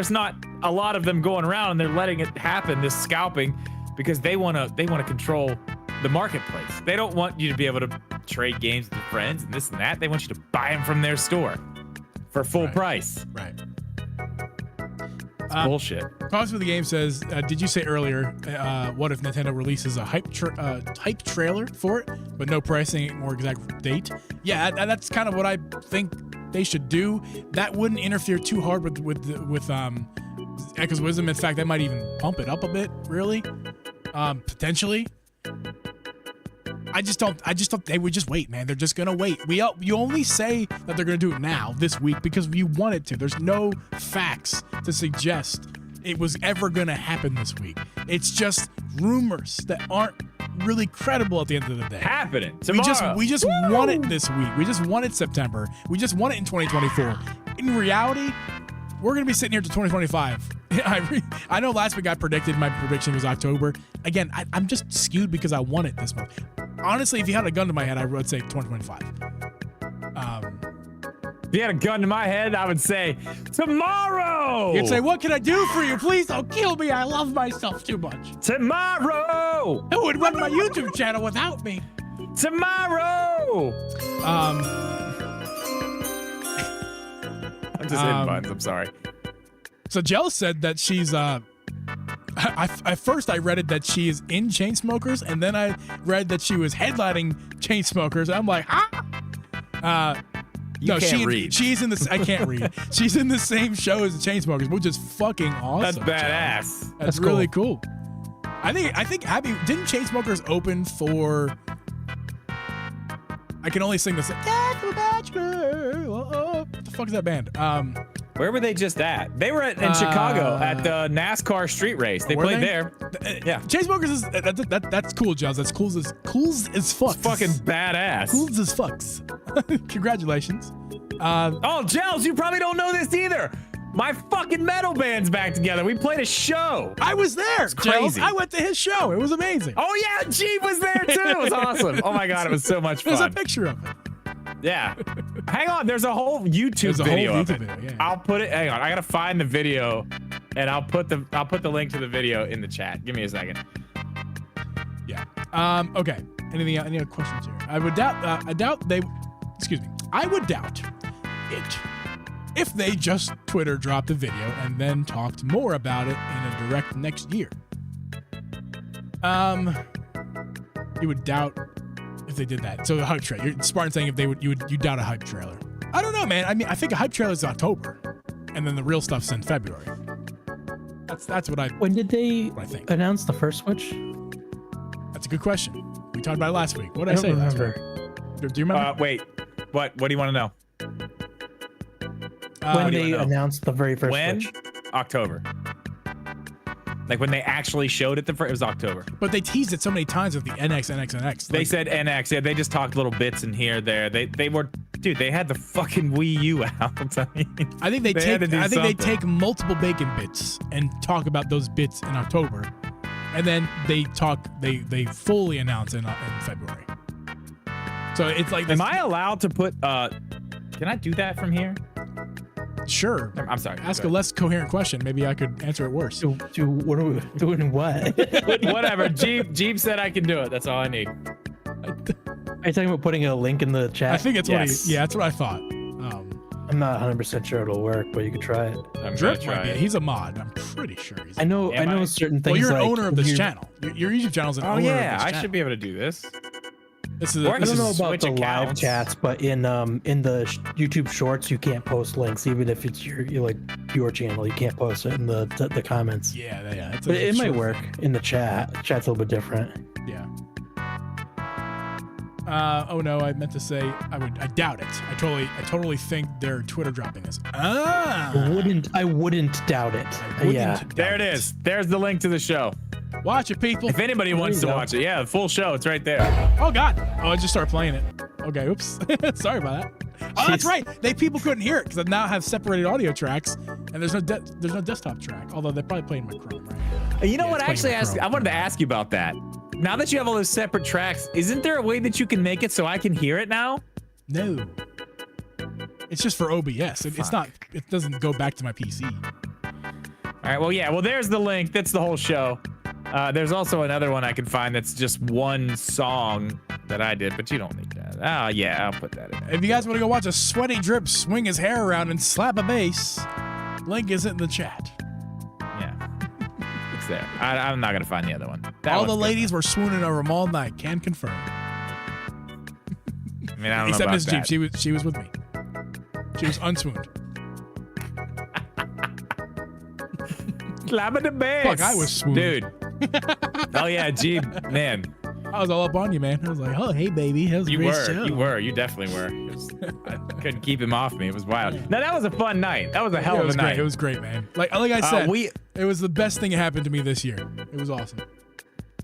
a lot of them going around, and they're letting it happen. This scalping, because they wanna control the marketplace. They don't want you to be able to trade games with your friends and this and that. They want you to buy them from their store for full price. Right. It's bullshit. Pause for the game says, did you say earlier, what if Nintendo releases a hype trailer for it, but no pricing or exact date? Yeah, that's kind of what I think they should do. That wouldn't interfere too hard with Echo's Wisdom. In fact, that might even pump it up a bit, really, potentially. I just don't. They would just wait, man. They're just gonna wait. You only say that they're gonna do it now, this week, because you want it to. There's no facts to suggest it was ever gonna happen this week. It's just rumors that aren't really credible at the end of the day. Happening tomorrow. We just want it this week. We just want it September. We just want it in 2024. In reality, we're gonna be sitting here to 2025. I know last week I predicted my prediction was October. Again, I'm just skewed because I want it this month. Honestly, if you had a gun to my head, I would say 2025. If you had a gun to my head, I would say tomorrow. You'd say, "What can I do for you? Please don't kill me. I love myself too much." Tomorrow. Who would run my YouTube channel without me? Tomorrow. I'm just hitting buttons. I'm sorry. So Jell said that she's at first I read it that she is in Chainsmokers, and then I read that she was headlining Chainsmokers. I'm like, You can't read. She's in this. I can't read. She's in the same show as the Chainsmokers, which is fucking awesome. That's badass. That's really cool. I think Abby, didn't Chainsmokers open for? I can only sing this. What the fuck is that band? Where were they just at? They were in Chicago at the NASCAR street race. They played there. Yeah. Chainsmokers is that's cool, Jazz. That's cool as fuck. It's fucking badass. Cool as fucks. Congratulations. Oh, Gels, you probably don't know this either. My fucking metal band's back together. We played a show. I was there. It's crazy. I went to his show. It was amazing. Oh yeah, Jeep was there too. It was awesome. Oh my god, it was so much fun. There's a picture of it. Yeah. Hang on, there's a whole YouTube video of it. Yeah. I'll put it. Hang on, I gotta find the video, and I'll put the link to the video in the chat. Give me a second. Yeah. Okay. Any other questions here? I would doubt. I would doubt it if they just Twitter dropped the video and then talked more about it in a direct next year. You would doubt if they did that. So the hype trailer. Spartan saying if you doubt a hype trailer. I don't know, man. I mean, I think a hype trailer is October, and then the real stuff's in February. That's what I. When did they think. announce the first Switch? That's a good question. We talked about it last week. What did I say? Remember. Do you remember? Wait. What do you want to know? When they announced the very first Switch? October. Like when they actually showed it, it was October. But they teased it so many times with the NX. They said NX. Yeah, they just talked little bits in here, there. They were, dude. They had the fucking Wii U out. I think they take multiple bacon bits and talk about those bits in October, and then they fully announce in February. So it's like. Am I allowed to put? Can I do that from here? Sure. I'm sorry. Ask a less coherent question. Maybe I could answer it worse. What are we doing? What? Whatever. Jeep said I can do it. That's all I need. Are you talking about putting a link in the chat? I think it's yes. that's what I thought. I'm not 100% sure it'll work, but you could try it. I'm Drift gonna might try be. it. He's a mod. I'm pretty sure he's. I know Am I? certain things. Well, you're an like, owner of this channel. Your YouTube channel is an Oh owner yeah, of this I channel. should be able to do this. This is. Or I I can don't know just about switch the live accounts. chats, but in the YouTube Shorts, you can't post links, even if it's your channel. You can't post it in the comments. Yeah. It's But it might short work in the chat. Chat's a little bit different. Yeah. Oh no, I meant to say I doubt it. I totally think they're Twitter dropping this. I wouldn't doubt it. Yeah. There it is. There's the link to the show. Watch it, people. If anybody wants to go. watch it, yeah, the full show, it's right there. Oh God. Oh, I just started playing it. Okay, oops. Sorry about that. Oh, that's right. People couldn't hear it because I now have separated audio tracks, and there's no desktop track. Although they're probably playing my Chrome, right? You know what? it's playing Actually, my I wanted to ask you about that. Now that you have all those separate tracks, isn't there a way that you can make it so I can hear it now? No. It's just for OBS. It's not. It doesn't go back to my PC. All right. Well, yeah. Well, there's the link. That's the whole show. There's also another one I can find that's just one song that I did, but you don't need that. Oh, yeah. I'll put that in there. If you guys want to go watch a sweaty drip swing his hair around and slap a bass, link is in the chat. Yeah. It's there. I'm not going to find the other one. That All the one's good. ladies were swooning over him all night. Can confirm. I mean, I don't know Except about Miss Jeep. that. She was with me. She was unswooned. Slap the bass. Fuck, I was swooned. Dude. Oh, yeah. Jeep. Man. I was all up on you, man. I was like, oh, hey, baby. That was a You great were. show. You were. You definitely were. I couldn't keep him off me. It was wild. No, that was a fun night. That was a hell It of was a great. night. It was great, man. Like I said, we it was the best thing that happened to me this year. It was awesome.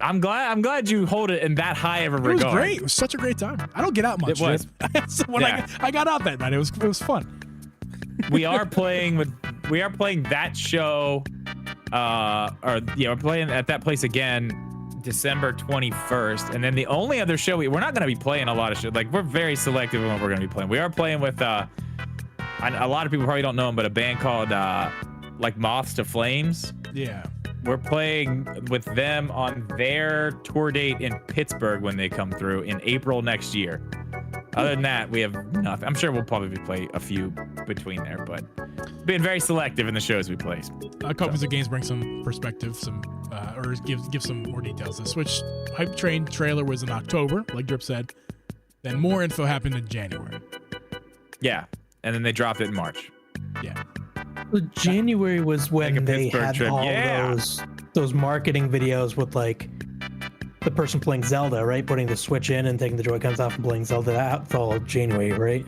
I'm glad you hold it in that high of a It regard. was great. It was such a great time. I don't get out much. It was. Drip. So when Yeah. I got out that night, it was fun. We are playing that show we're playing at that place again December 21st, and then the only other show we're not going to be playing a lot of shit. Like, we're very selective on what we're going to be playing. We are playing with a lot of people probably don't know them, but a band called like Moths to Flames. Yeah. We're playing with them on their tour date in Pittsburgh when they come through in April next year. Other than that, we have nothing. I'm sure we'll probably play a few between there, but being very selective in the shows we play. Copies of games bring some perspective, or give some more details. The Switch Hype Train trailer was in October, like Drip said. Then more info happened in January. Yeah, and then they dropped it in March. Yeah. Well, January was when Like a they Pittsburgh had trip. all Yeah. those marketing videos with like the person playing Zelda, right? Putting the Switch in and taking the Joy-Cons off and playing Zelda. That's all January, right?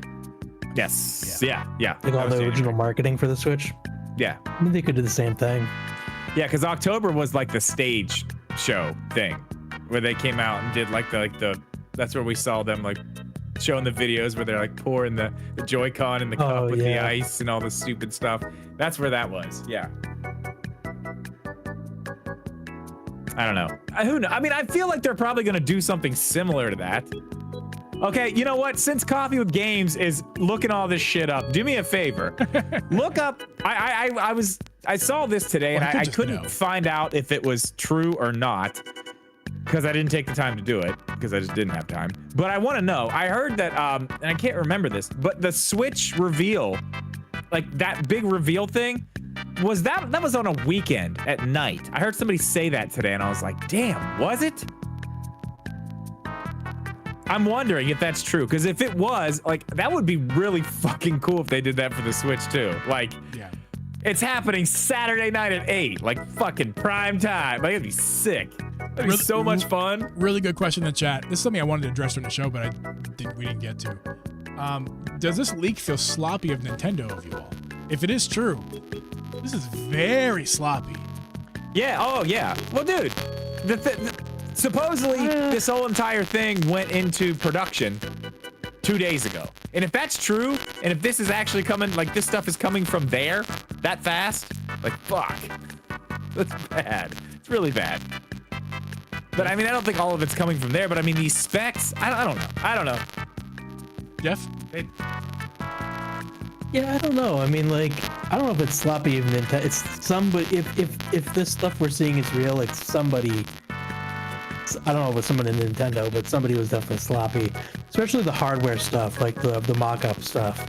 Yes. Yeah. Like That all was the January. original marketing for the Switch. Yeah. I mean, they could do the same thing. Yeah, because October was like the stage show thing where they came out and did like the that's where we saw them like showing the videos where they're like pouring the Joy-Con in the cup Oh, with the yeah. ice and all the stupid stuff. That's where that was. Yeah. I don't know. Who knows? I mean, I feel like they're probably going to do something similar to that. Okay, you know what? Since Coffee with Games is looking all this shit up, do me a favor. Look up. I saw this today, Well, and I could I just couldn't know. find out if it was true or not because I didn't take the time to do it because I just didn't have time. But I want to know. I heard that, and I can't remember this, but the Switch reveal, like that big reveal thing, was that was on a weekend at night. I heard somebody say that today, and I was like, damn, was it? I'm wondering if that's true, because if it was, like, that would be really fucking cool if they did that for the Switch too. Like, Yeah. it's happening Saturday night at 8, like fucking prime time. Like, it'd be sick. It'd be Really- so much fun. Really good question in the chat. This is something I wanted to address during the show, but we didn't get to. Does this leak feel sloppy of Nintendo of you all? If it is true, this is very sloppy. Yeah. Oh, yeah. Well, dude, supposedly this whole entire thing went into production 2 days ago. And if that's true, and if this is actually coming, like this stuff is coming from there that fast, like, fuck. That's bad. It's really bad. But I mean, I don't think all of it's coming from there, but I mean, these specs, I don't know. I don't know. Jeff? Yeah, I don't know. I mean, like, I don't know if it's sloppy even Nintendo. It's somebody. If this stuff we're seeing is real, like somebody. I don't know if it's someone in Nintendo, but somebody was definitely sloppy. Especially the hardware stuff, like the mock-up stuff.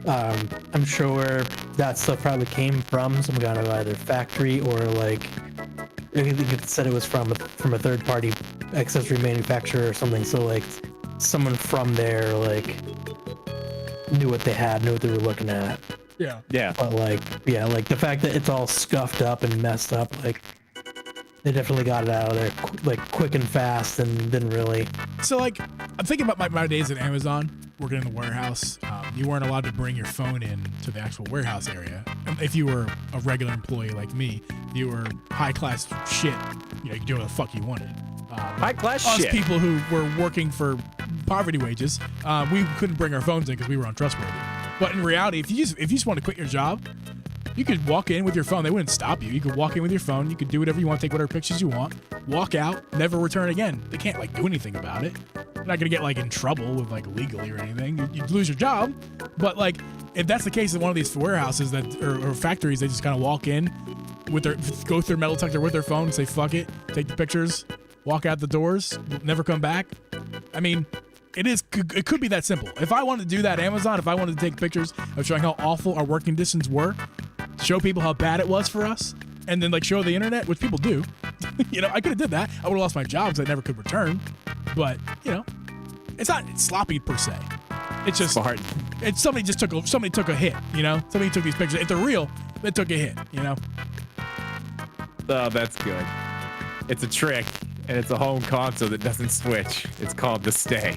I'm sure that stuff probably came from some kind of either factory or like I think it said it was from a third party accessory manufacturer or something. So like someone from there like knew what they had, knew what they were looking at. Yeah. Yeah. But like like the fact that it's all scuffed up and messed up, like they definitely got it out of there like quick and fast and didn't really. So like I'm thinking about my days at Amazon working in the warehouse. You weren't allowed to bring your phone in to the actual warehouse area. If you were a regular employee like me, you were high class shit. You could do what the fuck you wanted. High class us shit. people who were working for poverty wages, we couldn't bring our phones in because we were untrustworthy. But in reality, if you just want to quit your job, you could walk in with your phone. They wouldn't stop you. You could walk in with your phone. You could do whatever you want, take whatever pictures you want, walk out, never return again. They can't like do anything about it. You're not gonna get like in trouble with like legally or anything. You'd lose your job. But like if that's the case in one of these warehouses or factories, they just kind of walk in with go through metal detector with their phone, say fuck it, take the pictures, walk out the doors, never come back. I mean, it could be that simple. If I wanted to do that, Amazon, if I wanted to take pictures of showing how awful our work conditions were, show people how bad it was for us, and then like show the internet, which people do, I could have did that. I would have lost my job because I never could return. But it's not sloppy per se. It's just Smart. It's somebody took a hit. Somebody took these pictures. If they're real, they took a hit. Oh, that's good. It's a trick, and it's a home console that doesn't switch. It's called the Stay.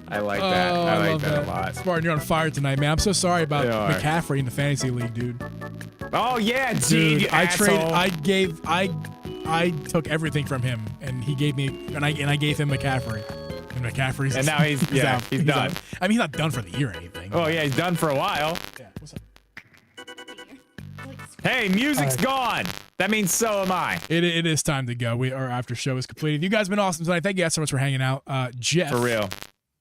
I like that. I like that a lot. Spartan, you're on fire tonight, man. I'm so sorry about McCaffrey in the fantasy league, dude. Oh yeah, dude. I took everything from him, and he gave me, and I gave him McCaffrey. And McCaffrey's and now he's out. He's done. Out. I mean, he's not done for the year or anything. Oh yeah, he's done for a while. Yeah. What's up? Hey, music's gone. That means so am I. It is time to go. Our after show is completed. You guys have been awesome tonight. Thank you guys so much for hanging out. Jeff. For real.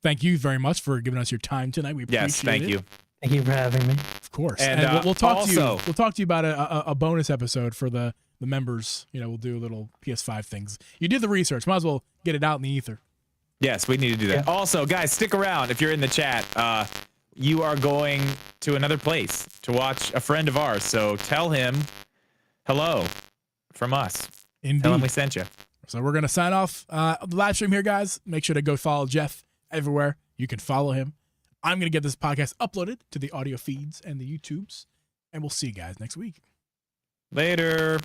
Thank you very much for giving us your time tonight. We appreciate it. Yes, thank you. Thank you for having me. Of course. And we'll talk to you. also- We'll talk to you about a bonus episode for the members. We'll do a little PS5 things. You did the research. Might as well get it out in the ether. Yes, we need to do that. Yeah. Also, guys, stick around if you're in the chat. You are going to another place to watch a friend of ours. So tell him hello from us. Indeed. Tell him we sent you. So we're going to sign off the live stream here, guys. Make sure to go follow Jeff everywhere. You can follow him. I'm going to get this podcast uploaded to the audio feeds and the YouTubes. And we'll see you guys next week. Later.